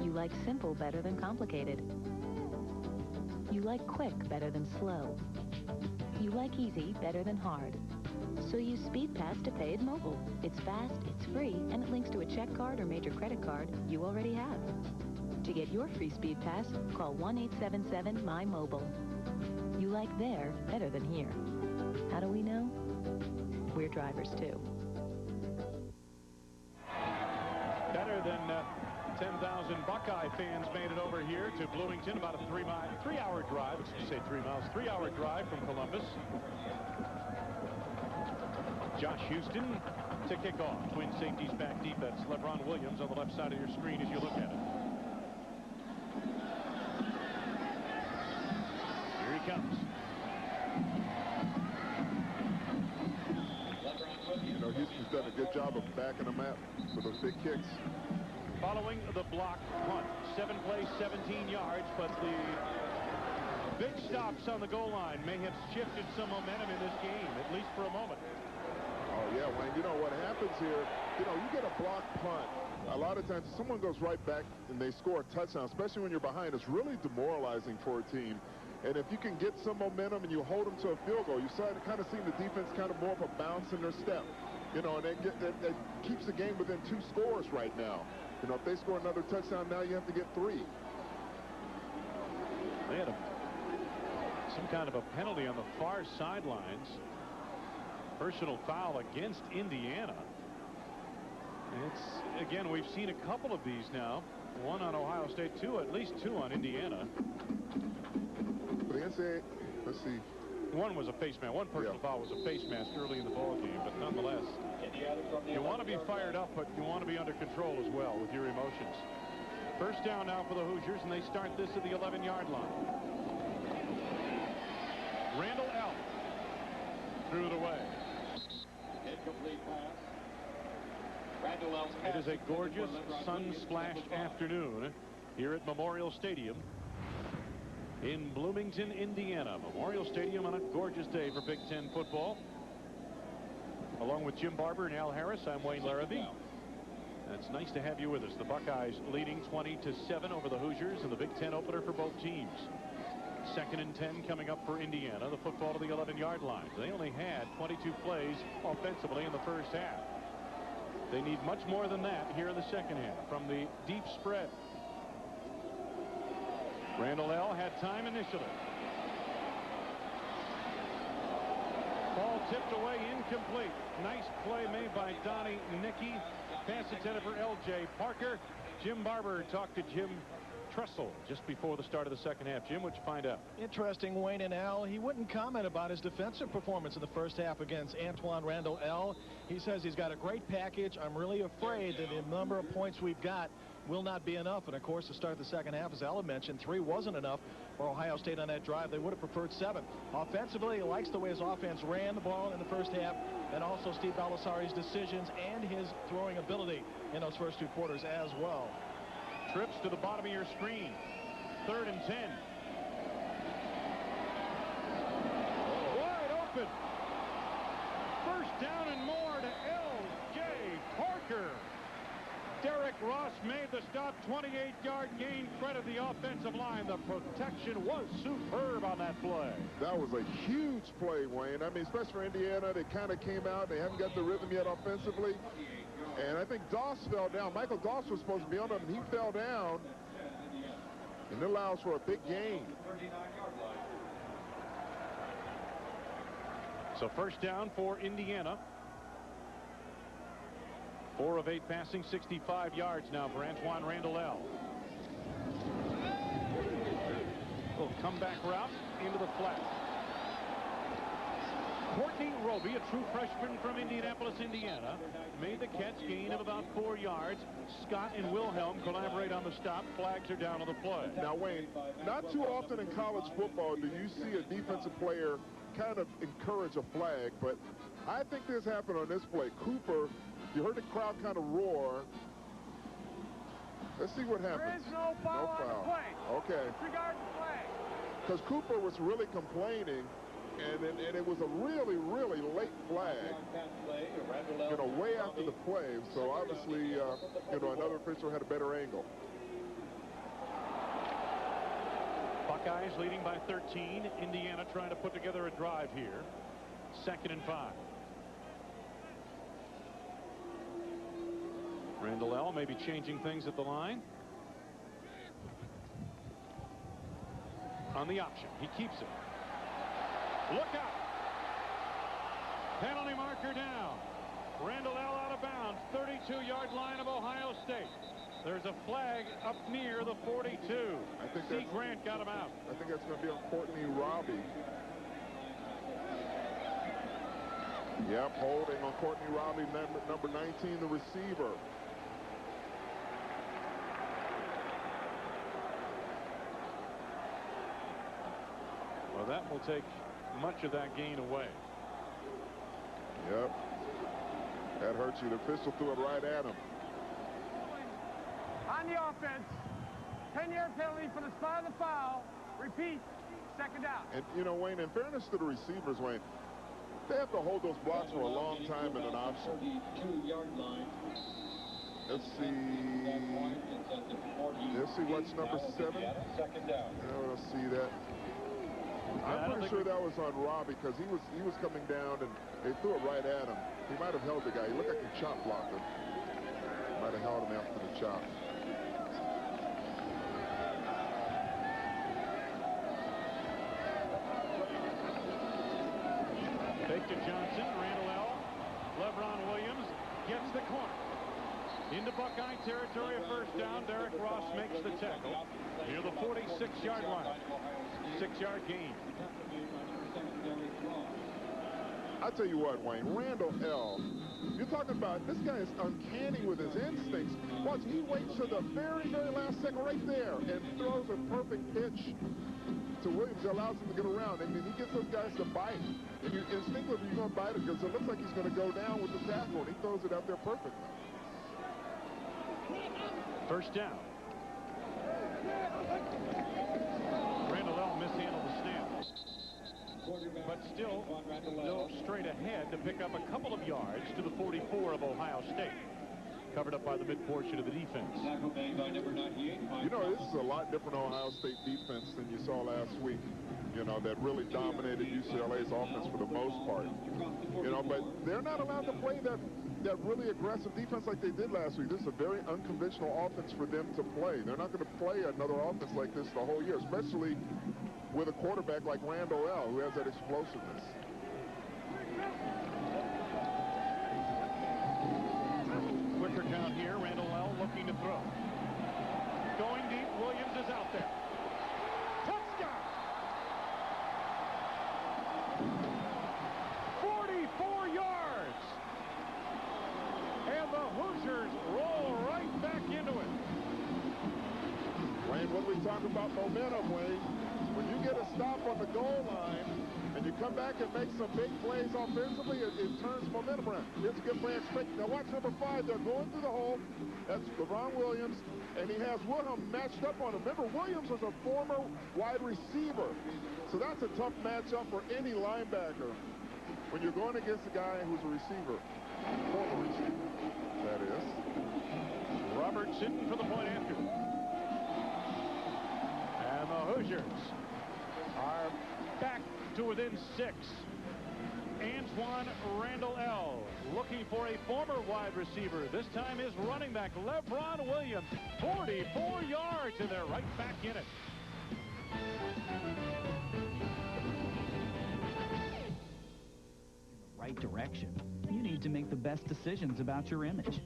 You like simple better than complicated. You like quick better than slow. You like easy better than hard. So use SpeedPass to pay at mobile. It's fast, it's free, and it links to a check card or major credit card you already have. To get your free SpeedPass, call 1-877-MY-MOBILE. You like there better than here. How do we know? We're drivers, too. Better than 10,000 Buckeye fans made it over here to Bloomington, about a 3-hour drive. I should say 3 miles, 3-hour drive from Columbus. Josh Houston to kick off. Twin safeties back deep. That's LeBron Williams on the left side of your screen as you look at it. Here he comes. You know, Houston's done a good job of backing them up for those big kicks. Following the block punt. 7 plays, 17 yards, but the big stops on the goal line may have shifted some momentum in this game, at least for a moment. Oh, yeah, Wayne, you know what happens here, you know, you get a block punt. A lot of times, if someone goes right back and they score a touchdown, especially when you're behind, it's really demoralizing for a team. And if you can get some momentum and you hold them to a field goal, you kind of see the defense kind of more of a bounce in their step. You know, and that keeps the game within 2 scores right now. You know, if they score another touchdown now, you have to get 3. They had some kind of a penalty on the far sidelines. Personal foul against Indiana. It's, again, we've seen a couple of these now. 1 on Ohio State, at least 2 on Indiana. For the NCAA, let's see. 1 was a face mask. 1 personal foul was a face mask early in the ball game, but nonetheless, you want to be fired up, but you want to be under control as well with your emotions. First down now for the Hoosiers, and they start this at the 11-yard line. Randall L. threw it away. Incomplete pass. It is a gorgeous sun-splashed afternoon here at Memorial Stadium in Bloomington, Indiana. Memorial Stadium on a gorgeous day for Big Ten football. Along with Jim Barber and Al Harris, I'm Wayne Larrabee. It's nice to have you with us. The Buckeyes leading 20-7 over the Hoosiers in the Big Ten opener for both teams. 2nd and 10 coming up for Indiana. The football to the 11-yard line. They only had 22 plays offensively in the first half. They need much more than that here in the second half from the deep spread. Randall L. had time initially. Ball tipped away, incomplete. Nice play made by Donnie Nicky. Pass intended for L.J. Parker. Jim Barber talked to Jim Tressel just before the start of the second half. Jim, what'd you find out? Interesting, Wayne and Al. He wouldn't comment about his defensive performance in the first half against Antoine Randall L. He says he's got a great package. I'm really afraid that the number of points we've got will not be enough. And, of course, to start the second half, as Ellen mentioned, 3 wasn't enough for Ohio State on that drive. They would have preferred 7. Offensively, he likes the way his offense ran the ball in the first half, and also Steve Baldessari's decisions and his throwing ability in those first 2 quarters as well. Trips to the bottom of your screen. 3rd and 10. Wide open. First down and more to L.J. Parker. Derek Ross made the stop. 28-yard gain. Credit the offensive line. The protection was superb on that play. That was a huge play, Wayne. I mean, especially for Indiana, they kind of came out. They haven't got the rhythm yet offensively. And I think Doss fell down. Michael Doss was supposed to be on him, and he fell down. And it allows for a big gain. So first down for Indiana. 4 of 8 passing, 65 yards now for Antwaan Randle El. Little comeback route into the flat. Courtney Roby, a true freshman from Indianapolis, Indiana, made the catch, gain of about 4 yards. Scott and Wilhelm collaborate on the stop. Flags are down on the play. Now, Wayne, not too often in college football do you see a defensive player kind of encourage a flag, but I think this happened on this play. Cooper, you heard the crowd kind of roar. Let's see what happens. There is no foul on the play. Okay. Disregard the flag. Because Cooper was really complaining, and it was a really, really late flag, you know, way after the play. So obviously, you know, another official had a better angle. Buckeyes leading by 13. Indiana trying to put together a drive here. 2nd and 5. Randle El may be changing things at the line. On the option, he keeps it. Look out. Penalty marker down. Randle El out of bounds. 32-yard line of Ohio State. There's a flag up near the 42. I think C. Grant got him out. I think that's going to be on Courtney Robbie. Yep, holding on Courtney Robbie, number 19, the receiver. Well, that will take much of that gain away. Yep. That hurts you. The official threw it right at him. On the offense, 10-yard penalty for the spot of the foul. Repeat, 2nd down. And, you know, Wayne, in fairness to the receivers, Wayne, they have to hold those blocks for a long time in an option. Let's see. Let's see what's number 7. Let's see that. I'm pretty sure that was on Robbie because he was coming down and they threw it right at him. He might have held the guy. He looked like he chop blocked him. Might have held him after the chop. Fake to Johnson. Randle El. LeBron Williams gets the corner. Into Buckeye territory, a first down. Derek Ross makes the tackle near the 46-yard line. 6-yard gain. I'll tell you what, Wayne, Randle El, you're talking about this guy is uncanny with his instincts. Watch, he waits to the very, very last second right there and throws a perfect pitch to Williams. That allows him to get around. I mean, he gets those guys to bite. And you instinctively, you're going to bite it because it looks like he's going to go down with the tackle, and he throws it out there perfectly. First down. Randle El mishandled the snap. But still go straight ahead to pick up a couple of yards to the 44 of Ohio State. Covered up by the mid-portion of the defense. You know, this is a lot different Ohio State defense than you saw last week. You know, that really dominated UCLA's offense for the most part. You know, but they're not allowed to play that really aggressive defense like they did last week. This is a very unconventional offense for them to play. They're not going to play another offense like this the whole year, especially with a quarterback like Randle El, who has that explosiveness. Quicker count here. Randle El looking to throw. Going deep. Williams is out there. Touchdown! 44 yards. And the Hoosiers roll right back into it. talk about momentum, Wayne. When you get a stop on the goal line and you come back and make some big plays offensively, it turns momentum around. It's a good play. Now watch number 5. They're going through the hole. That's LeBron Williams, and he has Wilhelm matched up on him. Remember, Williams was a former wide receiver, so that's a tough matchup for any linebacker when you're going against a guy who's a receiver, former receiver, that is. Robertson for the point after. And the Hoosiers are back to within 6. Antoine Randall L. looking for a former wide receiver. This time is running back LeBron Williams. 44 yards, and they're right back in it. Right direction. You need to make the best decisions about your image.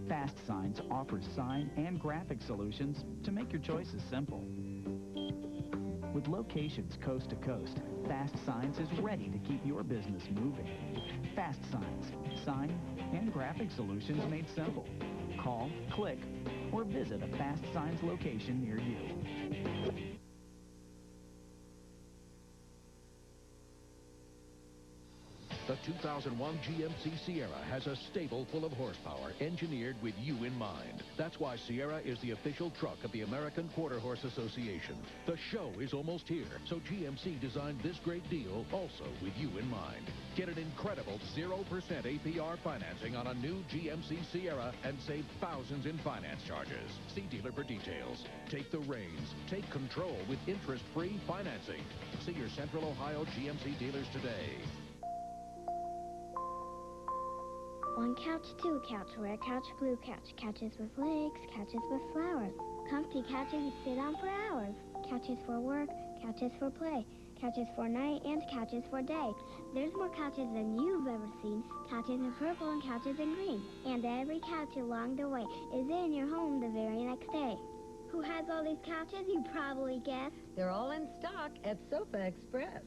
Fast Signs offers sign and graphic solutions to make your choices simple. With locations coast to coast, Fast Signs is ready to keep your business moving. Fast Signs, sign and graphic solutions made simple. Call, click, or visit a Fast Signs location near you. The 2001 GMC Sierra has a stable full of horsepower engineered with you in mind. That's why Sierra is the official truck of the American Quarter Horse Association. The show is almost here, so GMC designed this great deal also with you in mind. Get an incredible 0% APR financing on a new GMC Sierra and save thousands in finance charges. See dealer for details. Take the reins. Take control with interest-free financing. See your Central Ohio GMC dealers today. One couch, two couch, red couch, blue couch, couches with legs, couches with flowers, comfy couches you sit on for hours, couches for work, couches for play, couches for night, and couches for day. There's more couches than you've ever seen, couches in purple and couches in green, and every couch along the way is in your home the very next day. Who has all these couches, you probably guessed? They're all in stock at Sofa Express.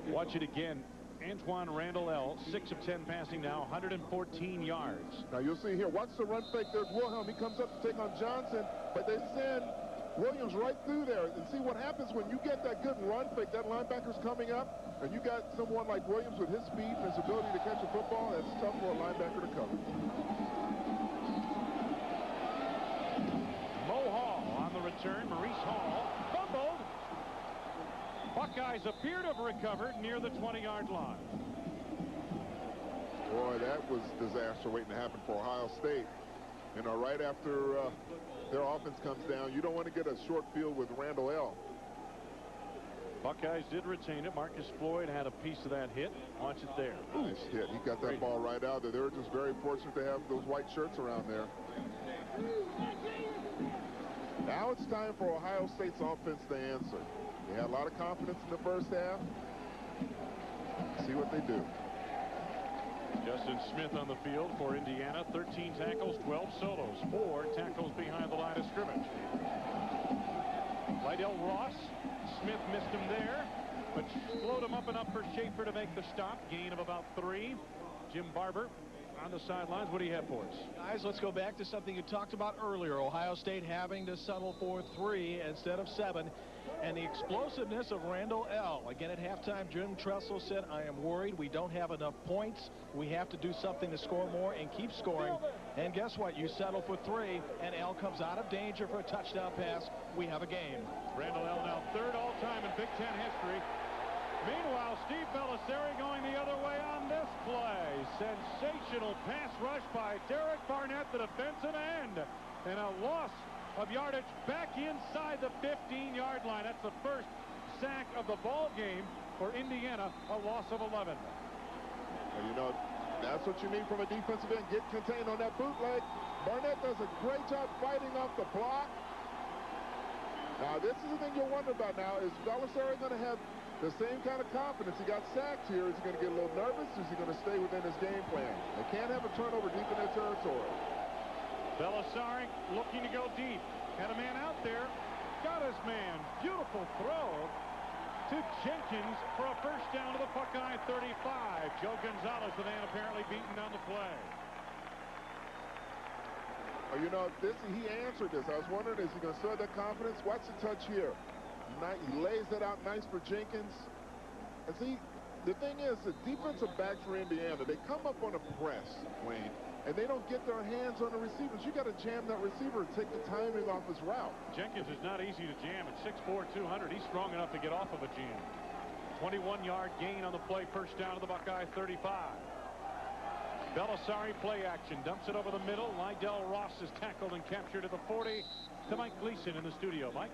Watch it again. Antoine Randall L. 6 of 10 passing now, 114 yards. Now you'll see here, watch the run fake. There's Wilhelm. He comes up to take on Johnson, but they send Williams right through there. And see what happens when you get that good run fake. That linebacker's coming up, and you got someone like Williams with his speed and his ability to catch a football. That's tough for a linebacker to cover. Mo Hall on the return. Maurice Hall fumbled. Buckeyes appear to have recovered near the 20-yard line. Boy, that was disaster waiting to happen for Ohio State. You know, right after their offense comes down, you don't want to get a short field with Randall L. Buckeyes did retain it. Marcus Floyd had a piece of that hit. Watch it there. Nice hit. He got that ball right out there. They were just very fortunate to have those white shirts around there. Now it's time for Ohio State's offense to answer. They had a lot of confidence in the first half. See what they do. Justin Smith on the field for Indiana. 13 tackles, 12 solos, 4 tackles behind the line of scrimmage. Lydell Ross. Smith missed him there, but slowed him up enough for Schaefer to make the stop. Gain of about 3. Jim Barber on the sidelines. What do you have for us? Guys, let's go back to something you talked about earlier. Ohio State having to settle for 3 instead of 7. And the explosiveness of Randall L. Again, at halftime, Jim Tressel said, I am worried we don't have enough points. We have to do something to score more and keep scoring. And guess what? You settle for 3, and L comes out of danger for a touchdown pass. We have a game. Randall L. now 3rd all-time in Big Ten history. Meanwhile, Steve Bellisari going the other way on this play. Sensational pass rush by Derek Barnett, the defensive end. And a loss of yardage back inside the 15-yard line. That's the first sack of the ball game for Indiana, a loss of 11. And you know, that's what you need from a defensive end. Get contained on that bootleg. Barnett does a great job fighting off the block. Now, this is the thing you'll wonder about now. Is Bellisari going to have the same kind of confidence? He got sacked here. Is he going to get a little nervous? Is he going to stay within his game plan? They can't have a turnover deep in their territory. Bellisari looking to go deep. Had a man out there. Got his man. Beautiful throw. to Jenkins for a first down to the Buckeye 35. Joe Gonzalez, the man apparently beaten on the play. You know, he answered this. I was wondering, is he going to show that confidence? Watch the touch here. He lays it out nice for Jenkins. And see, the thing is, the defensive backs for Indiana, they come up on a press, Wayne, and they don't get their hands on the receivers. You got to jam that receiver and take the timing off his route. Jenkins is not easy to jam. At 6'4", 200, he's strong enough to get off of a jam. 21-yard gain on the play, first down to the Buckeye 35. Belisari play action, dumps it over the middle. Lydell Ross is tackled and captured at the 40 to Mike Gleason in the studio. Mike?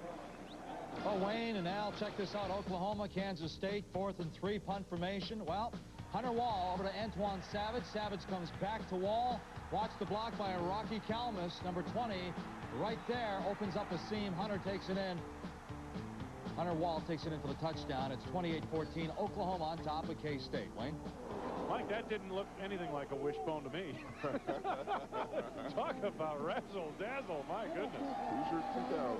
Well, Wayne and Al, check this out. Oklahoma, Kansas State, 4th and 3 punt formation. Well, Hunter Wall over to Antoine Savage. Savage comes back to Wall. Watch the block by Rocky Kalmus, number 20. Right there, opens up a seam. Hunter takes it in. Hunter Wall takes it in for the touchdown. It's 28-14. Oklahoma on top of K-State. Wayne? Mike, that didn't look anything like a wishbone to me. Talk about razzle-dazzle, my goodness. Hoosier 2000.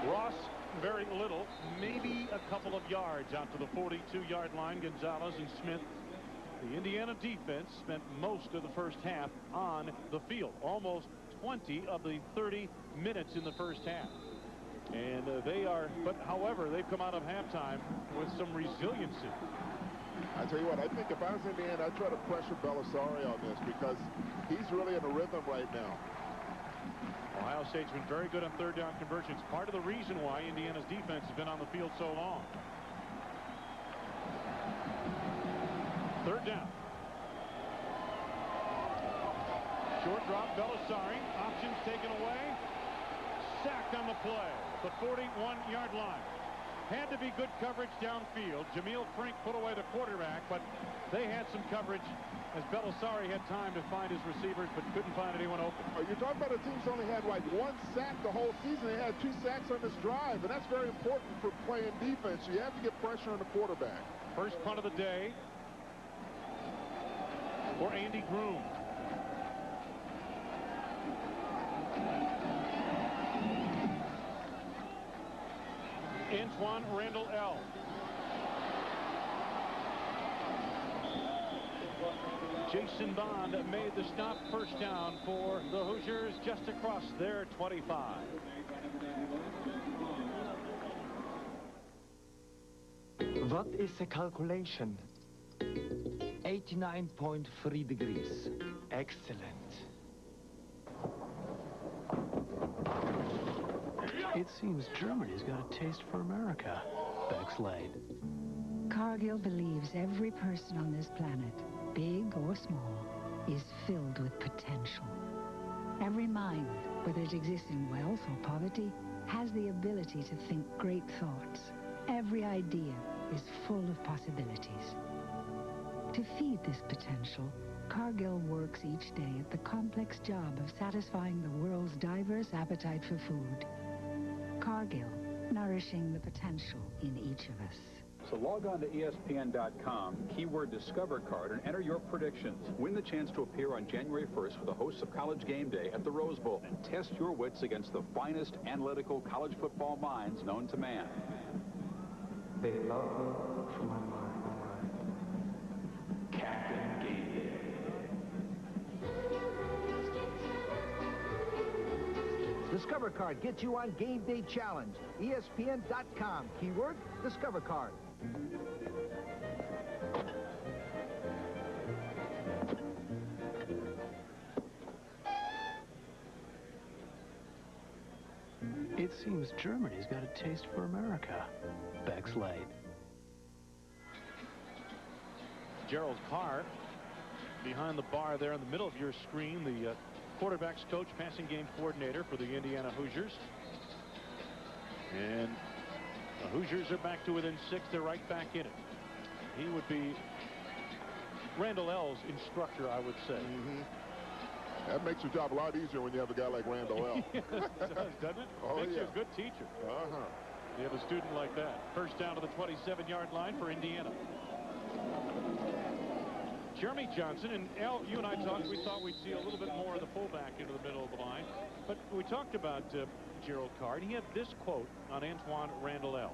Ross, very little, maybe a couple of yards out to the 42-yard line. Gonzalez and Smith. The Indiana defense spent most of the first half on the field. Almost 20 of the 30 minutes in the first half. And however, they've come out of halftime with some resiliency. I tell you what, I think if I was Indiana, I'd try to pressure Belisari on this because he's really in a rhythm right now. Ohio State's been very good on third down conversions. Part of the reason why Indiana's defense has been on the field so long. Third down. Short drop, Belisari. Options taken away. Sacked on the play. The 41-yard line. Had to be good coverage downfield. Jameel Frink put away the quarterback, but they had some coverage as Belisari had time to find his receivers, but couldn't find anyone open. You're talking about a team that's only had like 1 sack the whole season. They had 2 sacks on this drive, and that's very important for playing defense. You have to get pressure on the quarterback. First punt of the day for Andy Groom. Antoine Randall L. Jason Bond made the stop, first down for the Hoosiers just across their 25. What is the calculation? 89.3 degrees. Excellent. It seems Germany's got a taste for America. Bex Lane. Cargill believes every person on this planet, big or small, is filled with potential. Every mind, whether it exists in wealth or poverty, has the ability to think great thoughts. Every idea is full of possibilities. To feed this potential, Cargill works each day at the complex job of satisfying the world's diverse appetite for food. Cargill, nourishing the potential in each of us. So log on to ESPN.com, keyword Discover Card, and enter your predictions. Win the chance to appear on January 1st with the hosts of College Game Day at the Rose Bowl and test your wits against the finest analytical college football minds known to man. They love me for my mind. Captain Game Day. Discover Card gets you on Game Day Challenge. ESPN.com. Keyword Discover Card. It seems Germany's got a taste for America. Bex Lane. Gerald Carr behind the bar there in the middle of your screen, the quarterback's coach, passing game coordinator for the Indiana Hoosiers. And the Hoosiers are back to within 6. They're right back in it. He would be Randall L's instructor, I would say. That makes your job a lot easier when you have a guy like Randall L. Yes, it does, doesn't it? Oh, makes you yeah. a good teacher. You have a student like that. First down to the 27-yard line for Indiana. Jeremy Johnson, and Al, you and I talked, we thought we'd see a little bit more of the fullback into the middle of the line. But we talked about Gerald Card. He had this quote on Antoine Randall.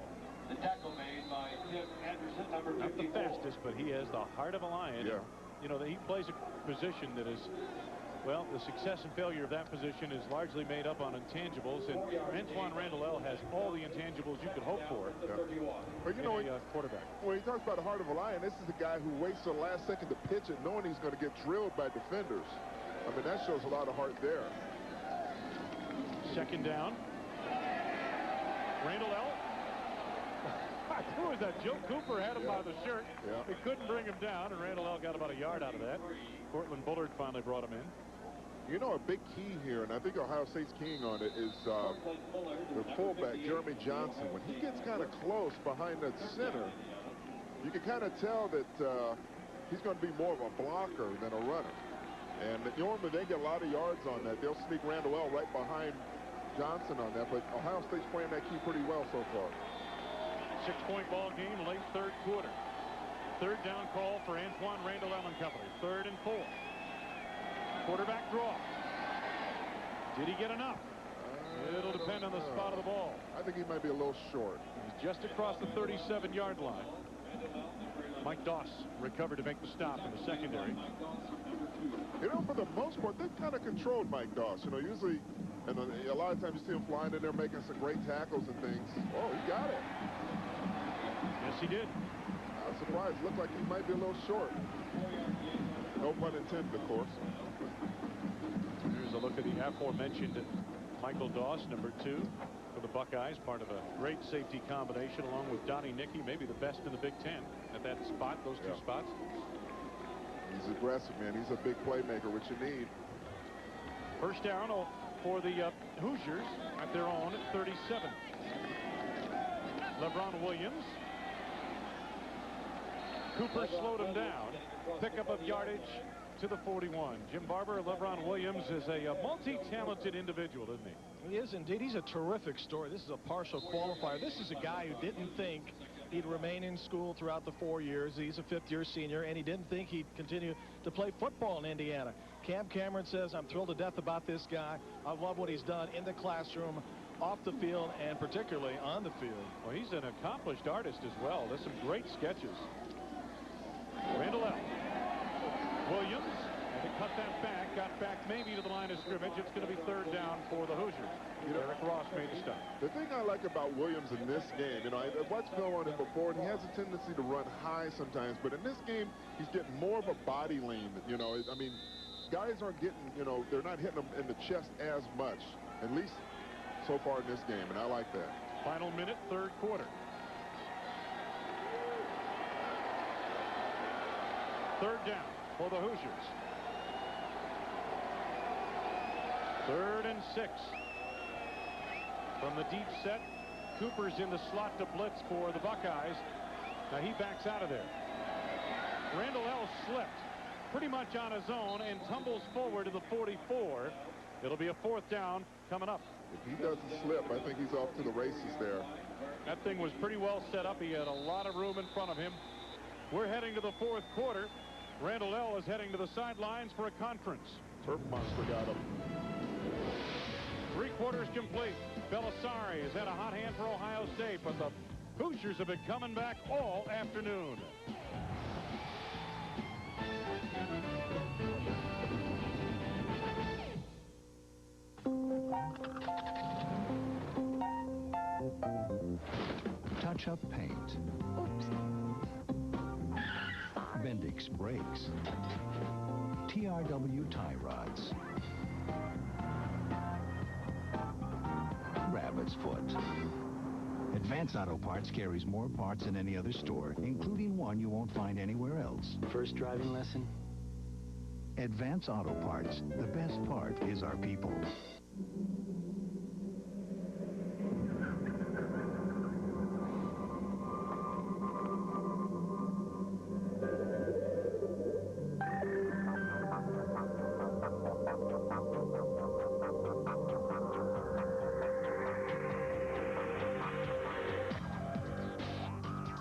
The tackle made by Tim Anderson, number 54. Not the fastest, but he has the heart of a lion. Yeah. You know, he plays a position that is, well, the success and failure of that position is largely made up on intangibles, and Antoine Randall has all the intangibles you could hope for But you know, quarterback. When he talks about the heart of a lion, this is the guy who waits till the last second to pitch it, knowing he's going to get drilled by defenders. I mean, that shows a lot of heart there. Second down. Randall. Who was that? Joe Cooper had him by the shirt. Yeah. He couldn't bring him down, and Randall got about a yard out of that. Cortland Bullard finally brought him in. You know, a big key here, and I think Ohio State's keying on it, is the fullback, Jeremy Johnson. When he gets kind of close behind that center, you can kind of tell that he's going to be more of a blocker than a runner. And normally they get a lot of yards on that. They'll sneak Randall right behind Johnson on that, but Ohio State's playing that key pretty well so far. 6-point ball game, late third quarter. Third down call for Antoine Randall and Company. 3rd and 4. Quarterback draw. Did he get enough? It'll depend on the spot of the ball. I think he might be a little short. He's just across the 37-yard line. Mike Doss recovered to make the stop in the secondary. You know, for the most part, they've kind of controlled Mike Doss. You know, usually, and a lot of times you see him flying in there making some great tackles and things. Oh, he got it. Yes, he did. I'm surprised. Looked like he might be a little short. No pun intended, of course. Here's a look at the aforementioned Michael Doss, number 2 for the Buckeyes, part of a great safety combination along with Donnie Nicky, maybe the best in the Big Ten at that spot, those two spots. He's aggressive, man. He's a big playmaker, which you need. First down for the Hoosiers at their own 37. LeBron Williams. Cooper slowed him down. Pickup of yardage to the 41. Jim Barber, LeBron Williams is a multi-talented individual, isn't he? He is indeed. He's a terrific story. This is a partial qualifier. This is a guy who didn't think he'd remain in school throughout the 4 years. He's a 5th-year senior, and he didn't think he'd continue to play football in Indiana. Cam Cameron says, I'm thrilled to death about this guy. I love what he's done in the classroom, off the field, and particularly on the field. Well, he's an accomplished artist as well. There's some great sketches. Randall Williams had to cut that back, got back maybe to the line of scrimmage. It's going to be 3rd down for the Hoosiers. Eric Ross made the stop. The thing I like about Williams in this game, you know, I've watched film on him before, and he has a tendency to run high sometimes, but in this game, he's getting more of a body lean. You know, I mean, guys aren't getting, you know, they're not hitting him in the chest as much, at least so far in this game, and I like that. Final minute, 3rd quarter. 3rd down for the Hoosiers. 3rd and 6. From the deep set, Cooper's in the slot to blitz for the Buckeyes. Now he backs out of there. Randall slipped pretty much on his own and tumbles forward to the 44. It'll be a 4th down coming up. If he doesn't slip, I think he's off to the races there. That thing was pretty well set up. He had a lot of room in front of him. We're heading to the 4th quarter. Randall is heading to the sidelines for a conference. Turf monster got him. 3 quarters complete. Belisari has had a hot hand for Ohio State, but the Hoosiers have been coming back all afternoon. Touch-up paint. Bendix brakes. TRW tie rods. Rabbit's foot. Advance Auto Parts carries more parts than any other store, including one you won't find anywhere else. First driving lesson? Advance Auto Parts. The best part is our people.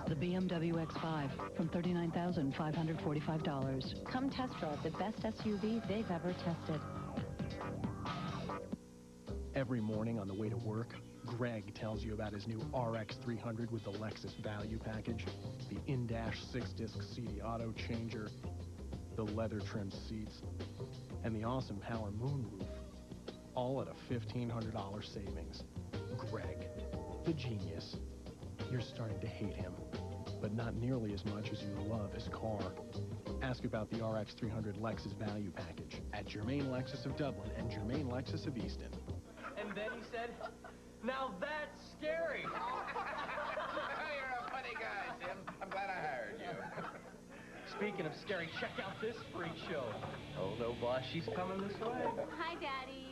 The BMW X5 from $39,545. Come test drive the best SUV they've ever tested. Every morning on the way to work, Greg tells you about his new RX 300 with the Lexus Value Package, the in-dash 6-disc CD auto changer, the leather-trimmed seats, and the awesome power moonroof, all at a $1,500 savings. Greg, the genius. You're starting to hate him, but not nearly as much as you love his car. Ask about the RX 300 Lexus Value Package at Germain Lexus of Dublin and Germain Lexus of Easton. And then he said, "Now that's scary." You're a funny guy, Tim. I'm glad I hired you. Speaking of scary, check out this freak show. Oh no, boss, she's coming this way. Hi, Daddy.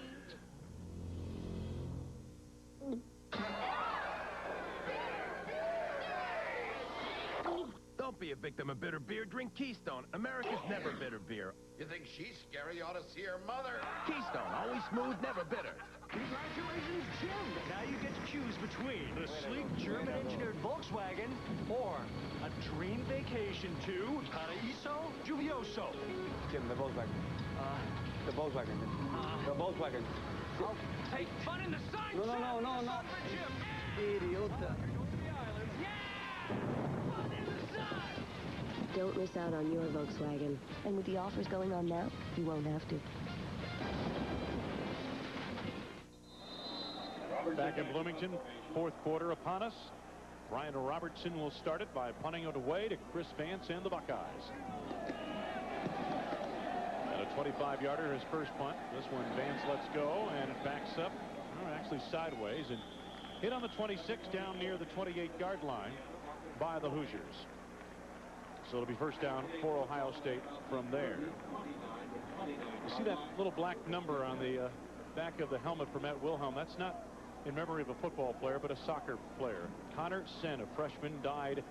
Don't be a victim of bitter beer. Drink Keystone. America's never bitter beer. You think she's scary? You ought to see her mother. Keystone, always smooth, never bitter. Congratulations, Jim. Now you get to choose between the sleek German-engineered Volkswagen or a dream vacation to Paraíso Lluvioso. Jim, the Volkswagen. The Volkswagen. The Volkswagen. Oh, take fun in the sunshine. No. Idiota. Don't miss out on your Volkswagen. And with the offers going on now, you won't have to. Back in Bloomington, fourth quarter upon us. Brian Robertson will start it by punting it away to Chris Vance and the Buckeyes. And a 25-yarder, his first punt. This one Vance lets go, and it backs up, actually sideways, and hit on the 26 down near the 28-yard line by the Hoosiers. So it'll be first down for Ohio State from there. You see that little black number on the back of the helmet for Matt Wilhelm? That's not in memory of a football player, but a soccer player. Connor Senn, a freshman, died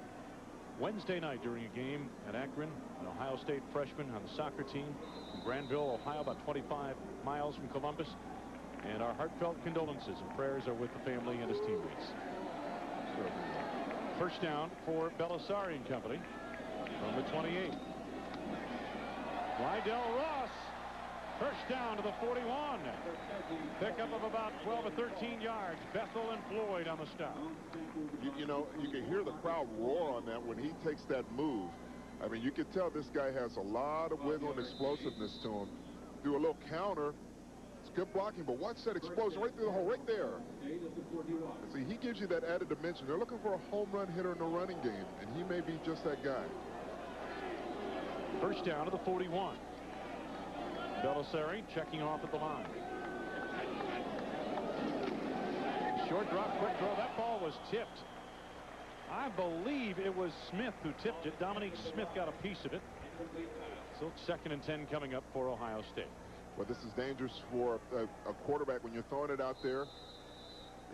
Wednesday night during a game at Akron, an Ohio State freshman on the soccer team from Granville, Ohio, about 25 miles from Columbus. And our heartfelt condolences and prayers are with the family and his teammates. First down for Belisari and company from the 28. Lydell Ross. First down to the 41. Pickup of about 12 or 13 yards. Bethel and Floyd on the stop. You know, you can hear the crowd roar on that when he takes that move. I mean, you can tell this guy has a lot of wiggle and explosiveness to him. Do a little counter. It's good blocking, but watch that explosion right through the hole, right there. See, he gives you that added dimension. They're looking for a home run hitter in the running game, and he may be just that guy. First down to the 41. Belisari checking off at the line. Short drop, quick throw. That ball was tipped. I believe it was Smith who tipped it. Dominique Smith got a piece of it. So it's 2nd and 10 coming up for Ohio State. Well, this is dangerous for a quarterback when you're throwing it out there.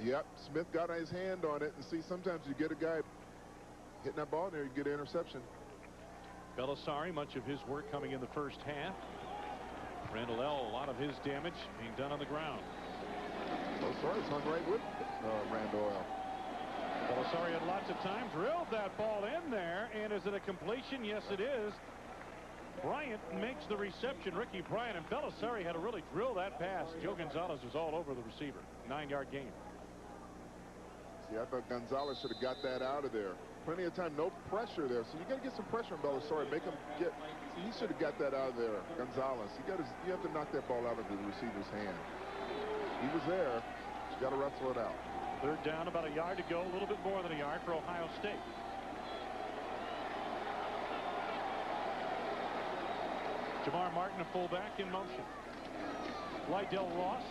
Yep, Smith got his hand on it. And see, sometimes you get a guy hitting that ball in there, you get an interception. Belisari, much of his work coming in the first half. Randall L., a lot of his damage being done on the ground. Belisari's hung right with Randall L. Belisari had lots of time, drilled that ball in there, and is it a completion? Yes, it is. Bryant makes the reception, Ricky Bryant, and Belisari had to really drill that pass. Joe Gonzalez was all over the receiver. 9-yard gain. See, I thought Gonzalez should have got that out of there. Plenty of time, no pressure there. So you got to get some pressure on Belisari, make him get. See, he should have got that out of there, Gonzalez. You have to knock that ball out of the receiver's hand. He was there. You got to wrestle it out. Third down, about a yard to go, a little bit more than a yard for Ohio State. Jamar Martin, a fullback, in motion. Lydell Ross.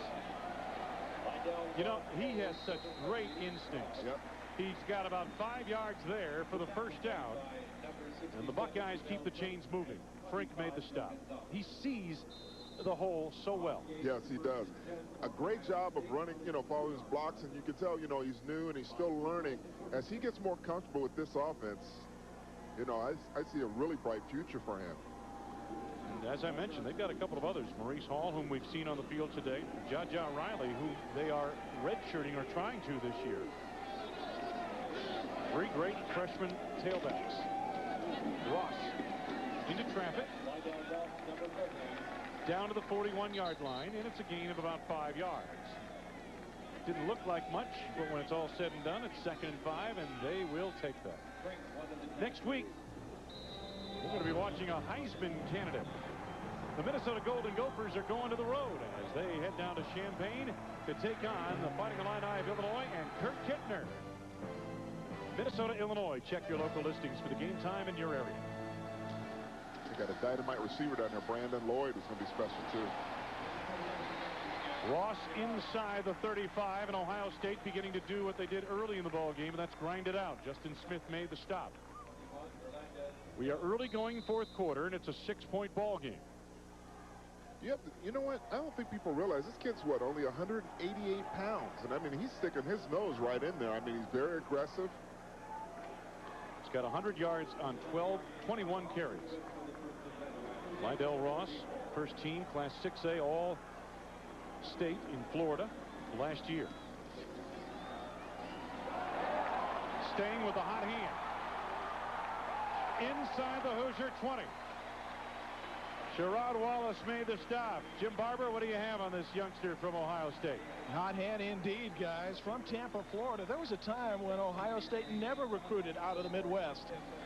You know, he has such great instincts. Yep. He's got about 5 yards there for the first down. And the Buckeyes keep the chains moving. Frink made the stop. He sees the hole so well. Yes, he does. A great job of running, following his blocks. And you can tell, he's new and he's still learning. As he gets more comfortable with this offense, I see a really bright future for him. And as I mentioned, they've got a couple of others. Maurice Hall, whom we've seen on the field today. Jaja Riley, who they are redshirting or trying to this year. 3 great freshman tailbacks. Ross into traffic. Down to the 41-yard line, and it's a gain of about 5 yards. Didn't look like much, but when it's all said and done, it's 2nd and 5, and they will take that. Next week, we're going to be watching a Heisman candidate. The Minnesota Golden Gophers are going to the road as they head down to Champaign to take on the Fighting Illini of Illinois and Kurt Kittner. Minnesota, Illinois. Check your local listings for the game time in your area. They got a dynamite receiver down there, Brandon Lloyd, who's going to be special too. Ross inside the 35, and Ohio State beginning to do what they did early in the ball game, and that's grind it out. Justin Smith made the stop. We are early going 4th quarter, and it's a 6-point ball game. You know what? I don't think people realize this kid's, what, only 188 pounds. And, I mean, he's sticking his nose right in there. I mean, he's very aggressive. He's got 100 yards on 21 carries. Lydell Ross, first team, Class 6A All-State in Florida last year. Staying with the hot hand. Inside the Hoosier 20. Sherrod Wallace made the stop. Jim Barber, what do you have on this youngster from Ohio State? Hot hand indeed, guys. From Tampa, Florida. There was a time when Ohio State never recruited out of the Midwest.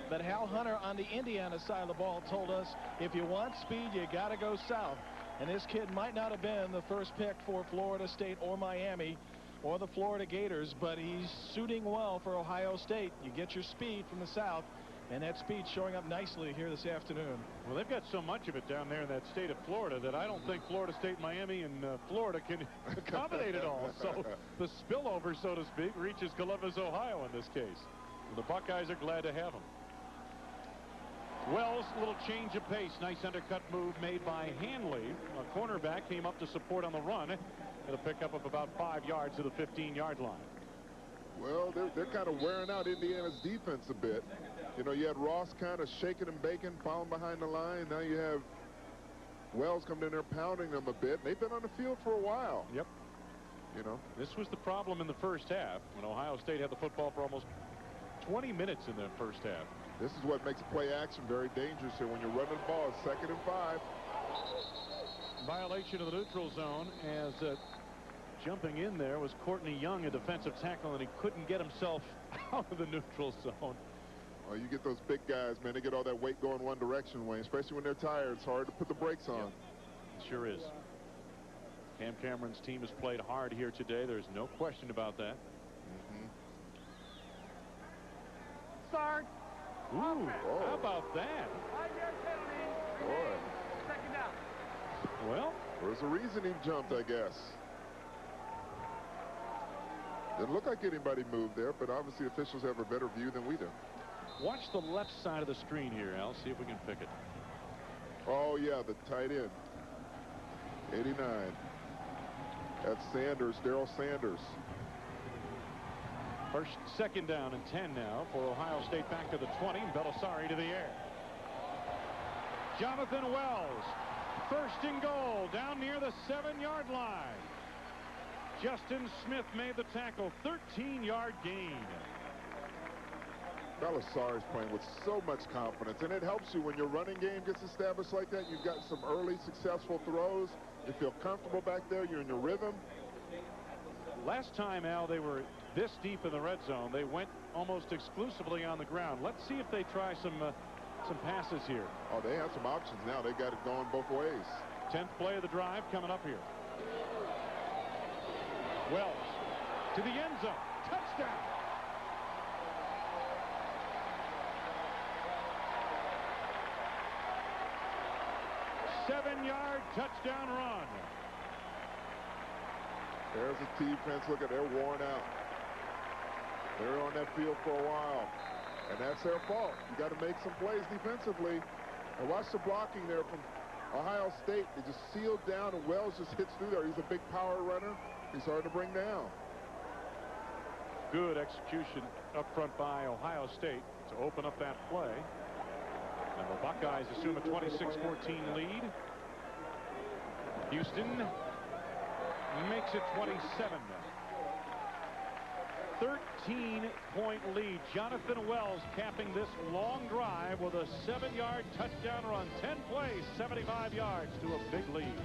But Hal Hunter on the Indiana side of the ball told us, if you want speed, you got to go south. And this kid might not have been the first pick for Florida State or Miami or the Florida Gators, but he's suiting well for Ohio State. You get your speed from the south. And that speed showing up nicely here this afternoon. Well, they've got so much of it down there in that state of Florida that I don't think Florida State, Miami, and Florida can accommodate it all. So the spillover, so to speak, reaches Columbus, Ohio in this case. And the Buckeyes are glad to have him. Wells, a little change of pace. Nice undercut move made by Hanley. A cornerback came up to support on the run. It'll pick up about 5 yards to the 15-yard line. Well, they're kind of wearing out Indiana's defense a bit. You know, you had Ross kind of shaking and baking, falling behind the line. Now you have Wells coming in there pounding them a bit. They've been on the field for a while. Yep. You know, this was the problem in the first half when Ohio State had the football for almost 20 minutes in the first half. This is what makes play action very dangerous here. When you're running the ball, it's 2nd and 5. Violation of the neutral zone as jumping in there was Courtney Young, a defensive tackle, and he couldn't get himself out of the neutral zone. Well, you get those big guys, man. They get all that weight going one direction, Wayne. Especially when they're tired. It's hard to put the brakes on. Yep. It sure is. Cam Cameron's team has played hard here today. There's no question about that. Start. Ooh, how about that? 5-yard penalty. Boy. 2nd down. Well, there's a reason he jumped, I guess. Didn't look like anybody moved there, but obviously officials have a better view than we do. Watch the left side of the screen here, Al. See if we can pick it. Oh, yeah, the tight end. 89. That's Sanders, Darrell Sanders. First, 2nd down and 10 now for Ohio State back to the 20. Belisari to the air. Jonathan Wells, 1st and goal, down near the 7-yard line. Justin Smith made the tackle, 13-yard gain. Belisari's playing with so much confidence, and it helps you when your running game gets established like that. You've got some early successful throws. You feel comfortable back there. You're in your rhythm. Last time, Al, they were this deep in the red zone. They went almost exclusively on the ground. Let's see if they try some passes here. Oh, they have some options now. They got it going both ways. 10th play of the drive coming up here. Wells to the end zone. Touchdown. Seven-yard touchdown run. There's a defense. Look at, they're worn out. They're on that field for a while, and that's their fault. You got to make some plays defensively. And watch the blocking there from Ohio State. They just sealed down, and Wells just hits through there. He's a big power runner. He's hard to bring down. Good execution up front by Ohio State to open up that play. And the Buckeyes assume a 26-14 lead. Houston makes it 27 now. 13-point lead. Jonathan Wells capping this long drive with a 7-yard touchdown run. 10 plays, 75 yards to a big lead.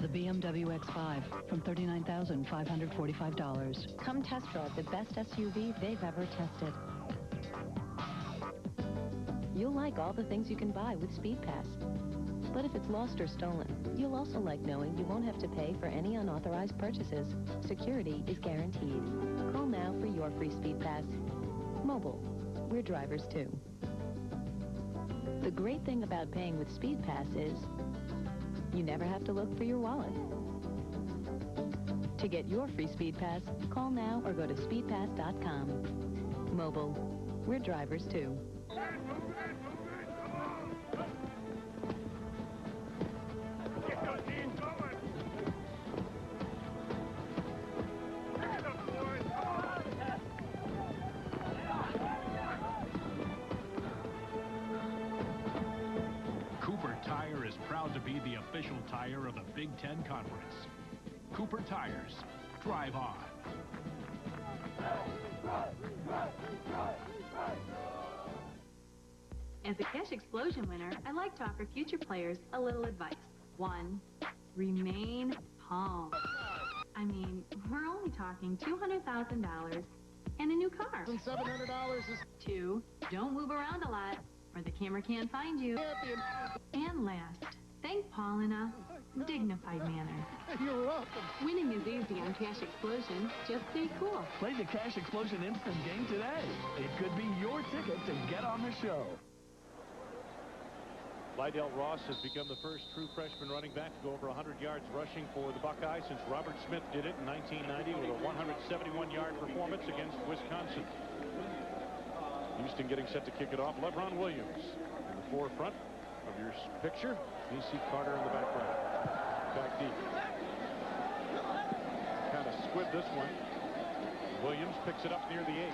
The BMW X5 from $39,545. Come test drive the best SUV they've ever tested. You'll like all the things you can buy with SpeedPass. But if it's lost or stolen, you'll also like knowing you won't have to pay for any unauthorized purchases. Security is guaranteed. Call now for your free SpeedPass. Mobile. We're drivers too. The great thing about paying with SpeedPass is you never have to look for your wallet. To get your free SpeedPass, call now or go to speedpass.com. Mobile. We're drivers too. Cooper Tire is proud to be the official tire of the Big Ten Conference. Cooper Tires. Drive on. As a Cash Explosion winner, I like to offer future players a little advice. 1, remain calm. I mean, we're only talking $200,000 and a new car. $700 is... 2, don't move around a lot, or the camera can't find you. And last, thank Paul in a dignified manner. You're welcome. Winning is easy on Cash Explosion. Just stay cool. Play the Cash Explosion Instant game today. It could be your ticket to get on the show. Lydell Ross has become the first true freshman running back to go over 100 yards rushing for the Buckeyes since Robert Smith did it in 1990 with a 171-yard performance against Wisconsin. Houston getting set to kick it off. LeBron Williams in the forefront of your picture. DC Carter in the background. Back deep. Kind of squid this one. Williams picks it up near the 8.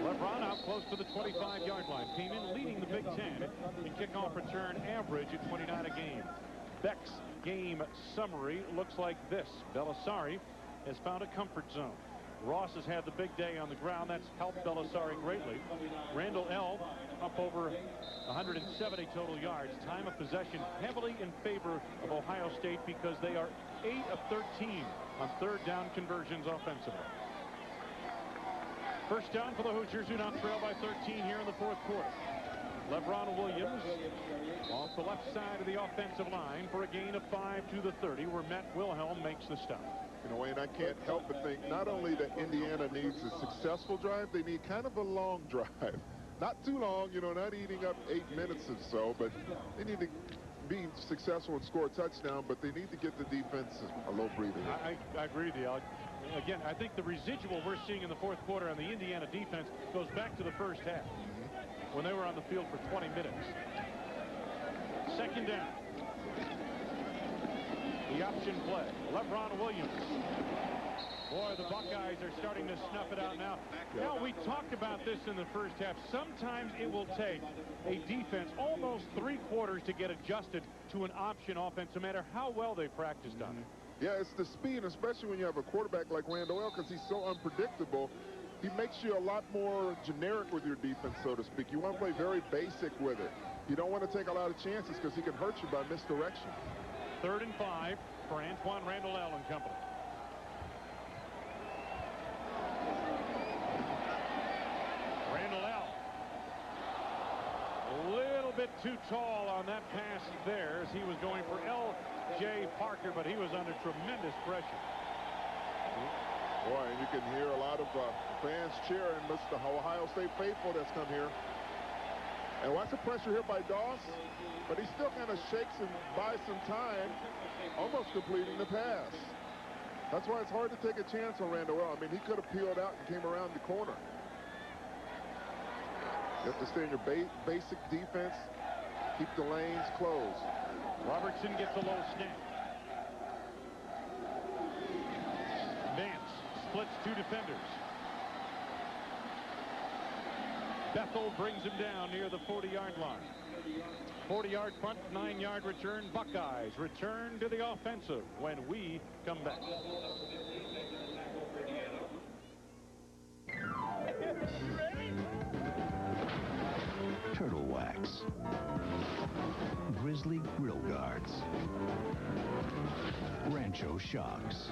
LeBron out close to the 25-yard line. Came in leading the Big Ten in kickoff return average at 29 a game. Beck's game summary looks like this. Belisari has found a comfort zone. Ross has had the big day on the ground. That's helped Belisari greatly. Randall L. up over 170 total yards. Time of possession heavily in favor of Ohio State because they are 8 of 13 on third down conversions offensively. First down for the Hoosiers, who now trail by 13 here in the fourth quarter. LeBron Williams off the left side of the offensive line for a gain of 5 to the 30, where Matt Wilhelm makes the stop. You know, Wayne, I can't help but think not only that Indiana needs a successful drive, they need kind of a long drive. Not too long, you know, not eating up 8 minutes or so, but they need to be successful and score a touchdown, but they need to get the defense a little breather. I agree with you. Again, I think the residual we're seeing in the fourth quarter on the Indiana defense goes back to the first half when they were on the field for 20 minutes. Second down. The option play. LeBron Williams. Boy, the Buckeyes are starting to snuff it out now. Now, we talked about this in the first half. Sometimes it will take a defense almost 3 quarters to get adjusted to an option offense, no matter how well they practiced on it. Yeah, it's the speed, especially when you have a quarterback like Randall L, because he's so unpredictable. He makes you a lot more generic with your defense, so to speak. You want to play very basic with it. You don't want to take a lot of chances because he can hurt you by misdirection. 3rd and 5 for Antoine Randall L and company. Randall L. A little bit too tall on that pass there as he was going for L.J. Parker, but he was under tremendous pressure. Boy, and you can hear a lot of fans cheering. Mr. Ohio State faithful that's come here. And watch the pressure here by Doss, but he still kind of shakes and buys some time, almost completing the pass. That's why it's hard to take a chance on Randall L. I mean, he could have peeled out and came around the corner. You have to stay in your basic defense, keep the lanes closed. Robertson gets a low snap. Vance splits 2 defenders. Bethel brings him down near the 40-yard line. 40-yard punt, 9-yard return. Buckeyes return to the offensive when we come back. Turtle Wax. Brakes, Grizzly Grill Guards, Rancho Shocks,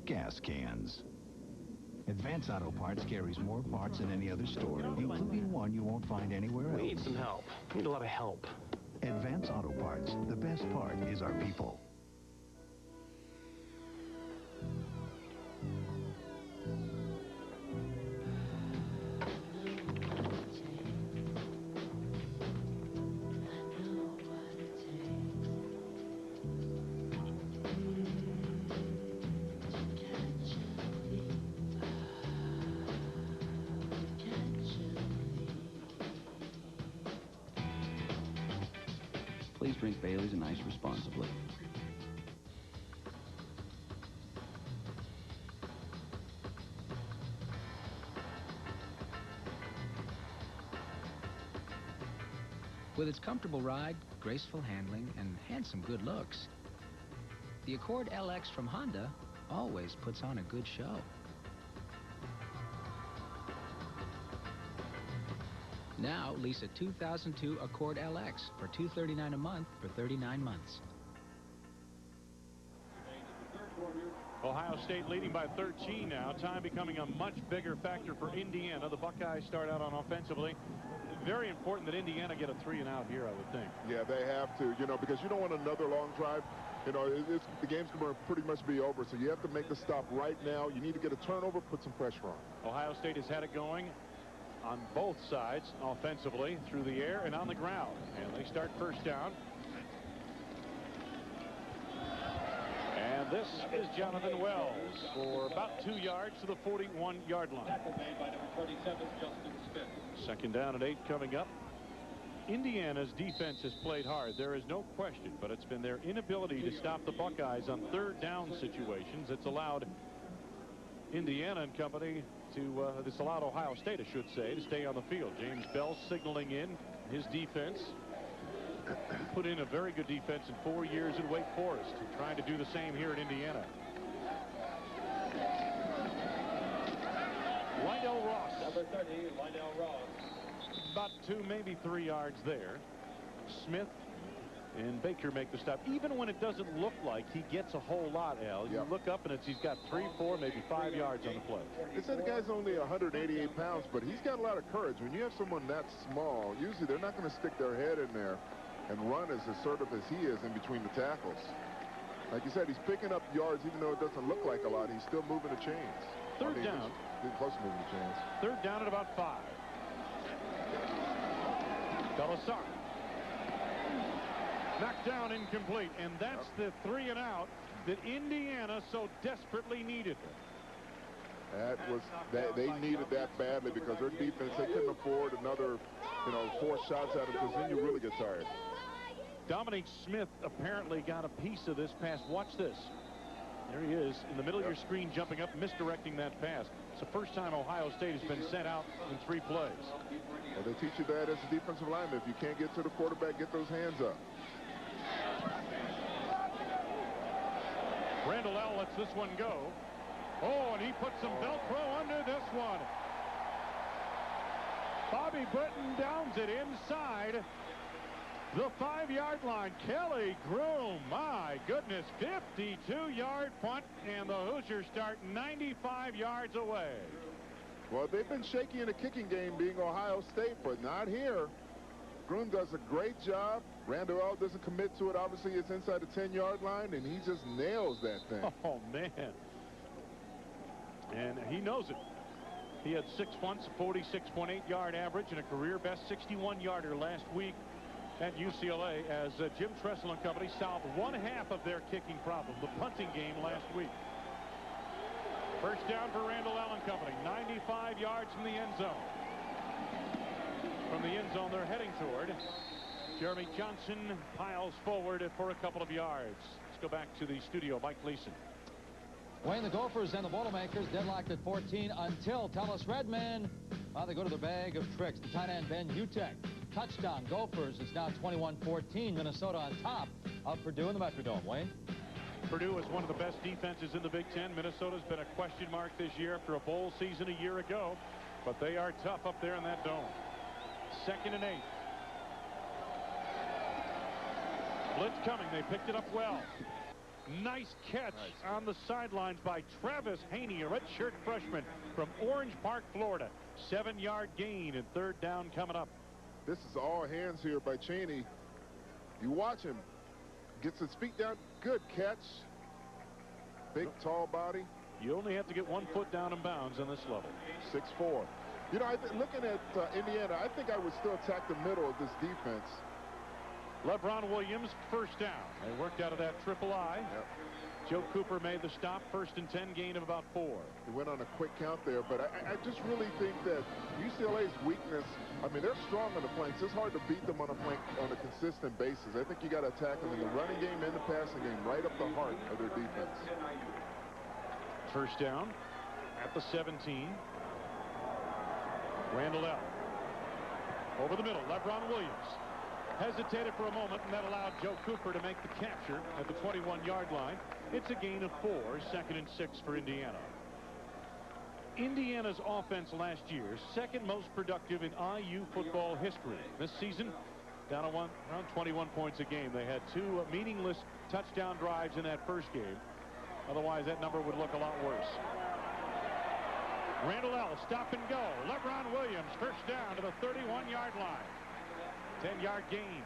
gas cans. Advance Auto Parts carries more parts than any other store, including one you won't find anywhere else. We need some help. We need a lot of help. Advance Auto Parts. The best part is our people. Please drink Bailey's and Ice responsibly. With its comfortable ride, graceful handling, and handsome good looks, the Accord LX from Honda always puts on a good show. Now, lease a 2002 Accord LX for $239 a month for 39 months. Ohio State leading by 13 now. Time becoming a much bigger factor for Indiana. The Buckeyes start out on offensively. Very important that Indiana get a 3-and-out here, I would think. Yeah, they have to, you know, because you don't want another long drive. You know, the game's going to pretty much be over, so you have to make the stop right now. You need to get a turnover, put some pressure on. Ohio State has had it going on both sides offensively, through the air and on the ground. And they start first down. And this is Jonathan Wells for about 2 yards to the 41-yard line. Second down and 8 coming up. Indiana's defense has played hard. There is no question, but it's been their inability to stop the Buckeyes on third down situations that's allowed Indiana and company to, this allowed Ohio State, I should say, to stay on the field. James Bell signaling in his defense. Put in a very good defense in 4 years at Wake Forest. Trying to do the same here at Indiana. Lydell Ross. Number 30, Lydell Ross. About 2, maybe 3 yards there. Smith and Baker make the stop. Even when it doesn't look like he gets a whole lot, Al, you look up and he's got 3, 4, maybe 5 yards on the play. They said the guy's only 188 pounds, but he's got a lot of courage. When you have someone that small, usually they're not going to stick their head in there and run as assertive as he is in between the tackles. Like you said, he's picking up yards even though it doesn't look like a lot. He's still moving the chains. Third down. He's close to moving the chains. Third down at about 5. Belisar. Knocked down, incomplete, and that's the 3-and-out that Indiana so desperately needed. That was they needed that badly because their defense, they couldn't afford another, 4 shots at it because then you really get tired. Dominic Smith apparently got a piece of this pass. Watch this. There he is in the middle of your screen, jumping up, misdirecting that pass. It's the first time Ohio State has been sent out in 3 plays. Well, they teach you that as a defensive lineman. If you can't get to the quarterback, get those hands up. Randall L. lets this one go. Oh, and he put some Velcro under this one. Bobby Britton downs it inside the 5-yard line. Kelly Groom, my goodness, 52-yard punt, and the Hoosiers start 95 yards away. Well, they've been shaky in the kicking game being Ohio State, but not here. Groom does a great job. Randall L. doesn't commit to it. Obviously, it's inside the 10-yard line, and he just nails that thing. Oh, man. And he knows it. He had 6 punts, 46.8-yard average, and a career-best 61-yarder last week at UCLA as Jim Tressel and company solved 1/2 of their kicking problem, the punting game last week. First down for Randall L. and company, 95 yards from the end zone. From the end zone, they're heading toward. Jeremy Johnson piles forward for a couple of yards. Let's go back to the studio. Mike Gleason. Wayne, the Gophers and the Boilermakers deadlocked at 14 until Tellis Redman. Well, they go to the bag of tricks. The tight end Ben Utek. Touchdown Gophers. It's now 21-14. Minnesota on top of Purdue in the Metrodome. Wayne? Purdue is one of the best defenses in the Big Ten. Minnesota's been a question mark this year after a bowl season a year ago, but they are tough up there in that dome. 2nd and 8. Blitz coming. They picked it up well. Nice catch on the sidelines by Travis Haney, a redshirt freshman from Orange Park, Florida. 7-yard gain and 3rd down coming up. This is all hands here by Chaney. You watch him. Gets his feet down. Good catch. Big, tall body. You only have to get 1 foot down in bounds on this level. 6'4". You know, looking at Indiana, I think I would still attack the middle of this defense. LeBron Williams, 1st down. They worked out of that triple I. Yep. Joe Cooper made the stop. 1st and 10, gain of about 4. He went on a quick count there, but I just really think that UCLA's weakness, I mean, they're strong on the flanks. It's hard to beat them on a flank on a consistent basis. I think you got to attack them in the running game and the passing game, right up the heart of their defense. 1st down at the 17. Randall L. Over the middle, LeBron Williams. Hesitated for a moment, and that allowed Joe Cooper to make the capture at the 21-yard line. It's a gain of 4, 2nd and 6 for Indiana. Indiana's offense last year, 2nd most productive in IU football history. This season, down to around 21 points a game. They had 2 meaningless touchdown drives in that first game. Otherwise, that number would look a lot worse. Randall L. stop and go. LeBron Williams, 1st down to the 31-yard line. 10-yard gain.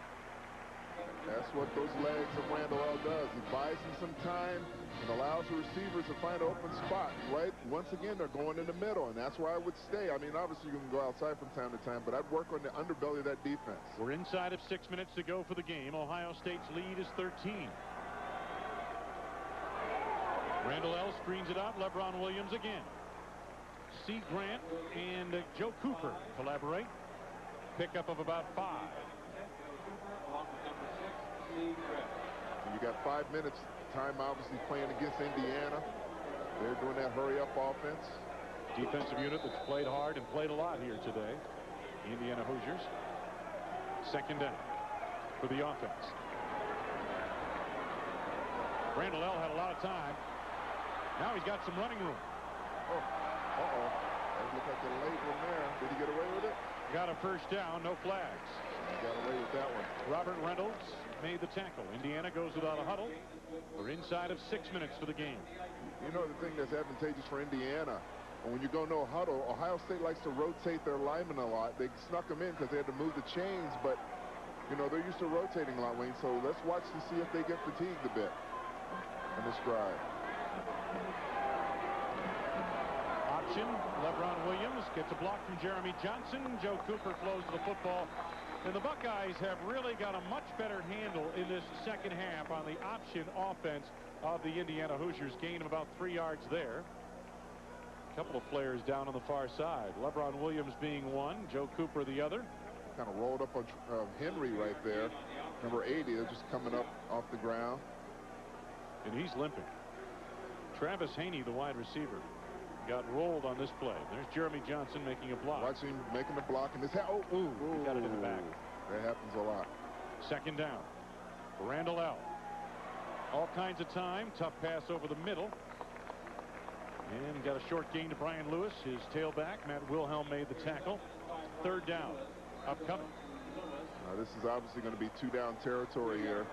That's what those legs of Randall L. does. He buys him some time and allows the receivers to find an open spot, right? Once again, they're going in the middle, and that's where I would stay. I mean, obviously, you can go outside from time to time, but I'd work on the underbelly of that defense. We're inside of 6 minutes to go for the game. Ohio State's lead is 13. Randall L. screens it out. LeBron Williams again. C. Grant and Joe Cooper collaborate. Pickup of about 5. And you got 5 minutes. Time obviously playing against Indiana. They're doing that hurry-up offense. Defensive unit that's played hard and played a lot here today. The Indiana Hoosiers. 2nd down for the offense. Randall L. had a lot of time. Now he's got some running room. Oh, uh-oh. That looked like a late one there. Did he get away with it? Got a 1st down, no flags. He got away with that one. Robert Reynolds made the tackle. Indiana goes without a huddle. We're inside of 6 minutes for the game. You know the thing that's advantageous for Indiana, when you go no huddle, Ohio State likes to rotate their linemen a lot. They snuck them in because they had to move the chains, but, you know, they're used to rotating a lot, Wayne. So let's watch to see if they get fatigued a bit on this drive. Option, LeBron Williams gets a block from Jeremy Johnson. Joe Cooper flows to the football. And the Buckeyes have really got a much better handle in this 2nd half on the option offense of the Indiana Hoosiers. Gain of about 3 yards there. A couple of players down on the far side. LeBron Williams being one, Joe Cooper the other. Kind of rolled up on Henry right there. Number 80, they're just coming up off the ground. And he's limping. Travis Haney, the wide receiver, got rolled on this play. There's Jeremy Johnson making a block. Watch him making the block, and this he got it in the back. That happens a lot. 2nd down. Randall L. All kinds of time. Tough pass over the middle. And got a short gain to Brian Lewis. His tailback, Matt Wilhelm, made the tackle. 3rd down. Upcoming. This is obviously going to be 2-down territory here.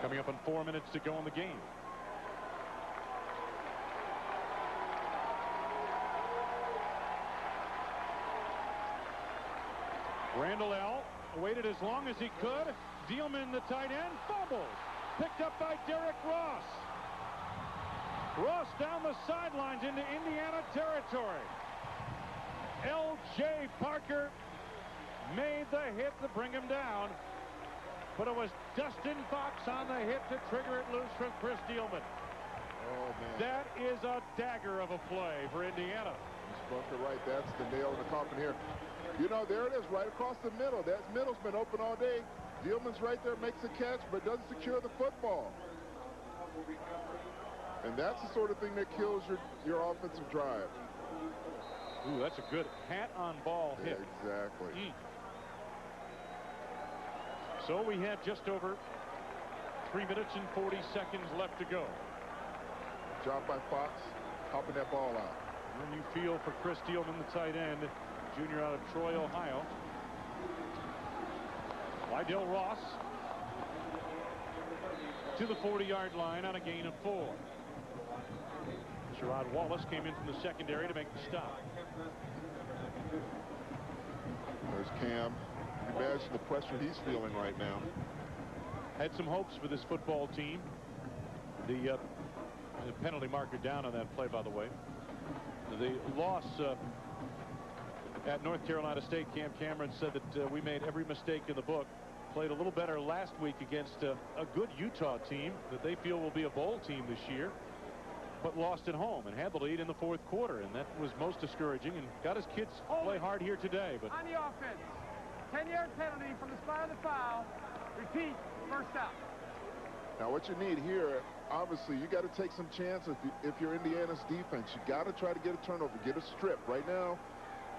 Coming up in 4 minutes to go in the game. Randall L. waited as long as he could. Dielman, the tight end, fumbles. Picked up by Derek Ross. Ross down the sidelines into Indiana territory. L.J. Parker made the hit to bring him down. But it was Dustin Fox on the hit to trigger it loose from Chris Dielman. Oh, man. That is a dagger of a play for Indiana. You spoke it right. That's the nail in the coffin here. You know, there it is, right across the middle. That middle's been open all day. Dielman's right there, makes a catch, but doesn't secure the football. And that's the sort of thing that kills your offensive drive. Ooh, that's a good hat-on-ball hit. Exactly. So we have just over 3 minutes and 40 seconds left to go. Job by Fox, helping that ball out. And you feel for Chris Steelman, the tight end, junior out of Troy, Ohio. Lydell Ross to the 40-yard line on a gain of 4. Sherrod Wallace came in from the secondary to make the stop. There's Cam. Imagine the pressure he's feeling right now. Had some hopes for this football team. The penalty marker down on that play, by the way. The loss at North Carolina State, Cam Cameron said that we made every mistake in the book. Played a little better last week against a good Utah team that they feel will be a bowl team this year, but lost at home and had the lead in the fourth quarter, and that was most discouraging, and got his kids play hard here today. But on the offense, 10-yard penalty from the spot of the foul. Repeat, first out. Now what you need here, obviously, you got to take some chances if you're Indiana's defense. You got to try to get a turnover, get a strip. Right now,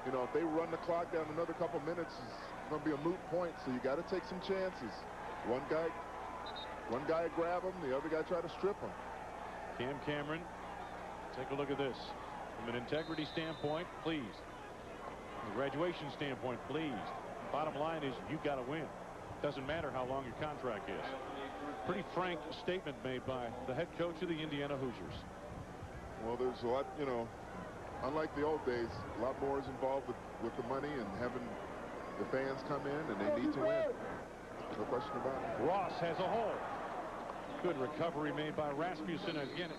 you know, if they run the clock down another couple minutes, it's going to be a moot point, so you got to take some chances. One guy grab him, the other guy try to strip him. Cam Cameron, take a look at this. From an integrity standpoint, pleased. From a graduation standpoint, pleased. Bottom line is you got to win. Doesn't matter how long your contract is. Pretty frank statement made by the head coach of the Indiana Hoosiers. Well, there's a lot, you know, unlike the old days, a lot more is involved with the money and having the fans come in, and they need to win. No question about it. Ross has a hole. Good recovery made by Rasmussen. Again,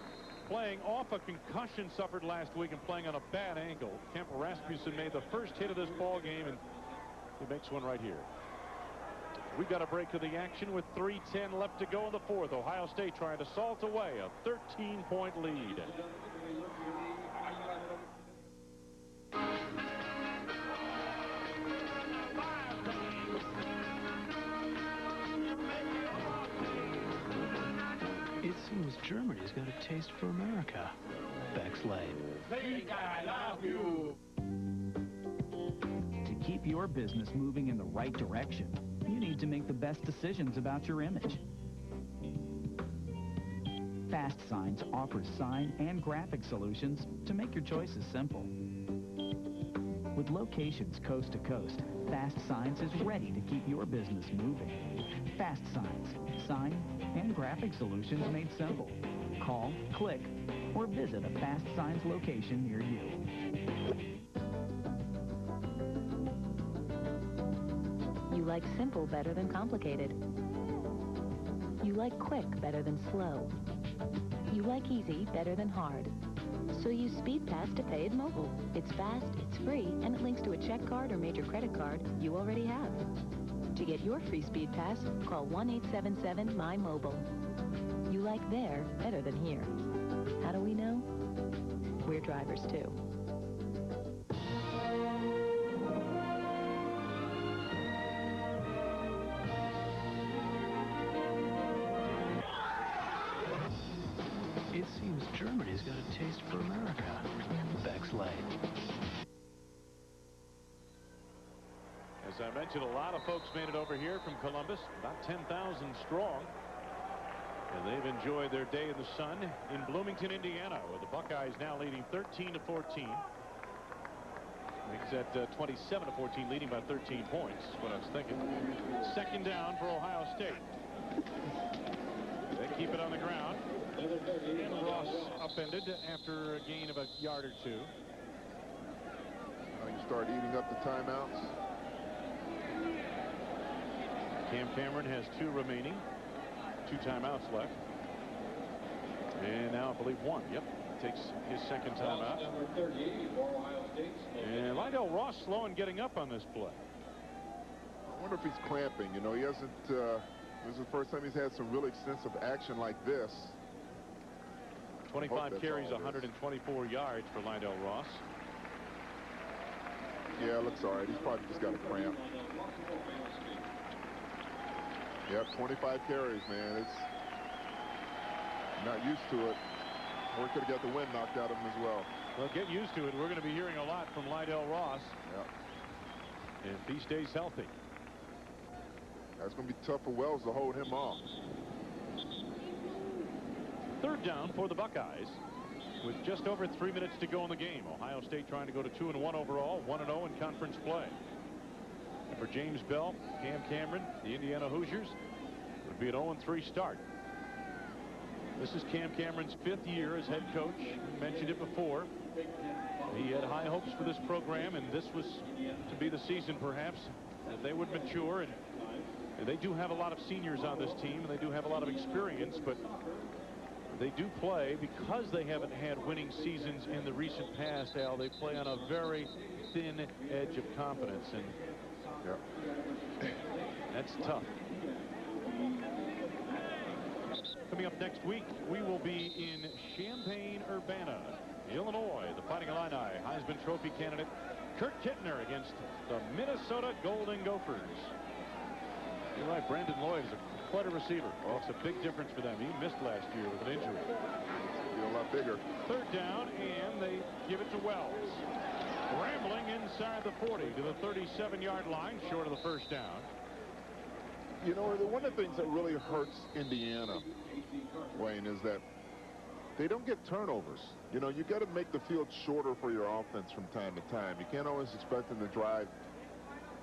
playing off a concussion suffered last week and playing on a bad ankle. Kemp Rasmussen made the first hit of this ball game, and he makes one right here. We got a break of the action with 3:10 left to go in the fourth. Ohio State trying to salt away a 13-point lead. It seems Germany's got a taste for America. Bex Lane. I love you. To keep your business moving in the right direction, you need to make the best decisions about your image. Fast Signs offers sign and graphic solutions to make your choices simple. With locations coast to coast, Fast Signs is ready to keep your business moving. Fast Signs, sign and graphic solutions made simple. Call, click, or visit a Fast Signs location near you. You like simple better than complicated. You like quick better than slow. You like easy better than hard. So use SpeedPass to pay at mobile. It's fast, it's free, and it links to a check card or major credit card you already have. To get your free SpeedPass, call 1-877-MY-MOBILE. You like there better than here. How do we know? We're drivers too. It seems Germany's got a taste for America. Bex Lane. As I mentioned, a lot of folks made it over here from Columbus, about 10,000 strong. And they've enjoyed their day in the sun in Bloomington, Indiana, where the Buckeyes now leading 13-14. Makes that 27-14, leading by 13 points, is what I was thinking. Second down for Ohio State. They keep it on the ground. And Ross upended after a gain of a yard or two. Now you start eating up the timeouts. Cam Cameron has 2 remaining. 2 timeouts left. And now I believe 1. Yep. Takes his second timeout. And Lydell Ross slow in getting up on this play. I wonder if he's cramping. You know, he hasn't, this is the first time he's had some really extensive action like this. 25 carries, 124 yards for Lydell Ross. Yeah, it looks all right. He's probably just got a cramp. Yep, 25 carries, man. It's not used to it. Or could have got the wind knocked out of him as well. Well, get used to it. We're going to be hearing a lot from Lydell Ross. Yep. If he stays healthy. That's going to be tough for Wells to hold him off. Third down for the Buckeyes with just over 3 minutes to go in the game. Ohio State trying to go to 2-1 overall, 1-0 in conference play. And for James Bell, Cam Cameron, the Indiana Hoosiers, it would be an 0-3 start. This is Cam Cameron's 5th year as head coach. We mentioned it before. He had high hopes for this program, and this was to be the season, perhaps, that they would mature. And they do have a lot of seniors on this team, and they do have a lot of experience, but they do play, because they haven't had winning seasons in the recent past, Al, they play on a very thin edge of confidence, and that's tough. Coming up next week, we will be in Champaign-Urbana, Illinois. The Fighting Illini Heisman Trophy candidate Kurt Kittner against the Minnesota Golden Gophers. You're right, Brandon Lloyd is quite a receiver. Oh, it's a big difference for them. He missed last year with an injury. Be a lot bigger. Third down, and they give it to Wells. Rambling inside the 40 to the 37-yard line, short of the first down. You know, one of the things that really hurts Indiana, Wayne, is that they don't get turnovers. You know, you got to make the field shorter for your offense from time to time. You can't always expect them to drive.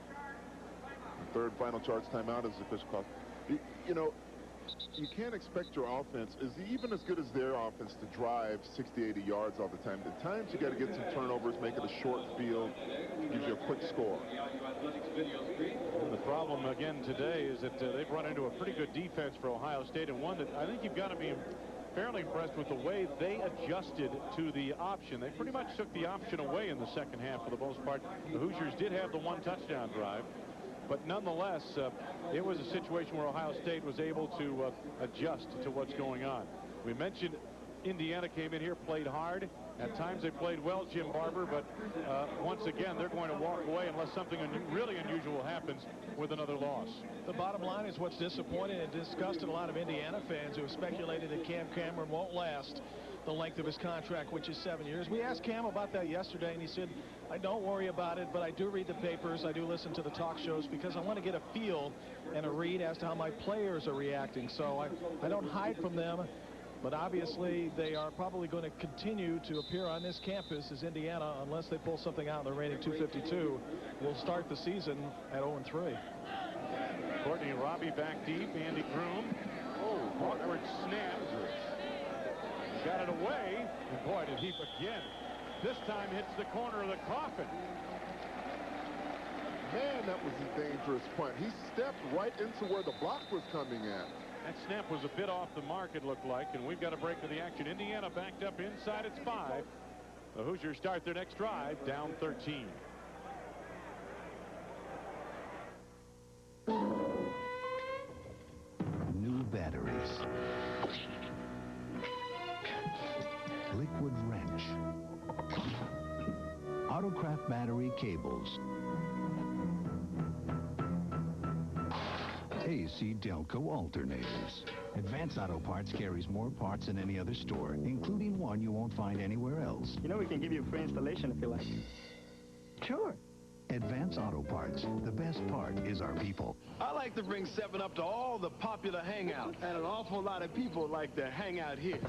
The third final charge timeout is the official call. You know, you can't expect your offense, is even as good as their offense, to drive 60, 80 yards all the time. At times, you got to get some turnovers, make it a short field, gives you a quick score. And the problem again today is that they've run into a pretty good defense for Ohio State, and one that I think you've got to be fairly impressed with the way they adjusted to the option. They pretty much took the option away in the second half for the most part. The Hoosiers did have the one touchdown drive, but nonetheless, it was a situation where Ohio State was able to adjust to what's going on. We mentioned Indiana came in here, played hard. At times they played well, Jim Barber, but once again, they're going to walk away unless something really unusual happens with another loss. The bottom line is what's disappointing and disgusted a lot of Indiana fans who have speculated that Cam Cameron won't last the length of his contract, which is 7 years. We asked Cam about that yesterday, and he said, I don't worry about it, but I do read the papers, I do listen to the talk shows, because I want to get a feel and a read as to how my players are reacting. So I don't hide from them, but obviously they are probably going to continue to appear on this campus as Indiana, unless they pull something out in the rating 252, will start the season at 0-3. Courtney Robbie back deep, Andy Groom. Oh, awkward snap. Got it away, and boy, did he again. This time hits the corner of the coffin. Man, that was a dangerous punt. He stepped right into where the block was coming at. That snap was a bit off the mark, it looked like, and we've got a break to the action. Indiana backed up inside its 5. The Hoosiers start their next drive, down 13. New batteries. Liquid wrench. Autocraft battery cables. AC Delco alternators. Advance Auto Parts carries more parts than any other store, including one you won't find anywhere else. You know, we can give you a free installation if you like. Sure. Advance Auto Parts. The best part is our people. I like to bring 7-Up to all the popular hangouts, and an awful lot of people like to hang out here.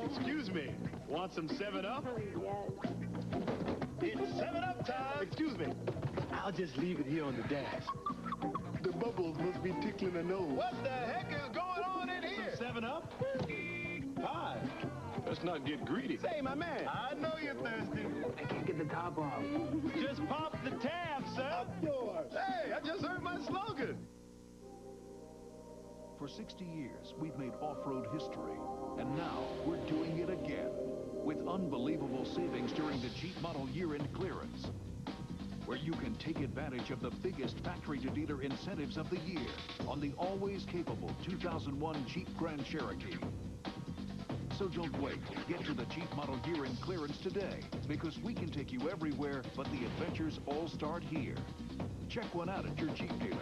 Excuse me, want some 7-Up? Yes. It's 7-Up time! Excuse me, I'll just leave it here on the dash. The bubbles must be tickling the nose. What the heck is going on in here? 7-Up? Hi. Let's not get greedy. Say, my man. I know you're thirsty. I can't get the top off. Just pop the tab, sir. Up yours. Hey, I just heard my slogan. For 60 years, we've made off-road history, and now we're doing it again with unbelievable savings during the Jeep model year-end clearance, where you can take advantage of the biggest factory-to-dealer incentives of the year on the always capable 2001 Jeep Grand Cherokee. So don't wait. Get to the Jeep model year-end clearance today, because we can take you everywhere, but the adventures all start here. Check one out at your Jeep dealer.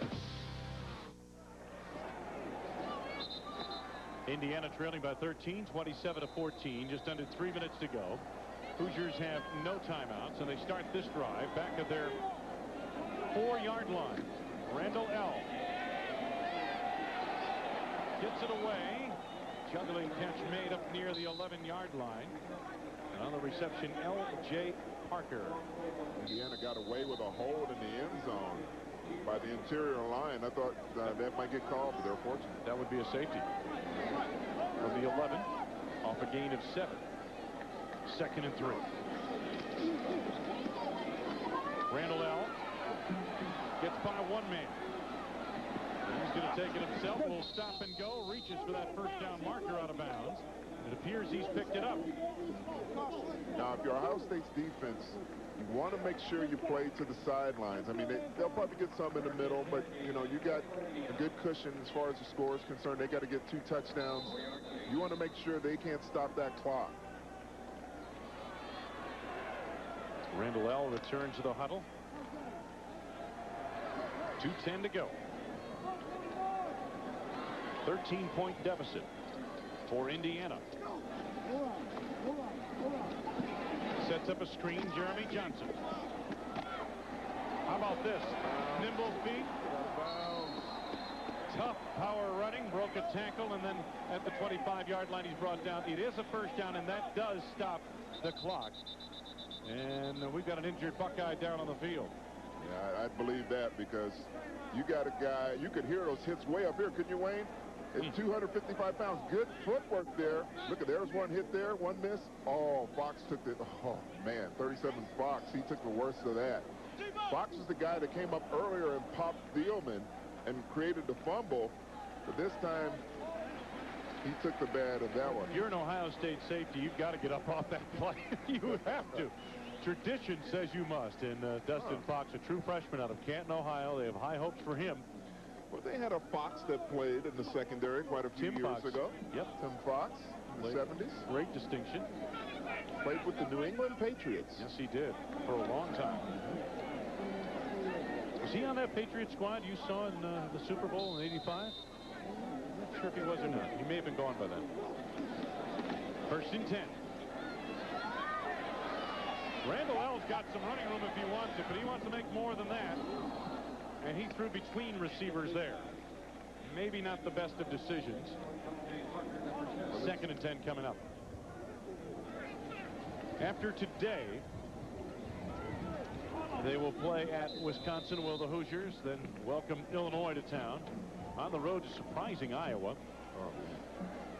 Indiana trailing by 13, 27-14, just under 3 minutes to go. Hoosiers have no timeouts, and they start this drive back at their 4-yard line. Randall L. gets it away. Juggling catch made up near the 11-yard line. And on the reception, L.J. Parker. Indiana got away with a hold in the end zone by the interior line. I thought that might get called, but they're fortunate. That would be a safety. From the 11, off a gain of 7. 2nd and 3. Randall L. gets by one man. He's going to take it himself. Will stop and go. Reaches for that first down marker out of bounds. It appears he's picked it up. Now, if you're Ohio State's defense, you want to make sure you play to the sidelines. I mean, they'll probably get some in the middle, but, you know, you got a good cushion as far as the score is concerned. They got to get 2 touchdowns. You want to make sure they can't stop that clock. Randall L. returns to the huddle. 2:10 to go. 13-point deficit for Indiana. Sets up a screen, Jeremy Johnson. How about this? Nimble feet. Tough power running, broke a tackle, and then at the 25-yard line he's brought down. It is a first down, and that does stop the clock. And we've got an injured Buckeye down on the field. Yeah, I believe that, because you got a guy, you could hear those hits way up here, couldn't you, Wayne? It's 255 pounds. Good footwork there. Look, there's one hit there, one miss. Oh, Fox took the, oh, man, 37 Fox. He took the worst of that. Fox was the guy that came up earlier and popped Thielman and created the fumble. But this time, he took the bad of that one. If you're an Ohio State safety, you've got to get up off that play. You have to. Tradition says you must. And Dustin Fox, a true freshman out of Canton, Ohio. They have high hopes for him. Well, they had a Fox that played in the secondary quite a few years ago. Yep. Tim Fox in the 70s. Great distinction. Played with the New England Patriots. Yes, he did. For a long time. Was he on that Patriot squad you saw in the Super Bowl in '85? Not sure if he was or not. He may have been gone by then. 1st and 10. Randall L's got some running room if he wants it, but he wants to make more than that. And he threw between receivers there. Maybe not the best of decisions. 2nd and 10 coming up. After today, they will play at Wisconsin, will the Hoosiers, then welcome Illinois to town. On the road to surprising Iowa. Oh,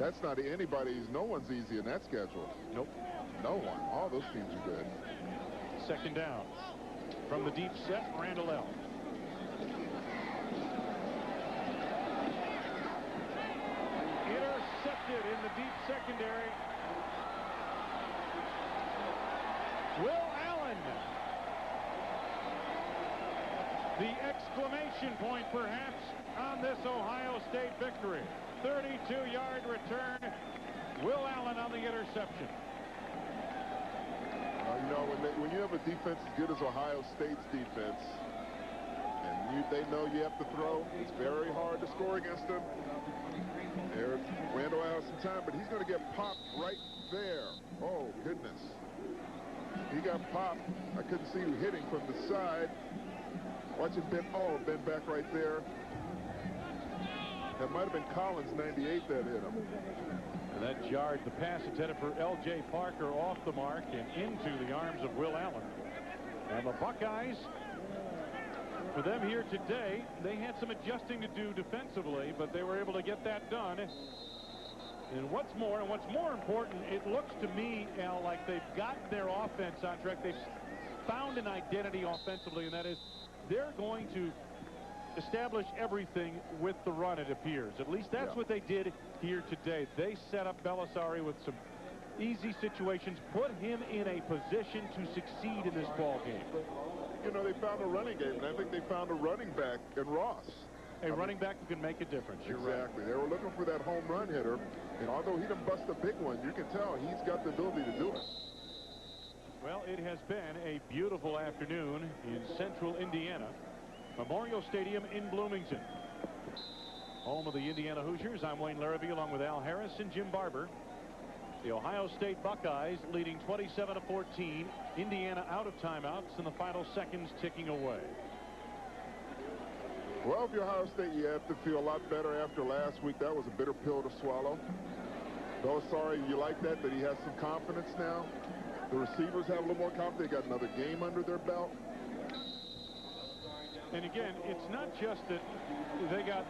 that's not anybody's. No one's easy in that schedule. Nope. No one. All those teams are good. 2nd down. From the deep set, Randall L. Intercepted in the deep secondary. Will Allen. The exclamation point, perhaps, on this Ohio State victory. 32-yard return. Will Allen on the interception. You know, when you have a defense as good as Ohio State's defense, and they know you have to throw, it's very hard to score against them. There, Randall has some time, but he's going to get popped right there. Oh, goodness. He got popped. I couldn't see who hitting from the side. Watch it bend. Oh, bend back right there. That might have been Collins, 98, that hit him. And that jarred the pass intended for L.J. Parker off the mark and into the arms of Will Allen. And the Buckeyes, for them here today, they had some adjusting to do defensively, but they were able to get that done. And what's more important, it looks to me, Al, like they've gotten their offense on track. They've found an identity offensively, and that is they're going to establish everything with the run, it appears. At least that's what they did here today. They set up Belisari with some easy situations, put him in a position to succeed in this ball game. You know, they found a running game, and I think they found a running back in Ross. A running back who can make a difference. You're exactly. Right. They were looking for that home run hitter, and although he didn't bust a big one, you can tell he's got the ability to do it. Well, it has been a beautiful afternoon in central Indiana. Memorial Stadium in Bloomington. Home of the Indiana Hoosiers. I'm Wayne Larrabee along with Al Harris and Jim Barber. The Ohio State Buckeyes leading 27-14. Indiana out of timeouts and the final seconds ticking away. Well, if you're Ohio State, you have to feel a lot better after last week. That was a bitter pill to swallow. Belisari, you like that he has some confidence now? The receivers have a little more confidence. They got another game under their belt. And again, it's not just that they got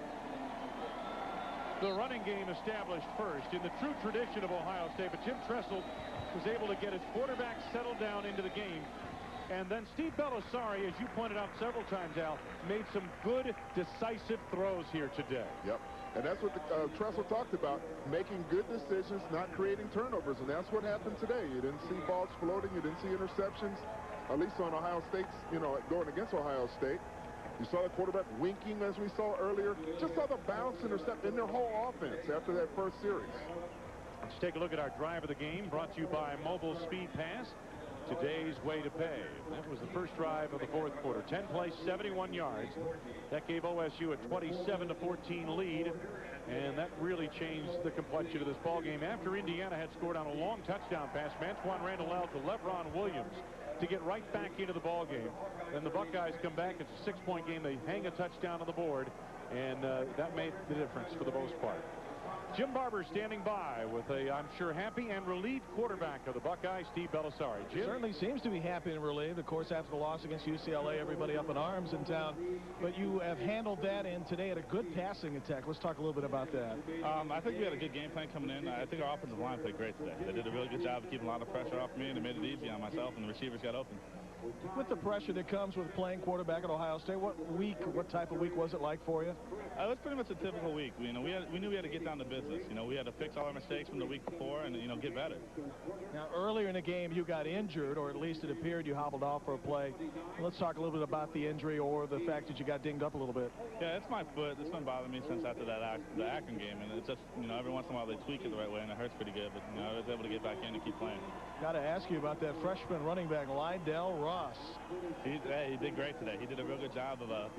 the running game established first in the true tradition of Ohio State, but Jim Tressel was able to get his quarterback settled down into the game. And then Steve Belisari, as you pointed out several times, Al, made some good, decisive throws here today. Yep. And that's what Tressel talked about, making good decisions, not creating turnovers. And that's what happened today. You didn't see balls floating. You didn't see interceptions, at least on Ohio State's, going against Ohio State. You saw the quarterback winking, as we saw earlier. Just saw the bounce intercept in their whole offense after that first series. Let's take a look at our drive of the game, brought to you by Mobile Speed Pass. Today's way to pay. That was the first drive of the fourth quarter. 10 plays, 71 yards. That gave OSU a 27-14 lead, and that really changed the complexion of this ball game. After Indiana had scored on a long touchdown pass, Mantuan Randall out to LeBron Williams to get right back into the ball game. Then the Buckeyes come back. It's a 6-point game. They hang a touchdown on the board, and that made the difference for the most part. Jim Barber standing by with a, I'm sure, happy and relieved quarterback of the Buckeyes, Steve Belisari. Jim? Certainly seems to be happy and relieved. Of course, after the loss against UCLA, everybody up in arms in town. But you have handled that, and today had a good passing attack. Let's talk a little bit about that. I think we had a good game plan coming in. I think our offensive line played great today. They did a really good job of keeping a lot of pressure off me, and it made it easy on myself, and the receivers got open. With the pressure that comes with playing quarterback at Ohio State, what type of week was it like for you? It was pretty much a typical week. We knew we had to get down to business. We had to fix all our mistakes from the week before and, get better. Now, earlier in the game, you got injured, or at least it appeared you hobbled off for a play. Let's talk a little bit about the injury or the fact that you got dinged up a little bit. Yeah, it's my foot. It's been bothering me since after the Akron game, and it's just, every once in a while they tweak it the right way, and it hurts pretty good. But, I was able to get back in and keep playing. Got to ask you about that freshman running back, Lydell Ross. He did great today. He did a real good job of,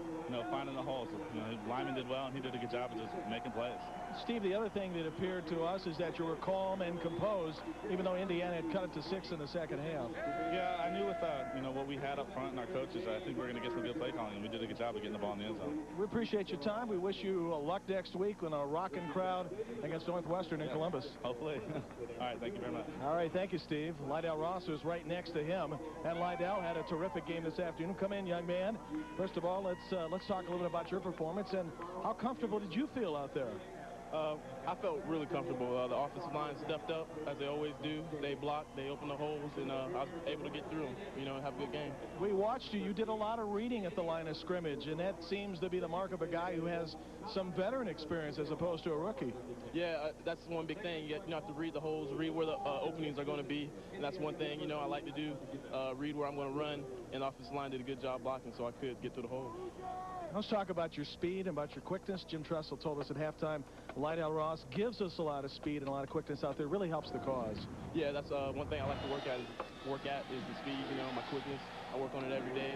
finding the holes. Lyman did well, and he did a good job of just making plays. Steve, the other thing that appeared to us is that you were calm and composed, even though Indiana had cut it to 6 in the second half. Yeah, I knew with, what we had up front and our coaches, I think we were going to get some good play calling, and we did a good job of getting the ball in the end zone. We appreciate your time. We wish you luck next week with a rocking crowd against Northwestern in Columbus. Hopefully. All right, thank you very much. All right, thank you, Steve. Lydell Ross was right next to him, and Lydell had a terrific game this afternoon. Come in, young man. First of all, let's talk a little bit about your performance, and how comfortable did you feel out there? I felt really comfortable. The offensive line stepped up, as they always do. They blocked, they opened the holes, and I was able to get through them, and have a good game. We watched you. You did a lot of reading at the line of scrimmage, and that seems to be the mark of a guy who has some veteran experience as opposed to a rookie. Yeah, that's one big thing. You have to read the holes, read where the openings are going to be, and that's one thing, I like to do, read where I'm going to run, and the offensive line did a good job blocking, so I could get through the hole. Let's talk about your speed and about your quickness. Jim Tressel told us at halftime, Lydell Ross gives us a lot of speed and a lot of quickness out there. Really helps the cause. Yeah, that's one thing I like to work at is the speed, my quickness. I work on it every day.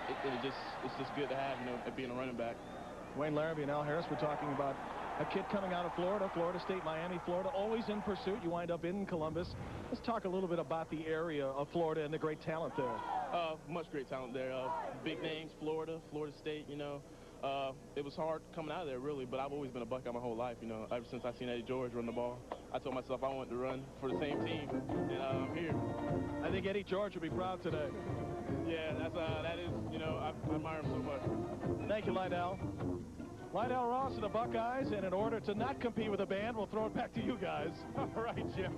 It's just good to have, being a running back. Wayne Larrabee and Al Harris were talking about a kid coming out of Florida State, Miami, Florida, always in pursuit. You wind up in Columbus. Let's talk a little bit about the area of Florida and the great talent there. Much great talent there. Big names, Florida State, it was hard coming out of there, really, but I've always been a Buckeye my whole life, ever since I seen Eddie George run the ball. I told myself I wanted to run for the same team, and I'm here. I think Eddie George will be proud today. Yeah, that is, I admire him so much. Thank you, Lydell. Lydell Ross and the Buckeyes, and in order to not compete with the band, we'll throw it back to you guys. All right, Jim.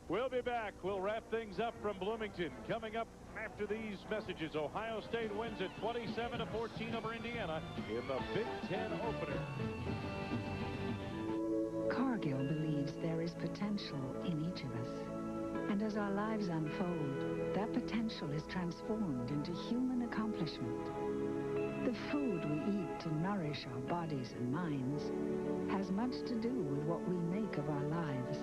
We'll be back. We'll wrap things up from Bloomington. Coming up after these messages, Ohio State wins at 27-14 over Indiana in the Big Ten opener. Cargill believes there is potential in each of us. And as our lives unfold, that potential is transformed into human accomplishment. The food we eat to nourish our bodies and minds has much to do with what we make of our lives.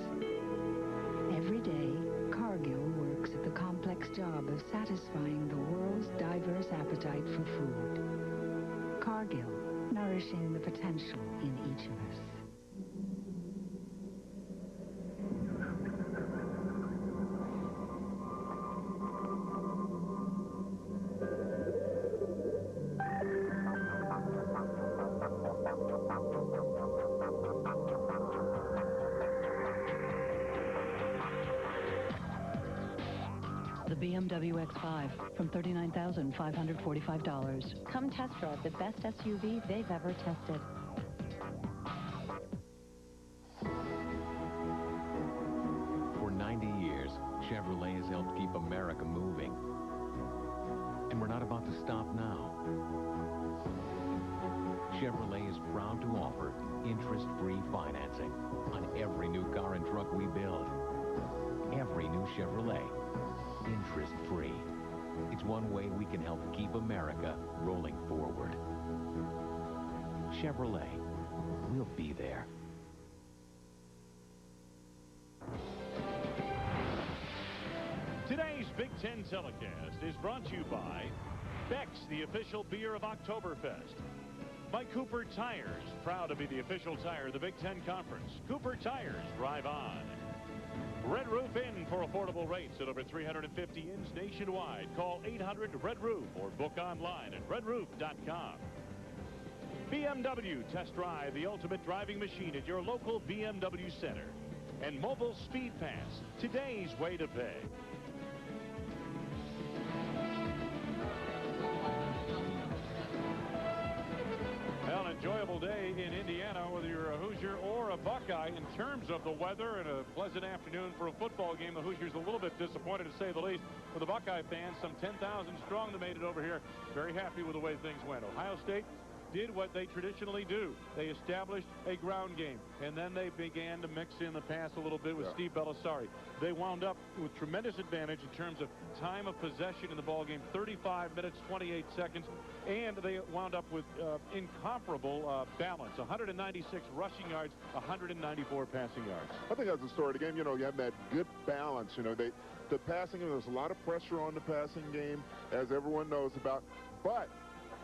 Every day, Cargill works at the complex job of satisfying the world's diverse appetite for food. Cargill, nourishing the potential in each of us. BMW X5 from $39,545. Come test drive the best SUV they've ever tested. For 90 years, Chevrolet has helped keep America moving. And we're not about to stop now. Chevrolet is proud to offer interest-free financing on every new car and truck we build. Every new Chevrolet, interest-free. It's one way we can help keep America rolling forward. Chevrolet, we'll be there. Today's Big Ten telecast is brought to you by Beck's, the official beer of Oktoberfest. By Cooper Tires, proud to be the official tire of the Big Ten Conference. Cooper Tires, drive on. Red Roof Inn for affordable rates at over 350 inns nationwide. Call 800-RED-ROOF or book online at redroof.com. BMW, test drive the ultimate driving machine at your local BMW center. And Mobile Speed Pass, today's way to pay. Well, an enjoyable day in Indiana, whether you're a Hoosier or a Buckeye. In terms of the weather and a pleasant afternoon for a football game, the Hoosiers a little bit disappointed, to say the least. For the Buckeye fans, some 10,000 strong that made it over here. Very happy with the way things went. Ohio State did what they traditionally do. They established a ground game, and then they began to mix in the pass a little bit with Steve Bellisari. They wound up with tremendous advantage in terms of time of possession in the ballgame, 35 minutes, 28 seconds, and they wound up with incomparable balance, 196 rushing yards, 194 passing yards. I think that's the story of the game. You know, you have that good balance. You know, the passing game, there's a lot of pressure on the passing game, as everyone knows about, but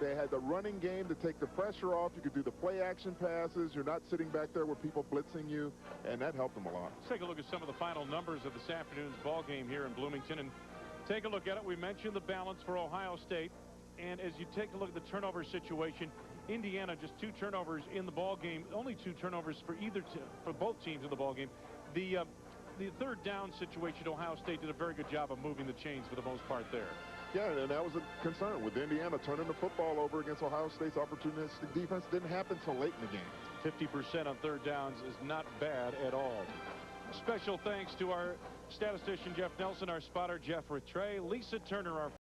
they had the running game to take the pressure off. You could do the play action passes. You're not sitting back there with people blitzing you, and that helped them a lot. Let's take a look at some of the final numbers of this afternoon's ball game here in Bloomington and take a look at it. We mentioned the balance for Ohio State, and as you take a look at the turnover situation, Indiana just 2 turnovers in the ball game, only 2 turnovers for for both teams in the ball game. The third down situation, Ohio State did a very good job of moving the chains for the most part there. Yeah, and that was a concern with Indiana turning the football over against Ohio State's opportunistic defense. Didn't happen until late in the game. 50% on third downs is not bad at all. Special thanks to our statistician, Jeff Nelson, our spotter, Jeff Rattray, Lisa Turner, our